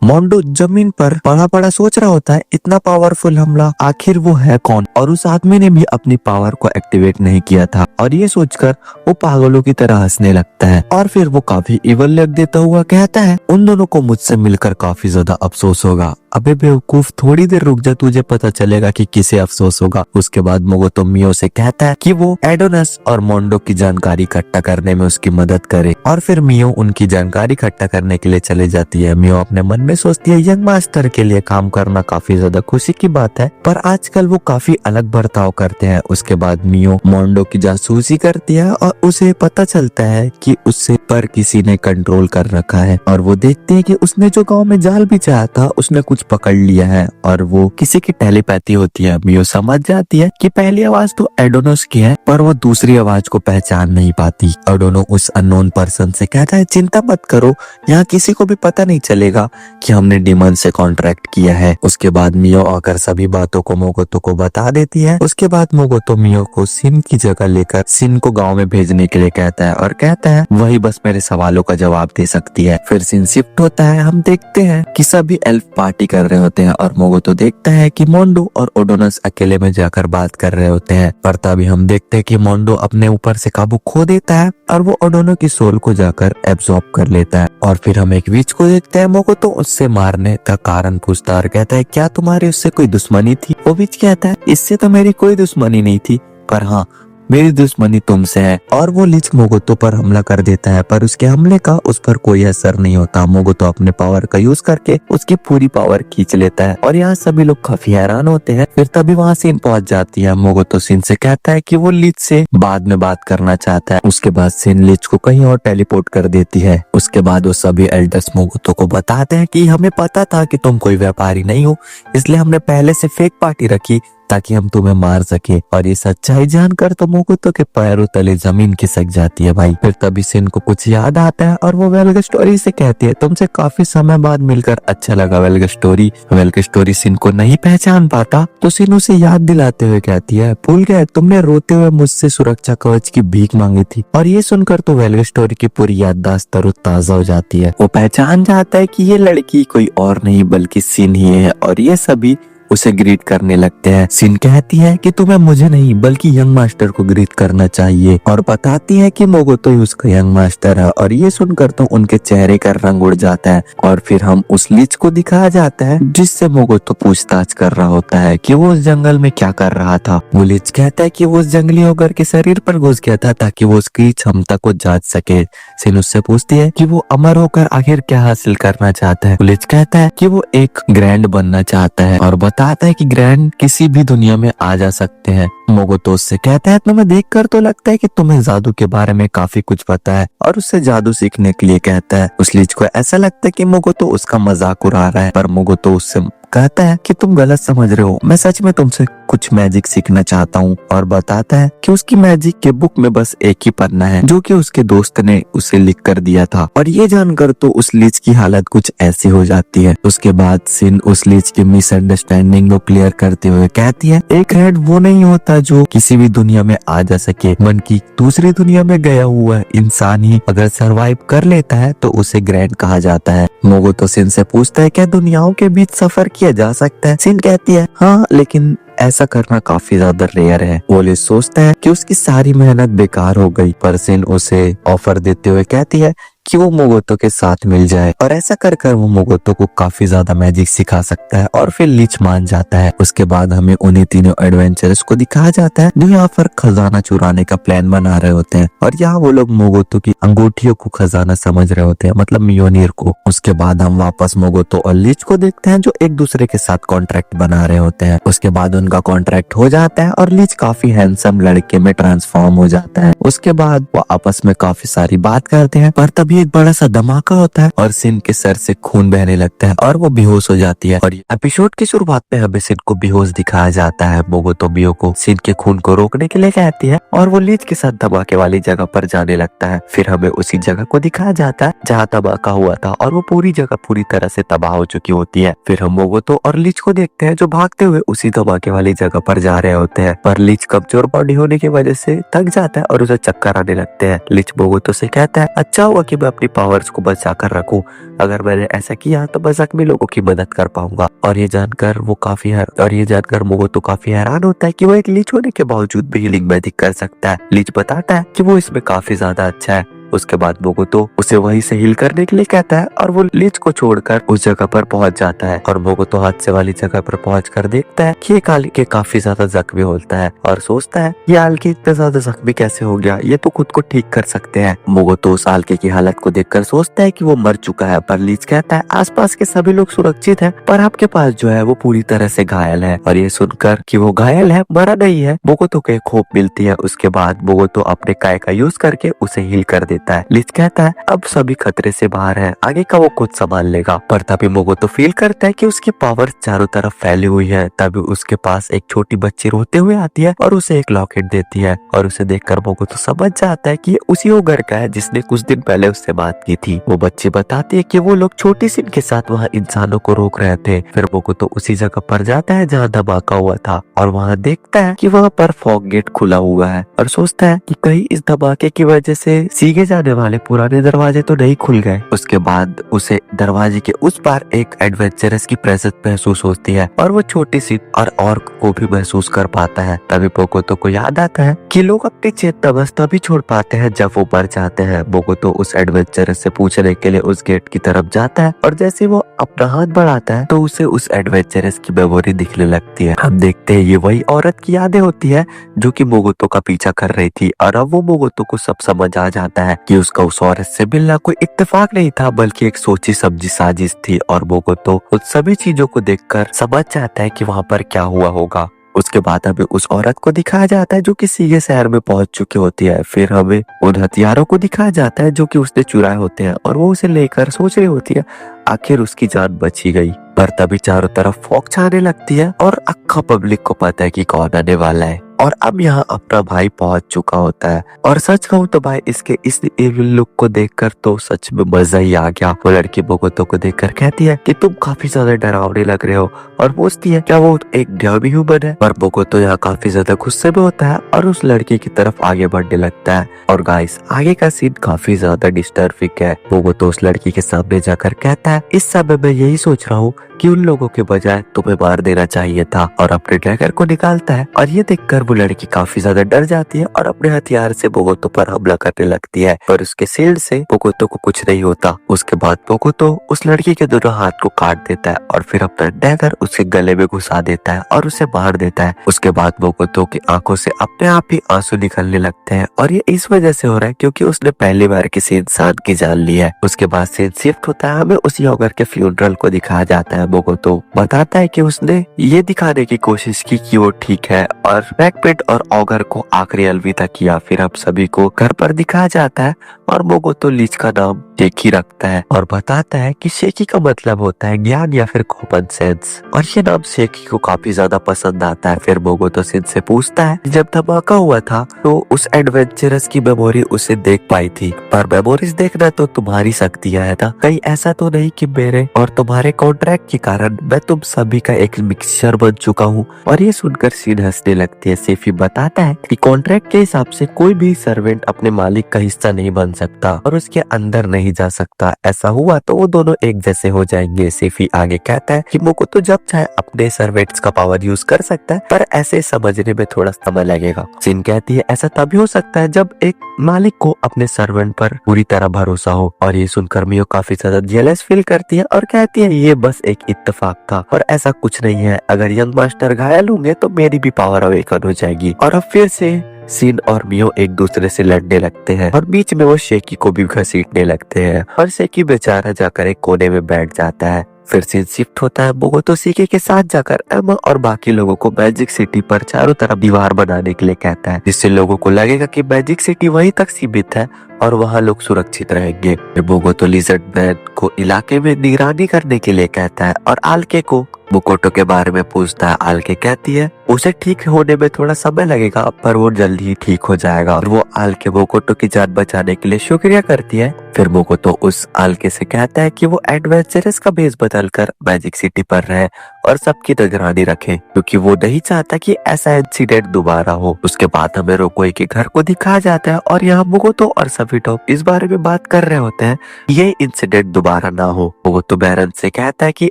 मोंडो जमीन पर पड़ा पड़ा सोच रहा होता है इतना पावरफुल हमला आखिर वो है कौन, और उस आदमी ने भी अपनी पावर को एक्टिवेट नहीं किया था। और ये सोचकर वो पागलों की तरह हंसने लगता है और फिर वो काफी इवल लग देता हुआ कहता है उन दोनों को मुझसे मिलकर काफी ज्यादा अफसोस होगा। अबे बेवकूफ, थोड़ी देर रुक जा, तुझे पता चलेगा कि किसे अफसोस होगा। उसके बाद मोगोतो मियो से कहता है कि वो एडोनस और मोंडो की जानकारी इकट्ठा करने में उसकी मदद करे और फिर मियो उनकी जानकारी इकट्ठा करने के लिए चले जाती है। मियो अपने मन में सोचती है यंग मास्टर के लिए काम करना काफी ज्यादा खुशी की बात है, पर आजकल वो काफी अलग बर्ताव करते हैं। उसके बाद मियो मोंडो की जासूसी करती है और उसे पता चलता है कि उससे पर किसी ने कंट्रोल कर रखा है और वो देखते हैं कि उसने जो गाँव में जाल बिछाया था उसने कुछ पकड़ लिया है और वो किसी की टेलीपैथी होती है। मियो समझ जाती है कि पहली आवाज तो एडोनस की है, पर वो दूसरी आवाज को पहचान नहीं पाती। एडोनो उस अननोन पर्सन से कहता है चिंता मत करो, यहाँ किसी को भी पता नहीं चलेगा कि हमने डिमन से कॉन्ट्रैक्ट किया है। उसके बाद मियो आकर सभी बातों को मोगोतो को बता देती है। उसके बाद मोगोतो मियो को सिन की जगह लेकर सिन को गाँव में भेजने के लिए कहता है और कहता है वही बस मेरे सवालों का जवाब दे सकती है। फिर सिन शिफ्ट होता है, हम देखते हैं कि सभी एल्फ पार्टी कर रहे होते हैं और मोगोतो देखता है कि मोंडो और ओडोनस अकेले में जाकर बात कर रहे होते हैं। पर तभी हम देखते हैं कि मोंडो अपने ऊपर से काबू खो देता है और वो ओडोनो की सोल को जाकर एब्जॉर्ब कर लेता है। और फिर हम एक विच को देखते हैं। मोगोतो उससे मारने का कारण पूछता है और कहता है क्या तुम्हारी उससे कोई दुश्मनी थी। वो विच कहता है इससे तो मेरी कोई दुश्मनी नहीं थी, पर हाँ मेरी दुश्मनी तुमसे है। और वो लीच मोगोतो पर हमला कर देता है, पर उसके हमले का उस पर कोई असर नहीं होता। मोगोतो अपने पावर का यूज करके उसकी पूरी पावर खींच लेता है और यहाँ सभी लोग काफी हैरान होते हैं। फिर तभी वहाँ सिन पहुंच जाती है। मोगोतो सिन से कहता है कि वो लीच से बाद में बात करना चाहता है। उसके बाद सिन लीच को कहीं और टेलीपोर्ट कर देती है। उसके बाद वो सभी एल्डर्स मोगोतो को बताते हैं कि हमें पता था कि तुम कोई व्यापारी नहीं हो, इसलिए हमने पहले से फेक पार्टी रखी ताकि हम तुम्हें मार सके। और ये सच्चाई जानकर तो मोगोतो के पैरों तले जमीन खिसक जाती है भाई। फिर तभी सिन को कुछ याद आता है और वो वेल्ग स्टोरी से कहती है, तुमसे काफी समय बाद मिलकर अच्छा लगा वेल्ग स्टोरी। वेल्ग स्टोरी सिन को नहीं पहचान पाता तो सिन उसे याद दिलाते हुए कहती है, भूल गए तुमने रोते हुए मुझसे सुरक्षा कवच की भीख मांगी थी। और ये सुनकर तो वेल्ग स्टोरी की पूरी याददाश्त तरोताजा हो जाती है। वो पहचान जाता है कि ये लड़की कोई और नहीं बल्कि सिन ही है और ये सभी उसे ग्रीट करने लगते हैं। सिन कहती है कि तुम्हें मुझे नहीं बल्कि यंग मास्टर को ग्रीट करना चाहिए और बताती है कि मोगोतो ही उसका यंग मास्टर है। और ये सुनकर तो उनके चेहरे का रंग उड़ जाता है और फिर हम उस लीच को दिखाया जाता है जिससे मोगोतो पूछताछ कर रहा होता है कि वो उस जंगल में क्या कर रहा था। वो लीच कहता है कि वो उस जंगली ओगर के शरीर पर घुस गया था ताकि वो उसकी क्षमता को जांच सके। सिन उससे पूछती है कि वो अमर होकर आखिर क्या हासिल करना चाहता है। वो लीच कहता है कि वो एक ग्रैंड बनना चाहता है और बताता है कि ग्रैंड किसी भी दुनिया में आ जा सकते हैं। मोगोतो उससे कहता है, तुम्हें देखकर तो लगता है कि तुम्हें जादू के बारे में काफी कुछ पता है और उससे जादू सीखने के लिए कहता है। उस लीच को ऐसा लगता है कि मोगोतो उसका मजाक उड़ा रहा है, पर मोगोतो उससे कहता है कि तुम गलत समझ रहे हो, मैं सच में तुमसे कुछ मैजिक सीखना चाहता हूँ। और बताता है कि उसकी मैजिक के बुक में बस एक ही पन्ना है जो कि उसके दोस्त ने उसे लिख कर दिया था। और ये जानकर तो उस लीच की हालत कुछ ऐसी हो जाती है। उसके बाद सिन उस लीच की मिसअंडरस्टैंडिंग को क्लियर करते हुए कहती है, एक हेड वो नहीं होता जो किसी भी दुनिया में आ जा सके, मन की दूसरी दुनिया में गया हुआ इंसान ही अगर सरवाइव कर लेता है तो उसे ग्रैंड कहा जाता है। मोगोतो सिन से पूछता है, क्या दुनियाओं के बीच सफर किया जा सकता है? सिन कहती है, हाँ, लेकिन ऐसा करना काफी ज्यादा रेयर है। वो सोचता है कि उसकी सारी मेहनत बेकार हो गई, पर सिन उसे ऑफर देते हुए कहती है कि वो मोगोतो के साथ मिल जाए और ऐसा कर कर वो मोगोतो को काफी ज्यादा मैजिक सिखा सकता है। और फिर लीच मान जाता है। उसके बाद हमें उन्हीं तीनों एडवेंचरर्स को दिखाया जाता है जो यहाँ पर खजाना चुराने का प्लान बना रहे होते हैं और यहाँ वो लोग मोगोतो की अंगूठियों को खजाना समझ रहे होते हैं, मतलब मियोनीर को। उसके बाद हम वापस मोगोतो और लीच को देखते हैं जो एक दूसरे के साथ कॉन्ट्रैक्ट बना रहे होते हैं। उसके बाद उनका कॉन्ट्रैक्ट हो जाता है और लीच काफी हैंडसम लड़के में ट्रांसफॉर्म हो जाता है। उसके बाद वो आपस में काफी सारी बात करते हैं, पर तभी एक बड़ा सा धमाका होता है और सिन के सर से खून बहने लगता है और वो बेहोश हो जाती है। और एपिसोड की शुरुआत में हमें सिन को बेहोश दिखाया जाता है। मोगोतो बियो को सिन के खून को रोकने के लिए कहती है और वो लीच के साथ धमाके वाली जगह पर जाने लगता है। फिर हमें उसी जगह को दिखाया जाता है जहाँ धमाका हुआ था और वो पूरी जगह पूरी तरह से तबाह हो चुकी होती है। फिर हम मोगोतो और लीच को देखते हैं जो भागते हुए उसी धमाके वाली जगह पर जा रहे होते हैं, पर लीच कमजोर बॉडी होने की वजह से थक जाता है और उसे चक्कर आने लगते हैं। लीच मोगोतो से कहता है, अच्छा हुआ कि मैं अपनी पावर्स को बचा कर रखूं, अगर मैंने ऐसा किया तो मैं जख्मी लोगों की मदद कर पाऊंगा। और ये जानकर मोगोतो काफी हैरान होता है कि वो एक लीच होने के बावजूद भी हीलिंग मैजिक कर सकता है। लीच बताता है कि वो इसमें काफी ज्यादा अच्छा है। उसके बाद मोगोतो उसे वहीं से हील करने के लिए कहता है और वो लीच को छोड़कर उस जगह पर पहुंच जाता है। और मोगोतो हादसे वाली जगह पर पहुंचकर देखता है कि आल्के काफी ज्यादा जख्मी होता है और सोचता है ये आल्के इतना ज्यादा जख्मी कैसे हो गया, ये तो खुद को ठीक कर सकते हैं। मोगोतो उस आल्के की हालत को देखकर सोचता है कि वो मर चुका है, पर लीच कहता है आसपास के सभी लोग सुरक्षित हैं, पर आपके पास जो है वो पूरी तरह से घायल है। और ये सुनकर कि वो घायल है, मरा नहीं है, मोगोतो को एक होप मिलती है। उसके बाद मोगोतो अपने काय का यूज करके उसे हील कर देता है। लीच कहता है अब सभी खतरे से बाहर है, आगे का वो खुद संभाल लेगा। पर तभी मोगोतो फील करता है कि उसकी पावर चारों तरफ फैली हुई है। तभी उसके पास एक छोटी बच्ची रोते हुए आती है और उसे एक लॉकेट देती है और उसे देखकर मोगोतो समझ जाता है कि ये उसी ओगर का है जिसने कुछ दिन पहले उससे बात की थी। वो बच्ची बताती है कि वो लोग छोटी सिन के साथ वहाँ इंसानों को रोक रहे थे। फिर मोगोतो उसी जगह पर जाता है जहाँ धमाका हुआ था और वहाँ देखता है कि वहाँ पर फॉग गेट खुला हुआ है और सोचता है कि कहीं इस धमाके की वजह से सीगे जाने वाले पुराने दरवाजे तो नहीं खुल गए। उसके बाद उसे दरवाजे के उस पार एक एडवेंचरस की प्रेजेंस महसूस होती है और वो छोटी सी और को भी महसूस कर पाता है। तभी बोगोतो को याद आता है कि लोग अपनी चेतावस्था भी छोड़ पाते हैं जब वो मर जाते हैं। बोगोतो उस एडवेंचरस से पूछने के लिए उस गेट की तरफ जाता है और जैसे वो अपना हाथ बढ़ाता है तो उसे उस एडवेंचरस की मेमोरी दिखने लगती है। हम देखते हैं ये वही औरत की यादें होती है जो कि बोगोतो का पीछा कर रही थी और अब वो बोगोतो को सब समझ आ जाता है कि उसका उस औरत से मिलना कोई इत्तेफाक नहीं था बल्कि एक सोची समझी साजिश थी। और बोगोतो उन सभी चीजों को देखकर समझ जाता है कि वहाँ पर क्या हुआ होगा। उसके बाद हमें उस औरत को दिखाया जाता है जो कि सीगे शहर में पहुंच चुकी होती है। फिर हमें उन हथियारों को दिखाया जाता है जो कि उसने चुराए होते हैं और वो उसे लेकर सोच रही होती है आखिर उसकी जान बची गई। पर तभी चारों तरफ फॉग छाने लगती है और अक्खा पब्लिक को पता है कि कौन आने वाला है और अब यहाँ अपना भाई पहुंच चुका होता है। और सच कहूँ तो भाई इसके इस एविल लुक को देखकर तो सच में मजा ही आ गया। वो लड़की बोगोतो को देखकर कहती है कि तुम काफी ज्यादा डरावने लग रहे हो और पूछती है क्या वो एक डमी ह्यूमन है। पर बोगोतो यहाँ काफी ज्यादा गुस्से में होता है और उस लड़की की तरफ आगे बढ़ने लगता है। और गाइस आगे का सीन काफी ज्यादा डिस्टर्बिंग है। बोगोतो उस लड़की के सामने जाकर कहता है इस समय मैं यही सोच रहा हूँ कि उन लोगों के बजाय तुम्हें मार देना चाहिए था और अपने डैगर को निकालता है। और ये देखकर वो लड़की काफी ज्यादा डर जाती है और अपने हथियार से बोगोतो पर हमला करने लगती है पर उसके शील्ड से बोगोतो को कुछ नहीं होता। उसके बाद बोगोतो उस लड़की के दोनों हाथ को काट देता है और फिर अपना डैगर उसके गले में घुसा देता है और उसे मार देता है। उसके बाद बोगोतो की आंखों से अपने आप ही आंसू निकलने लगते हैं और ये इस वजह से हो रहा है क्योंकि उसने पहली बार किसी इंसान की जान ली है। उसके बाद सीन शिफ्ट होता है, हमें उस योगर के फ्यूनरल को दिखाया जाता है। बोगोतो बताता है कि उसने ये दिखाने की कोशिश की कि वो ठीक है और बैकपेट और ऑगर को आखिरी अलविदा किया। फिर अब सभी को घर पर दिखाया जाता है और बोगोतो लीच का नाम शेकी रखता है और बताता है कि शेकी का मतलब होता है ज्ञान या फिर कॉमन सेंस और ये नाम शेकी को काफी ज्यादा पसंद आता है। फिर बोगोतो सिन से पूछता है जब धमाका हुआ था तो उस एडवेंचरस की मेमोरी उसे देख पाई थी पर मेमोरीज देखना तो तुम्हारी शक्तियां है ना, कहीं ऐसा तो नहीं कि मेरे और तुम्हारे कॉन्ट्रैक्ट के कारण मैं तुम सभी का एक मिक्सचर बन चुका हूँ। और ये सुनकर सीन हंसने लगती है। सेफी बताता है कि कॉन्ट्रैक्ट के हिसाब से कोई भी सर्वेंट अपने मालिक का हिस्सा नहीं बन सकता और उसके अंदर नहीं जा सकता, ऐसा हुआ तो वो दोनों एक जैसे हो जाएंगे। सेफी आगे कहता है कि बोगोतो जब चाहे अपने सर्वेंट्स का पावर यूज कर सकता है पर ऐसे समझने में थोड़ा समय लगेगा। सिन कहती है ऐसा तभी हो सकता है जब एक मालिक को अपने सर्वेंट पर पूरी तरह भरोसा हो। और ये सुनकर मियो काफी ज्यादा जेलस फील करती है और कहती है ये बस एक इत्तेफाक था और ऐसा कुछ नहीं है, अगर यंग मास्टर घायल होंगे तो मेरी भी पावर अवेकन हो जाएगी। और अब फिर से सिन और मियो एक दूसरे से लड़ने लगते हैं और बीच में वो शेकी को भी घसीटने लगते हैं और शेकी बेचारा जाकर एक कोने में बैठ जाता है। फिर सीन शिफ्ट होता है, बोगोतो शेकी के साथ जाकर एमा और बाकी लोगों को मैजिक सिटी पर चारों तरफ दीवार बनाने के लिए कहता है जिससे लोगों को लगेगा कि मैजिक सिटी वहीं तक सीमित है और वहाँ लोग सुरक्षित रहेंगे। बोगोतो लिजर्ड मैन को इलाके में निगरानी करने के लिए कहता है और आल्के को बोगोतो के बारे में पूछता है। आल्के कहती है उसे ठीक होने में थोड़ा समय लगेगा पर वो जल्दी ही ठीक हो जाएगा और वो आल्के बोगोतो की जान बचाने के लिए शुक्रिया करती है। फिर बोगोतो उस आल्के से कहता है कि वो एडवेंचरस का भेष बदलकर मैजिक सिटी पर रहे और सबकी निगरानी रखे क्योंकि वो नहीं चाहता कि ऐसा इंसिडेंट दोबारा हो। उसके बाद हमें रोकोई के घर को दिखाया जाता है और यहाँ बोगोतो और सभी लोग इस बारे में बात कर रहे होते हैं ये इंसिडेंट दोबारा ना हो। बोगोतो बैरन से कहता है कि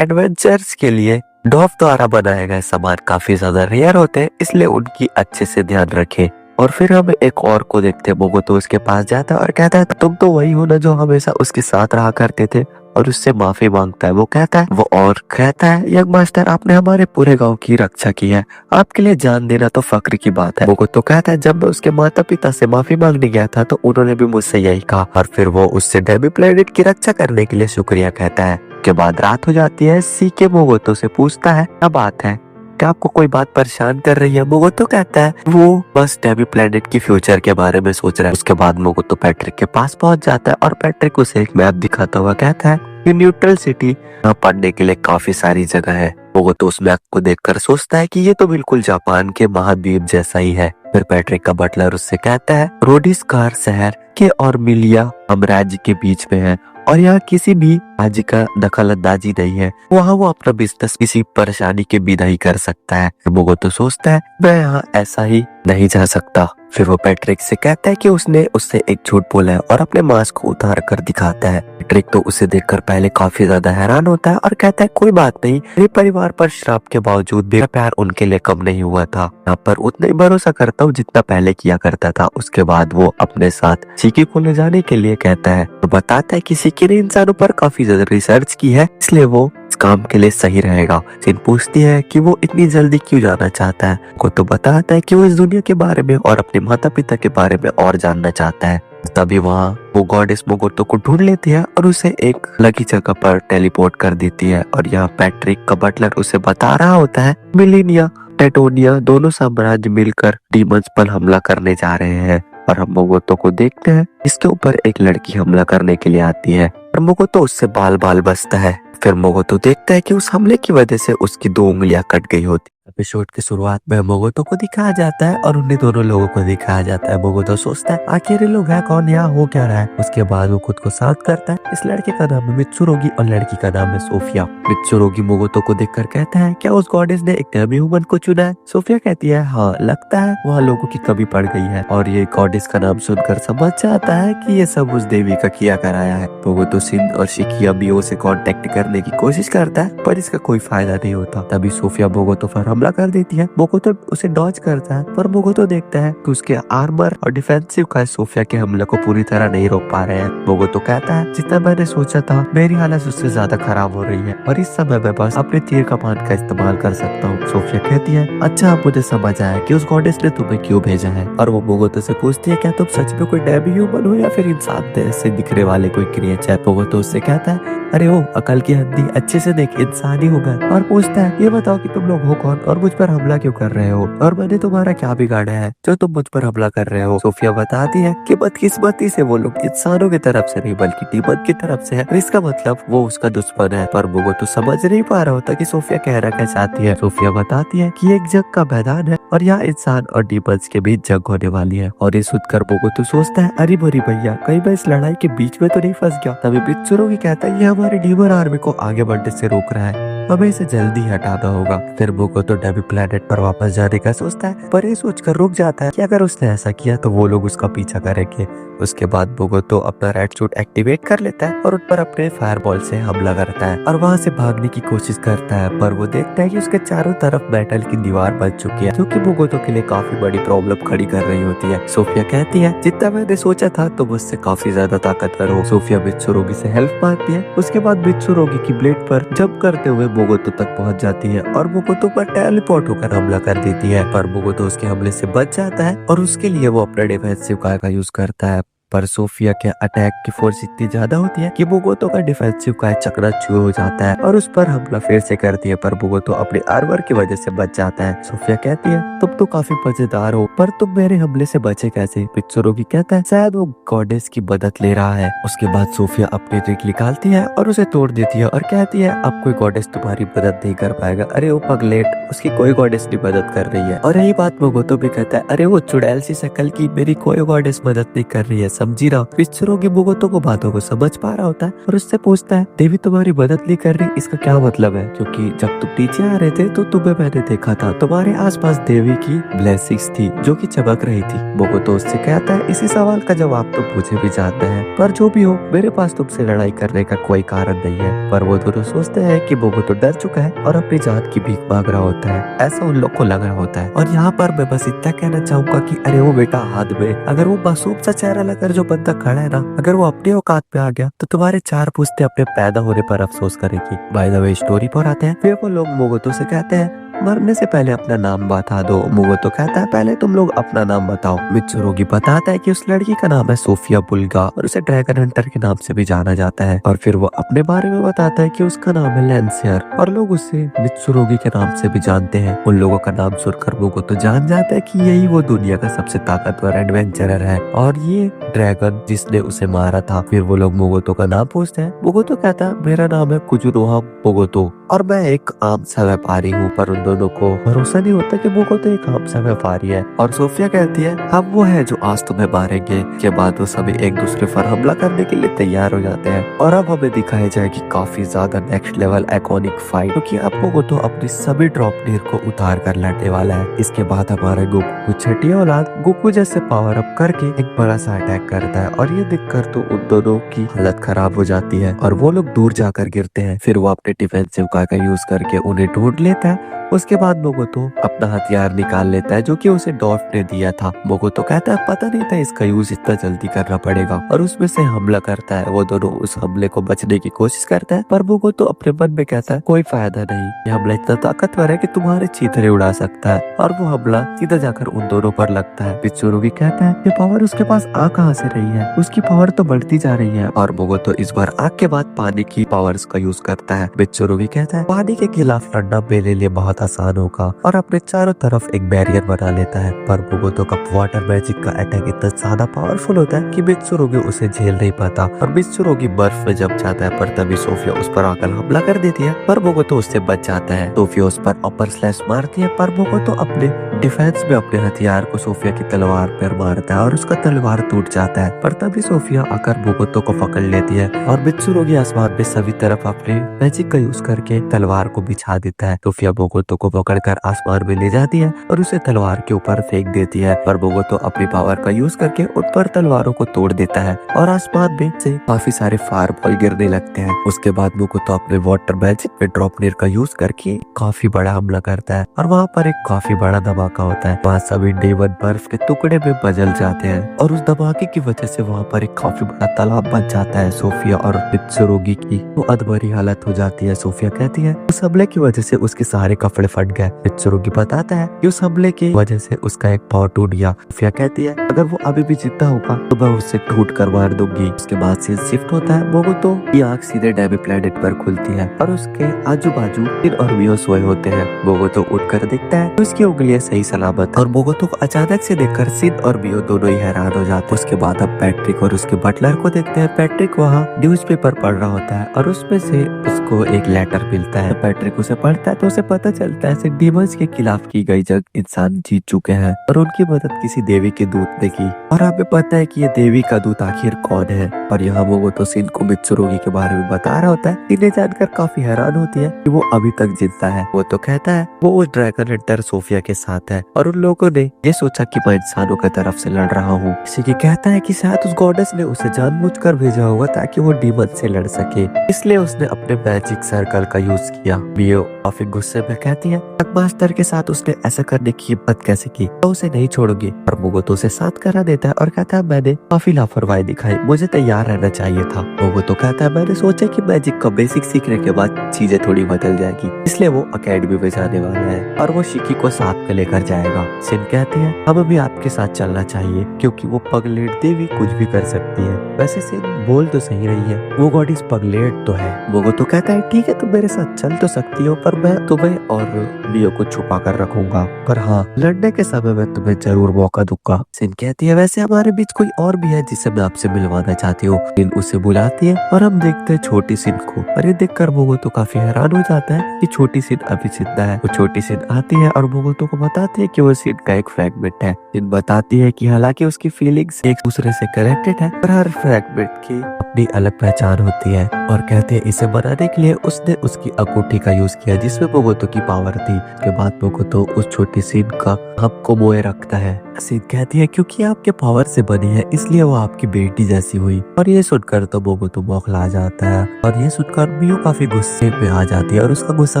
एडवेंचर्स के लिए डॉफ द्वारा बनाए गए सामान काफी ज्यादा रेयर होते हैं इसलिए उनकी अच्छे से ध्यान रखें। और फिर हम एक और को देखते हैं, बोगोतो उसके पास जाता है और कहता है तुम तो वही हो ना जो हमेशा उसके साथ रहा करते थे और उससे माफी मांगता है। वो कहता है यंग मास्टर आपने हमारे पूरे गांव की रक्षा की है, आपके लिए जान देना तो फक्र की बात है। बोगोतो कहता है जब मैं उसके माता पिता से माफी मांगने गया था तो उन्होंने भी मुझसे यही कहा और फिर वो उससे डेमी प्लेनेट की रक्षा करने के लिए शुक्रिया कहता है। के बाद रात हो जाती है। सीके बोगोतो से पूछता है क्या बात है, क्या आपको कोई बात परेशान कर रही है। बोगोतो कहता है वो बस डेमी प्लेनेट की फ्यूचर के बारे में सोच रहा है। उसके बाद बोगोतो पैट्रिक के पास पहुंच जाता है और पैट्रिक उसे एक मैप दिखाता हुआ कहता है कि न्यूट्रल सिटी यहाँ पढ़ने के लिए काफी सारी जगह है। बोगोतो उस मैप को देखकर सोचता है कि ये तो बिल्कुल जापान के महाद्वीप जैसा ही है। फिर पैट्रिक का बटलर उससे कहता है रोडिस्कार शहर के और मिलिया हम राज्य के बीच में है और यहाँ किसी भी राज्य का दखल अंदाजी नहीं है, वहाँ वो अपना बिजनेस किसी परेशानी के बिना ही कर सकता है। बोगोतो सोचता है मैं यहाँ ऐसा ही नहीं जा सकता। फिर वो पैट्रिक से कहता है कि उसने उससे एक झूठ बोला है और अपने मास्क को उतार कर दिखाता है। पैट्रिक तो उसे देखकर पहले काफी ज्यादा हैरान होता है और कहता है कोई बात नहीं, मेरे परिवार पर श्राप के बावजूद भी प्यार उनके लिए कम नहीं हुआ था। यहाँ पर उतना ही भरोसा करता हूँ जितना पहले किया करता था। उसके बाद वो अपने साथ सिकी को ले जाने के लिए कहता है और बताता है कि सिकी ने इंसानों पर काफी ज्यादा रिसर्च की है, इसलिए वो इस काम के लिए सही रहेगा। सिन पूछती है कि वो इतनी जल्दी क्यों जाना चाहता है। को तो बताता है कि वो इस दुनिया के बारे में और अपने माता पिता के बारे में और जानना चाहता है। तभी वहाँ वो गॉडेस मोगोतो को ढूंढ लेती है और उसे एक अलग जगह पर टेलीपोर्ट कर देती है। और यहाँ पैट्रिक का बटलर उसे बता रहा होता है मिलीनिया टेटोनिया दोनों साम्राज्य मिलकर डीमंस पर हमला करने जा रहे हैं। और हम मोगोतो को देखते हैं इसके ऊपर एक लड़की हमला करने के लिए आती है और मोगोतो उससे बाल बाल बचता है। फिर मोगोतो देखता है कि उस हमले की वजह से उसकी 2 उंगलियां कट गई होती। एपिसोड की शुरुआत में मोगोतो को दिखाया जाता है और उन्हीं दोनों लोगों को दिखाया जाता है। मोगोतो सोचता है आखिर ये लोग हैं कौन, यहाँ हो क्या रहा है। उसके बाद वो खुद को शांत करता है। इस लड़के का नाम है मित्सुरुगी और लड़की का नाम है सोफिया। मित्सुरुगी मोगोतो को देखकर कहता है क्या उस गॉडेस ने एक डमी ह्यूमन को चुना है। सोफिया कहती है हाँ, लगता है वहाँ लोगों की कमी पड़ गई है। और ये गॉडेस का नाम सुनकर समझ जाता है कि ये सब उस देवी का किया कराया है। मोगोतो सिन और शिकिया मियो से कांटेक्ट करने की कोशिश करता है पर इसका कोई फायदा नहीं होता। तभी सोफिया मोगोतो पर हमला कर देती है। मोगोतो उसे डॉज करता है पर मोगोतो देखता है कि उसके आर्मर और डिफेंसिव का सोफिया के हमले को पूरी तरह नहीं रोक पा रहे हैं। मोगोतो कहता है जितना मैंने सोचा था मेरी हालत उससे ज्यादा खराब हो रही है और इस समय मैं बस अपने तीर कमान का इस्तेमाल कर सकता हूँ। सोफिया कहती है अच्छा अब मुझे समझ आया कि उस गॉडेस ने तुम्हें क्यों भेजा है। और वो मोगोतो से पूछती है क्या तुम सच में कोई डेमी ह्यूमन हो या फिर इंसान से दिखने वाले कोई क्रिएचर। मोगोतो उससे कहता है अरे ओ अकल की हड्डी, अच्छे से देख इंसान ही होगा। और पूछता है ये बताओ कि तुम लोग हो कौन और मुझ पर हमला क्यों कर रहे हो और मैंने तुम्हारा क्या बिगाड़ा है जो तुम मुझ पर हमला कर रहे हो। सोफिया बताती है कि बदकिस्मती से वो लोग इंसानों की तरफ से नहीं बल्कि डीमन की तरफ से है। इसका मतलब वो उसका दुश्मन है। पर वो तो समझ नहीं पा रहा होता कि सोफिया कहना क्या चाहती है। सोफिया बताती है कि एक जंग का मैदान है और यहाँ इंसान और डीमंस के बीच जंग होने वाली है। और ये सुनकर वो तो सोचता है अरे मरी भैया कहीं मैं इस लड़ाई के बीच में तो नहीं फंस गया। तभी मित्सुरुगी कहता है ये हमारे डीमन आर्मी को आगे बढ़ने से रोक रहा है, हमें इसे जल्दी हटाना होगा। फिर मोगोतो डेमी प्लेनेट पर वापस जाने का सोचता है पर ये सोचकर रुक जाता है कि अगर उसने ऐसा किया तो वो लोग उसका पीछा करेंगे। उसके बाद मोगोतो अपना रेड सूट एक्टिवेट कर लेता है और उन पर अपने फायरबॉल से हमला करता है और वहाँ से भागने की कोशिश करता है। पर वो देखता है कि उसके चारों तरफ मेटल की दीवार बन चुकी है जो कि मोगोतो के लिए काफी बड़ी प्रॉब्लम खड़ी कर रही होती है। सोफिया कहती है जितना मैंने सोचा था तो मुझसे काफी ज्यादा ताकतवर हो। सोफिया मित्सुरुगी से हेल्प मांगती है। उसके बाद मित्सुरुगी की ब्लेड पर जंप करते हुए मोगोतो तक पहुंच जाती है और मोगोतो पर टेलीपोर्ट होकर हमला कर देती है। पर मोगोतो उसके हमले से बच जाता है और उसके लिए वो अपने डिफेंसिव का यूज करता है। पर सोफिया के अटैक की फोर्स इतनी ज्यादा होती है कि मोगोतो का डिफेंसिव का चकनाचूर हो जाता है और उस पर हमला फिर से करती है। पर मोगोतो अपने आर्मर की वजह से बच जाता है। सोफिया कहती है तुम तो काफी मजेदार हो पर तुम मेरे हमले से बचे कैसे। मित्सुरुगी कहता है शायद वो गॉडेस की मदद ले रहा है। उसके बाद सोफिया अपनी ट्रिक निकालती है और उसे तोड़ देती है और कहती है अब कोई गॉडेस तुम्हारी मदद नहीं कर पाएगा। अरे वो पगलेट, उसकी कोई गॉडेस नहीं मदद कर रही है। और यही बात मोगोतो भी कहता है अरे वो चुड़ैल सी शक्ल की मेरी कोई गॉडेस मदद नहीं कर रही है, समझी रहा। मित्सुरुगी मोगोतो को बातों को समझ पा रहा होता है और उससे पूछता है देवी तुम्हारी मदद नहीं कर रही, इसका क्या मतलब है। क्योंकि जब तुम नीचे आ रहे थे तो तुम्हें मैंने देखा था, तुम्हारे आसपास देवी की ब्लेसिंग्स थी जो कि चमक रही थी। मोगोतो उससे कहता है इसी सवाल का जवाब तो मुझे भी जानना है, पर जो भी हो मेरे पास तुमसे लड़ाई करने का कोई कारण नहीं है। पर वो दोनों सोचते हैं कि मोगोतो डर चुका है और अपनी जान की भीख मांग रहा होता है, ऐसा उन लोग को लग रहा होता है। और यहाँ पर मैं बस इतना कहना चाहूंगा कि अरे वो बेटा हाथ में अगर वो मासूम सा चेहरा लेकर जो बंदा खड़ा है ना, अगर वो अपने औकात पे आ गया तो तुम्हारे 4 पुश्ते अपने पैदा होने पर अफसोस करेगी। बाय द वे स्टोरी पर आते हैं। फिर वो लोग मोगोतो से कहते हैं मरने से पहले अपना नाम बता दो। मोगोतो कहता है पहले तुम लोग अपना नाम बताओ। मित्सुरुगी बताता है कि उस लड़की का नाम है सोफिया बुल्गा और उसे ड्रैगन हंटर के नाम से भी जाना जाता है। और फिर वो अपने बारे में बताता है कि उसका नाम है लैंसियर और लोग उसे मित्सुरुगी के नाम से भी जानते हैं। उन लोगों का नाम सुनकर मोगोतो जान जाता है कि यही वो दुनिया का सबसे ताकतवर एडवेंचरर है और ये ड्रैगन जिसने उसे मारा था। फिर वो लोग मोगोतो का नाम पूछते हैं। मोगोतो कहता है मेरा नाम है कुजुनोहा मोगोतो और मैं एक आम सा व्यापारी हूँ, पर उन दोनों को भरोसा नहीं होता कि वो तो एक आम सा व्यापारी है। और सोफिया कहती है हम वो है जो आज तुम्हें मारेंगे। के बाद वो सभी एक दूसरे पर हमला करने के लिए तैयार हो जाते हैं और अब हमें दिखाई जाएगी काफी ज्यादा नेक्स्ट लेवल आइकॉनिक फाइट, क्योंकि अब मोगोतो अपनी सभी ड्रॉपनीर को उतार कर लड़ने वाला है। इसके बाद हमारे गोकू छठी औलाद गोकू जैसे पावर अप करके एक बड़ा सा अटैक करता है और ये देखकर तो उन दोनों की हालत खराब हो जाती है और वो लोग दूर जाकर गिरते हैं। फिर वो अपने डिफेंसिव का यूज करके उन्हें ढूंढ लेता है। उसके बाद मोगोतो अपना हथियार निकाल लेता है जो कि उसे डॉफ ने दिया था। मोगोतो कहता है पता नहीं था इसका यूज इतना जल्दी करना पड़ेगा और उसमें से हमला करता है। वो दोनों उस हमले को बचने की कोशिश करता है, पर मोगोतो अपने मन में कहता है कोई फायदा नहीं, ये हमला इतना ताकतवर है कि तुम्हारे चीथड़े उड़ा सकता है। और वो हमला सीधा जाकर उन दोनों पर लगता है। मित्सुरुगी कहता है ये पावर उसके पास आ कहाँ से रही है, उसकी पावर तो बढ़ती जा रही है। और मोगोतो इस बार आग के बाद पानी की पावर्स का यूज करता है। मित्सुरुगी कहता है पानी के खिलाफ लड़ना मेरे लिए बहुत आसान होगा और अपने चारों तरफ एक बैरियर बना लेता है। पर मोगोतो का वाटर मैजिक का अटैक इतना ज्यादा पावरफुल होता है कि मित्सुरुगी उसे झेल नहीं पाता और मित्सुरुगी बर्फ में जम जाता है। पर तभी सोफिया उस पर आकर हमला कर देती है, पर मोगोतो उससे बच जाता है। सोफिया उस पर अपर स्लैश मारती है, पर मोगोतो अपने डिफेंस में अपने हथियार को सोफिया की तलवार पर मारता है और उसका तलवार टूट जाता है। पर तभी सोफिया आकर मोगोतो को पकड़ लेती है और मित्सुरुगी आसमान में सभी तरफ अपने मैजिक का यूज करके तलवार को बिछा देता है। सोफिया मोगोतो को पकड़कर आसमान में ले जाती है और उसे तलवार के ऊपर फेंक देती है, पर मोगोतो अपनी पावर का यूज करके उन पर तलवारों को तोड़ देता है और आसमान में से काफी सारे फायर बॉल गिरने लगते हैं। उसके बाद मोगोतो अपने वाटर मैजिक में ड्रॉपनीर का यूज करके काफी बड़ा हमला करता है और वहाँ पर एक काफी बड़ा धमाका होता है। वहाँ सभी डेवन बर्फ के टुकड़े में बदल जाते हैं और उस धमाके की वजह से वहाँ पर एक काफी बड़ा तालाब बन जाता है। सोफिया और मित्सुरुगी की तो अधमरी हालत हो जाती है। सोफिया कहती है उस हमले की वजह से उसके सारे कपड़े फट गए। मित्सुरुगी बताता है कि उस हमले की वजह से उसका एक पाव टूट गया। सोफिया कहती है अगर वो अभी भी जिंदा होगा तो मैं उससे टूट कर मार दूंगी। उसके बाद सीन शिफ्ट होता है। मोगोतो की आंख सीधे डेमी प्लेनेट पर खुलती है और उसके आजू बाजू सिन और मियो सोए होते हैं। मोगोतो उठकर देखता है तो उसकी उंगलियां सही सलामत और मोगोतो को अचानक से देखकर सिन और मियो दोनों ही हैरान हो जाते हैं। उसके बाद अब पैट्रिक और उसके बटलर को देखते हैं। पैट्रिक वहाँ न्यूज़पेपर पढ़ रहा होता है और उसमें से उसको एक लेटर मिलता है। पैट्रिक उसे पढ़ता है तो उसे पता चलता है डीमंस के खिलाफ की गई जंग इंसान जीत चुके हैं और उनकी मदद किसी देवी के दूत ने की और हमें पता है कि ये देवी का दूत आखिर कौन है। और यहाँ मोगोतो सिन को मित्सुरुगी के बारे में बता रहा होता है। इन्हें जानकर काफी हैरान होती है कि वो अभी तक जिंदा है। वो तो कहता है वो उस ड्रैगन हंटर सोफिया के साथ है और उन लोगों ने ये सोचा कि मैं इंसानों की तरफ से लड़ रहा हूँ। किसी की कहता है कि शायद उस गॉडेस ने उसे जानबूझकर भेजा होगा ताकि वो डीमन से लड़ सके, इसलिए उसने अपने मैजिक सर्कल का यूज किया। मियो काफी गुस्से में कहती है मास्टर के साथ उसने ऐसा करने की हिम्मत कैसे की, तो उसे नहीं छोड़ूंगी। और मोगोतो उसे साथ करा देता है और कहता है मैंने काफी लापरवाही दिखाई, मुझे तैयार रहना चाहिए था। मोगोतो कहता है मैंने सोचा कि मैजिक का बेसिक सीखने के बाद चीजें थोड़ी बदल जाएगी, इसलिए वो अकेडमी में जाने वाला है और वो शिकी को साथ में लेकर जाएगा। सिन कहती है हमें भी आपके साथ चलना चाहिए क्योंकि वो पगलेट देवी कुछ भी कर सकती है। वैसे सिन बोल तो सही रही है, वो गॉडेस पगलेट तो है। मोगोतो कहता है ठीक है तुम मेरे साथ चल तो सकती हो, पर मैं तुम्हें और मियो को छुपा कर रखूंगा, पर हाँ लड़ने के समय में तुम्हें जरूर मौका दूंगा। सिन कहती है वैसे हमारे बीच कोई और भी है जिसे मैं आपसे मिलवाना चाहती हूँ। सिन उसे बुलाती है और हम देखते हैं छोटी सिन को और ये देखकर मोगोतो काफी हैरान हो जाता है कि छोटी सिन अभी जिंदा है। वो छोटी सिन आती है और मोगोतो को बताती है कि वो सिन का एक फ्रैगमेंट है। सिन बताती है कि हालांकि उसकी फीलिंग्स एक दूसरे से कनेक्टेड है, पर हर फ्रैगमेंट की अपनी अलग पहचान होती है और कहते हैं इसे बनाने के लिए उसने उसकी अंगूठी का यूज किया जिसमें मोगोतो की पावर थी। उसके बाद मोगोतो उस छोटी सिन का आपको मोए रखता है। सिन कहती है क्योंकि आपके पावर से बनी है इसलिए वो आपकी बेटी जैसी हुई। और ये सुनकर तो मोगोतो बौखला जाता है और ये सुनकर मियो काफी गुस्से में आ जाती है और उसका गुस्सा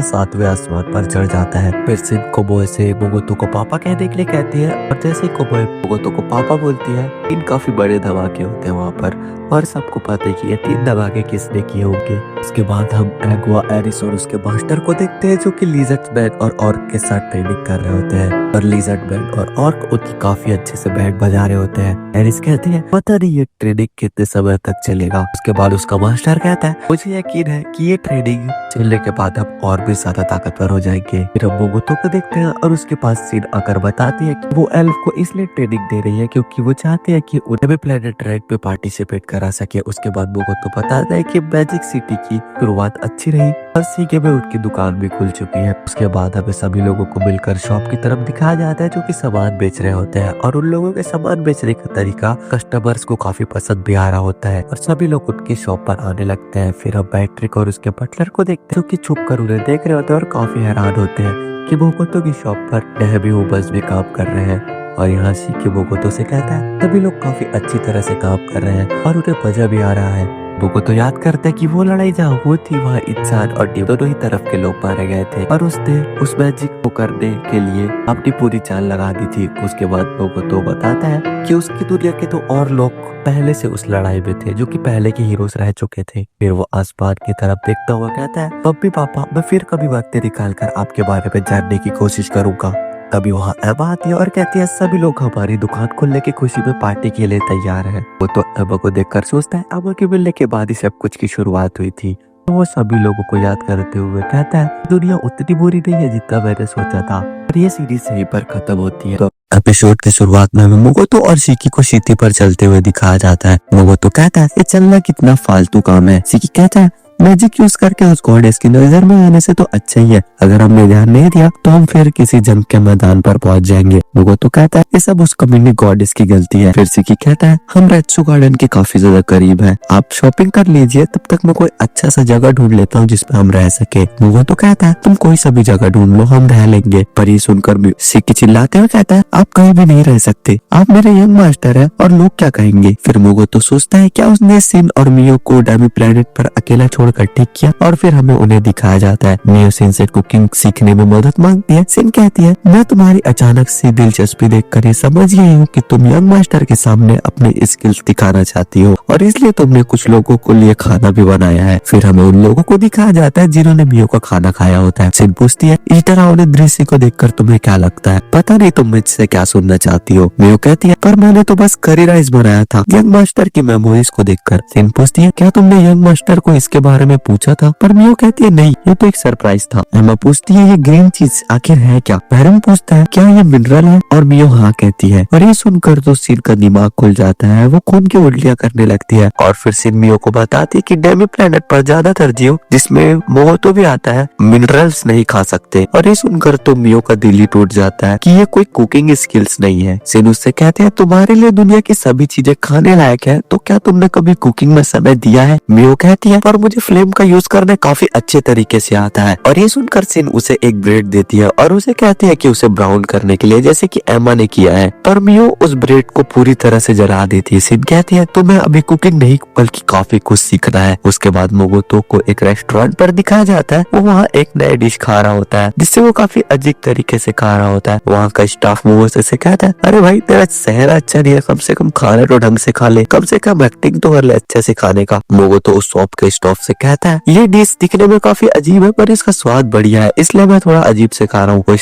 7वें आसमान पर चढ़ जाता है। फिर सिन कोमोए से मोगोतो को पापा कहने के लिए कहती है और जैसे ही कोमोए मोगोतो को पापा बोलती है, 3 काफी बड़े धमाके होते हैं वहाँ पर और सबको पता है कि ये 3 धमाके किसने किए होंगे। उसके बाद हम एगुआ एरिस और उसके मास्टर को देखते हैं जो कि लिजर्ड मैन और ऑर्क के साथ ट्रेनिंग कर रहे होते हैं और लिजर्ड मैन और ऑर्क उनकी काफी अच्छे से बैंड बजा रहे होते हैं। एरिस कहती है पता नहीं ये ट्रेनिंग कितने समय तक चलेगा। उसके बाद उसका मास्टर कहता है मुझे यकीन है कि ये ट्रेनिंग चलने के बाद हम और भी ज्यादा ताकतवर हो जाएंगे। फिर हम मोगोतो को देखते हैं और उसके पास सीन आकर बताती है कि वो एल्फ को इसलिए ट्रेनिंग दे रही है क्योंकि वो चाहते हैं कि उन्हें भी प्लेनेट रेड पे पार्टिसिपेट करा सके। उसके बाद मोगोतो बताता है कि मैजिक सिटी की शुरुआत अच्छी रही और सीखे में उनकी दुकान भी खुल चुकी है। उसके बाद हमें सभी लोगों को मिलकर शॉप की तरफ दिखाया जाता है जो कि सामान बेच रहे होते हैं और उन लोगों के सामान बेचने का तरीका कस्टमर्स को काफी पसंद भी आ रहा होता है और सभी लोग उनकी शॉप पर आने लगते हैं। फिर हम बैट्रिक और उसके बटलर को देखते हैं जो कि छुप कर उन्हें देख रहे होते हैं और काफी हैरान होते हैं कि मोगोतो की शॉप पर नहबी हुबस भी काम कर रहे हैं। और यहाँ सीके मोगोतो से कहता है सभी लोग काफी अच्छी तरह से काम कर रहे हैं और उन्हें मजा भी आ रहा है। मोगोतो याद करता है कि वो लड़ाई जहाँ हुई थी वहाँ इंसान और डिव दोनों ही तरफ के लोग मारे गए थे और उसने उस मैजिक को करने के लिए अपनी पूरी चाल लगा दी थी। उसके बाद मोगोतो बताता है कि उसकी दुनिया के तो और लोग पहले से उस लड़ाई में थे जो कि पहले के हीरोज रह चुके थे। फिर वो आसमान की तरफ देखता हुआ कहता है मम्मी पापा मैं फिर कभी वक्त निकाल कर आपके बारे में जानने की कोशिश करूंगा। तभी वहाँ एमा आती है और कहती है सभी लोग हमारी दुकान खोलने की खुशी में पार्टी के लिए तैयार है। वो तो एमा को देखकर सोचता है एमा के मिलने के बाद ही सब कुछ की शुरुआत हुई थी। तो वो सभी लोगों को याद करते हुए कहता है दुनिया उतनी बुरी नहीं है जितना मैंने सोचा था और ये सीरीज यहीं पर खत्म होती है। तो एपिसोड की शुरुआत में मोगोतो और शिकी को शीटी पर चलते हुए दिखाया जाता है। मोगोतो कहता है ये चलना कितना फालतू काम है। शिकी कहता है मैजिक यूज करके उस गॉडेस की नजर में आने से तो अच्छा ही है, अगर हमने ध्यान नहीं दिया तो हम फिर किसी जंग के मैदान पर पहुंच जाएंगे। मोगोतो कहता है ये सब उस कम्युनिटी गॉडेस की गलती है। फिर शिकी कहता है हम रेत्सु गार्डन के काफी ज्यादा करीब हैं, आप शॉपिंग कर लीजिए तब तक मैं कोई अच्छा सा जगह ढूंढ लेता हूँ जिसपे हम रह सके। मोगोतो कहता है तुम कोई सा भी जगह ढूंढ लो हम रह लेंगे। पर ये सुनकर भी शिकी चिल्लाते हुए कहता है आप कहीं भी नहीं रह सकते, आप मेरे यंग मास्टर है और लोग क्या कहेंगे। फिर मोगोतो सोचता है क्या उसने सिन और मियो को डेमी प्लेनेट पर अकेला छोड़कर ठीक किया और फिर हमें उन्हें दिखाया जाता है। मियो सिन से कुकिंग सीखने में मदद मांगती है। सिन कहती है मैं तुम्हारी अचानक से दिलचस्पी देखकर ये समझ गई हूँ कि तुम यंग मास्टर के सामने अपने स्किल्स दिखाना चाहती हो और इसलिए तुमने कुछ लोगों को लिए खाना भी बनाया है। फिर हमें उन लोगों को दिखाया जाता है जिन्होंने मियो का खाना खाया होता है। सिन पूछती है इस तरह उन्हें दृश्य को देखकर तुम्हें क्या लगता है, पता नहीं तुम मुझसे क्या सुनना चाहती हो। मियो कहती है पर मैंने तो बस करी राइस बनाया था यंग मास्टर की मेमोरीज को देखकर। सिन पूछती है क्या तुमने यंग मास्टर को इसके बारे में पूछा था, पर मियो कहती है नहीं ये तो एक सरप्राइज था। एमा पूछती है ये ग्रीन चीज आखिर है क्या। बैरम पूछता है क्या ये मिनरल है और मियो हाँ कहती है और ये सुनकर तो सिन का दिमाग खुल जाता है, वो खून की उल्टियां करने लगती है और फिर सिन मियो को बताती है कि डेमी प्लेनेट पर ज्यादातर जीव जिसमें मोगोतो भी आता है मिनरल्स नहीं खा सकते और ये सुनकर तो मियो का दिल ही टूट जाता है कि ये कोई कुकिंग स्किल्स नहीं है। सिन उससे कहते हैं तुम्हारे लिए दुनिया की सभी चीजें खाने लायक है तो क्या तुमने कभी कुकिंग में समय दिया है। मियो कहती है पर मुझे फ्लेम का यूज करने काफी अच्छे तरीके से आता है और ये सुनकर सिन उसे एक ब्रेड देती है और उसे कहती है कि उसे ब्राउन करने के लिए जैसे कि एमा ने किया है, पर मियो उस ब्रेड को पूरी तरह से जला देती है। सिन कहती है तुम्हें अभी कुकिंग नहीं बल्कि काफी कुछ सीखना है। उसके बाद मोगोतो को एक रेस्टोरेंट पर दिखाया जाता है, वो वहाँ एक नया डिश खा रहा होता है जिससे वो काफी अजीब तरीके से खा रहा होता है। वहाँ का स्टाफ मोगोतो से कहता है अरे भाई तेरा चेहरा अच्छा नहीं है, कम से कम खाना तो ढंग से खा ले, कम से कम एक्टिंग तो कर ले अच्छे से खाने का। मोगोतो उस शॉप के स्टाफ से कहता है ये डिश दिखने में काफी अजीब है पर इसका स्वाद बढ़िया है इसलिए मैं थोड़ा अजीब से खा रहा हूँ। वो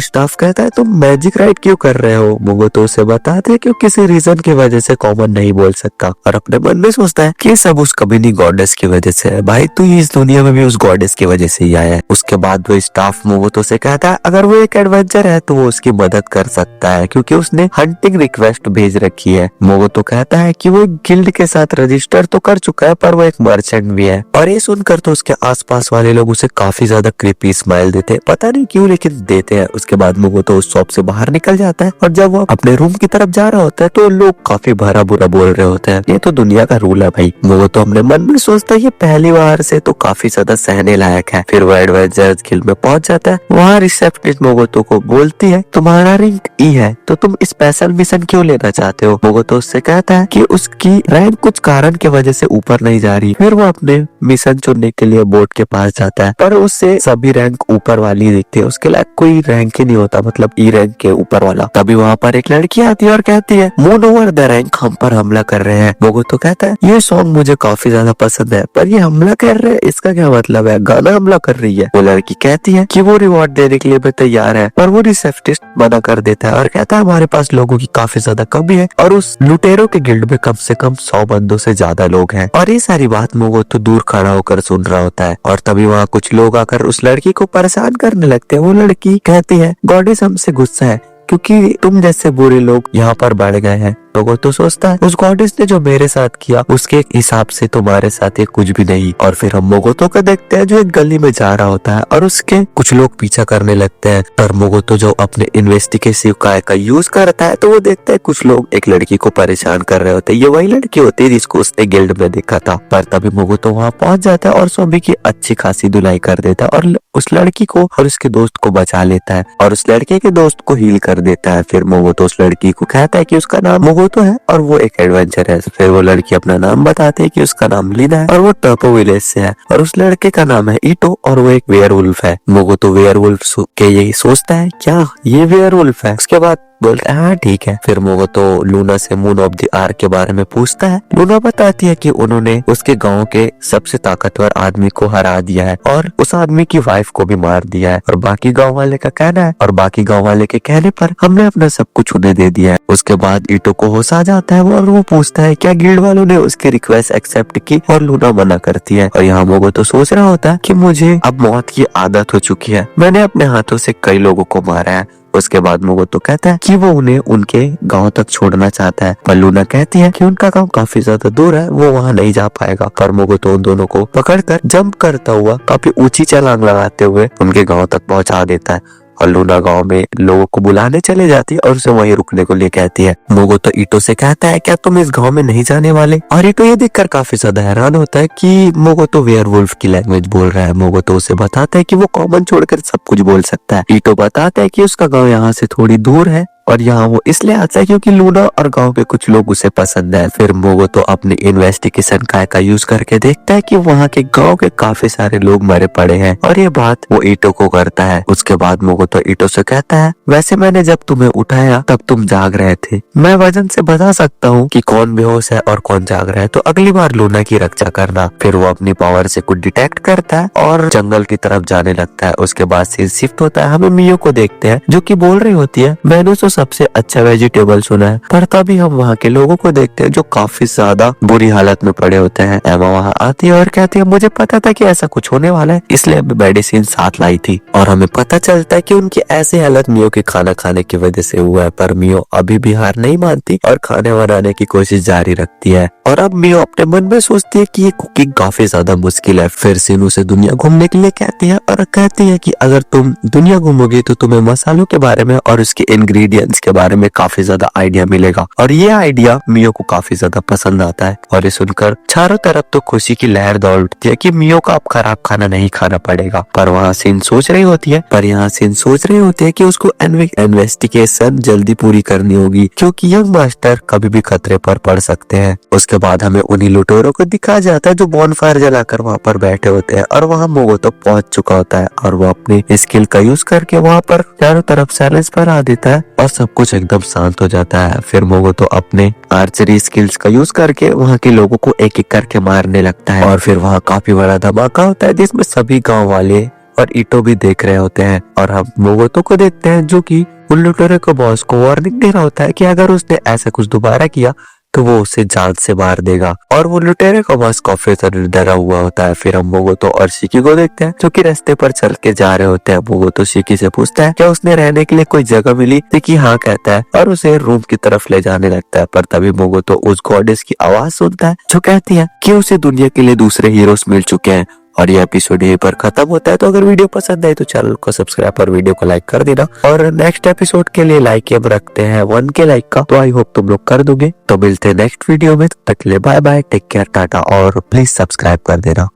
स्टाफ कहता है तुम मैजिक राइड क्यों कर रहे हो। मोगोतो उसे बताते हैं कि किसी रीजन की वजह से कॉमन नहीं बोल सकता और अपने मन में सोचता है कि सब उस कबिनी गॉडेस की वजह से है। भाई तू इस दुनिया में भी उस गॉडेस की वजह से ही आया है। उसके बाद वो स्टाफ मोगोतो से कहता है अगर वो एक एडवेंचर है तो वो उसकी मदद कर सकता है क्योंकि उसने हंटिंग रिक्वेस्ट भेज रखी है। मोगोतो कहता है कि वो गिल्ड के साथ रजिस्टर तो कर चुका है पर वो एक मर्चेंट भी है और ये सुनकर तो उसके आसपास वाले लोग उसे काफी ज्यादा क्रीपी स्माइल देते हैं, पता नहीं क्यों लेकिन देते हैं। उसके बाद मोगोतो उस शॉप से बाहर निकल जाता है और जब वो अपने रूम की तरफ जा रहा होता है तो लोग काफी भरा बुरा बोल रहे होते हैं। ये तो दुनिया का रूल है भाई। मोगोतो अपने मन में सोचता है ये पहली बार से तो काफी ज्यादा सहने लायक है। फिर वो एडवेंचर्स गिल्ड में पहुंच जाता है। वहाँ रिसेप्शनिस्ट मोगोतो को बोलती है तुम्हारा रैंक ई है तो तुम स्पेशल मिशन क्यों लेना चाहते हो। मोगोतो उससे कहता है कि उसकी रैंक कुछ कारण की वजह से ऊपर नहीं जा रही। फिर वो अपने अपने मिशन चुनने के लिए बोर्ड के पास जाता है, पर उससे सभी रैंक ऊपर वाली दिखती है, उसके लायक कोई रैंक ही नहीं होता, मतलब ई रैंक के ऊपर वाला। तभी वहाँ पर एक लड़की आती है और कहती है मून ओवर द रैंक हम पर हमला कर रहे हैं। मोगोतो कहता है ये सॉन्ग मुझे काफी ज्यादा पसंद है, पर ये हमला कर रहे हैं इसका क्या मतलब है, गाना हमला कर रही है। वो लड़की कहती है कि वो रिवॉर्ड देने के लिए भी तैयार है, पर वो रिसेप्शनिस्ट मना कर देता है और कहता है हमारे पास लोगों की काफी ज्यादा कमी है और उस लुटेरों के गिल्ड में कम से कम 100 बंदों से ज्यादा लोग हैं। और ये सारी बात मोगोतो दूर खड़ा होकर सुन रहा होता है और तभी वहाँ कुछ लोग आकर उस लड़की को परेशान करने लगते हैं। वो लड़की कहती है गॉडेस हमसे गुस्सा है क्योंकि तुम जैसे बुरे लोग यहाँ पर बढ़ गए हैं। मोगोतो सोचता है उस गॉडेस ने जो मेरे साथ किया उसके हिसाब से तुम्हारे साथ ये कुछ भी नहीं। और फिर हम मोगोतो को देखते हैं जो एक गली में जा रहा होता है और उसके कुछ लोग पीछा करने लगते हैं। पर मोगोतो जो अपने इन्वेस्टिगेटिव का यूज करता है तो वो देखता है कुछ लोग एक लड़की को परेशान कर रहे होते हैं। ये वही लड़की होती है जिसको उसने गिल्ड में देखा था। पर तभी मोगोतो वहाँ पहुंच जाता है और सभी की अच्छी खासी धुलाई कर देता है और उस लड़की को और उसके दोस्त को बचा लेता है और उस लड़के के दोस्त को हील कर देता है। फिर मोगोतो उस लड़की को कहता है कि उसका नाम मोगोतो है और वो एक एडवेंचर है। फिर वो लड़की अपना नाम बताती है कि उसका नाम लीना है और वो टर्पो विलेज से है और उस लड़के का नाम है इटो और वो एक वेयरवुल्फ है। मोगोतो वेयरवुल्फ के यही सोचता है क्या ये वेयरवुल्फ है। उसके बाद बोलता है हाँ ठीक है। फिर मोगोतो लूना से मून ऑफ द आर्क के बारे में पूछता है। लूना बताती है कि उन्होंने उसके गांव के सबसे ताकतवर आदमी को हरा दिया है और उस आदमी की वाइफ को भी मार दिया है और बाकी गांव वाले का कहना है और बाकी गांव वाले के कहने पर हमने अपना सब कुछ उन्हें दे दिया है। उसके बाद इटो को होश आ जाता है और वो पूछता है क्या गिल्ड वालों ने उसकी रिक्वेस्ट एक्सेप्ट की और लूना मना करती है। और यहाँ मोगोतो सोच रहा होता है कि मुझे अब मौत की आदत हो चुकी है, मैंने अपने हाथों से कई लोगों को मारा है। उसके बाद मोगोतो कहता है कि वो उन्हें उनके गांव तक छोड़ना चाहता है पर लूना कहती है कि उनका गांव काफी ज्यादा दूर है, वो वहां नहीं जा पाएगा। पर मोगोतो उन दोनों को पकड़कर जंप करता हुआ काफी ऊंची छलांग लगाते हुए उनके गांव तक पहुंचा देता है और लूना गांव में लोगों को बुलाने चले जाती है और उसे वहीं रुकने को लिए कहती है। मोगोतो इटो से कहता है क्या तुम इस गांव में नहीं जाने वाले। और इटो ये देखकर काफी ज्यादा हैरान होता है कि मोगोतो वेयरवुल्फ की लैंग्वेज बोल रहा है। मोगोतो उसे बताता है कि वो कॉमन छोड़कर सब कुछ बोल सकता है। इटो बताता है कि उसका गाँव यहाँ से थोड़ी दूर है और यहाँ वो इसलिए आता है क्योंकि लूना और गांव के कुछ लोग उसे पसंद है। फिर मोगोतो अपनी इन्वेस्टिगेशन का यूज करके देखता है कि वहाँ के गांव के काफी सारे लोग मरे पड़े हैं और ये बात वो इटो को करता है। उसके बाद मोगोतो इटो से कहता है वैसे मैंने जब तुम्हें उठाया तब तुम जाग रहे थे, मैं वजन से बता सकता हूँ कि कौन बेहोश है और कौन जाग रहा है, तो अगली बार लूना की रक्षा करना। फिर वो अपनी पावर से कुछ डिटेक्ट करता है और जंगल की तरफ जाने लगता है। उसके बाद सीन शिफ्ट होता है, हमें मियो को देखते हैं जो की बोल रही होती है मैंने तो सबसे अच्छा वेजिटेबल सुना है। पर तभी हम वहाँ के लोगों को देखते हैं जो काफी ज्यादा बुरी हालत में पड़े होते हैं। एमा वहाँ आती है और कहती है मुझे पता था कि ऐसा कुछ होने वाला है इसलिए मेडिसिन साथ लाई थी। और हमें पता चलता है कि उनकी ऐसी हालत मियो के खाना खाने की वजह से हुआ है। पर मियो अभी भी हार नहीं मानती और खाने बनाने की कोशिश जारी रखती है। और अब मियो अपने मन में सोचती है कि ये कुकिंग काफी ज्यादा मुश्किल है। फिर सिनु से दुनिया घूमने के लिए कहती है और कहती है कि अगर तुम दुनिया घूमोगी तो तुम्हें मसालों के बारे में और उसके इंग्रेडिएंट्स के बारे में काफी ज्यादा आइडिया मिलेगा। और ये आइडिया मियो को काफी ज्यादा पसंद आता है और ये सुनकर चारों तरफ तो खुशी की लहर दौड़ उठती है कि मियो को अब खराब खाना नहीं खाना पड़ेगा। पर वहाँ सिन सोच रही होती है कि उसको इन्वेस्टिगेशन जल्दी पूरी करनी होगी क्योंकि यंग मास्टर कभी भी खतरे पर पड़ सकते हैं। उसके बाद हमें उन्हीं लुटेरों को दिखाया जाता है जो बॉनफायर जलाकर वहाँ पर बैठे होते हैं और वहाँ मोगोतो पहुंच चुका होता है और वो अपनी स्किल का यूज करके वहाँ पर चारों तरफ साइलेंस फैला देता है और सब कुछ एकदम शांत हो जाता है। फिर मोगोतो अपने आर्चरी स्किल्स का यूज करके वहाँ के लोगों को एक एक करके मारने लगता है और फिर वहाँ काफी बड़ा धमाका होता है जिसमें सभी गाँव वाले और इटो भी देख रहे होते हैं। और हम मोगोतो को देखते हैं जो कि उन लुटेरों को बॉस को वार्निंग दे रहा होता है कि अगर उसने ऐसा कुछ दोबारा किया तो वो उसे जान से मार देगा। और वो लुटेरे का बॉस काफी डरा हुआ होता है। फिर हम मोगोतो और शिकी को देखते हैं जो कि रास्ते पर चल के जा रहे होते हैं। मोगोतो शिकी से पूछता है क्या उसने रहने के लिए कोई जगह मिली। शिकी हाँ कहता है और उसे रूम की तरफ ले जाने लगता है। पर तभी मोगोतो उस गॉडेस की आवाज सुनता है जो कहती है कि उसे दुनिया के लिए दूसरे हीरोज मिल चुके हैं। और ये एपिसोड यहीं पर खत्म होता है। तो अगर वीडियो पसंद आए तो चैनल को सब्सक्राइब और वीडियो को लाइक कर देना। और नेक्स्ट एपिसोड के लिए लाइक एम रखते हैं 1K लाइक का, तो आई होप तुम लोग कर दोगे। तो मिलते हैं नेक्स्ट वीडियो में, तब तक के लिए bye bye, take care, tata और प्लीज सब्सक्राइब कर देना।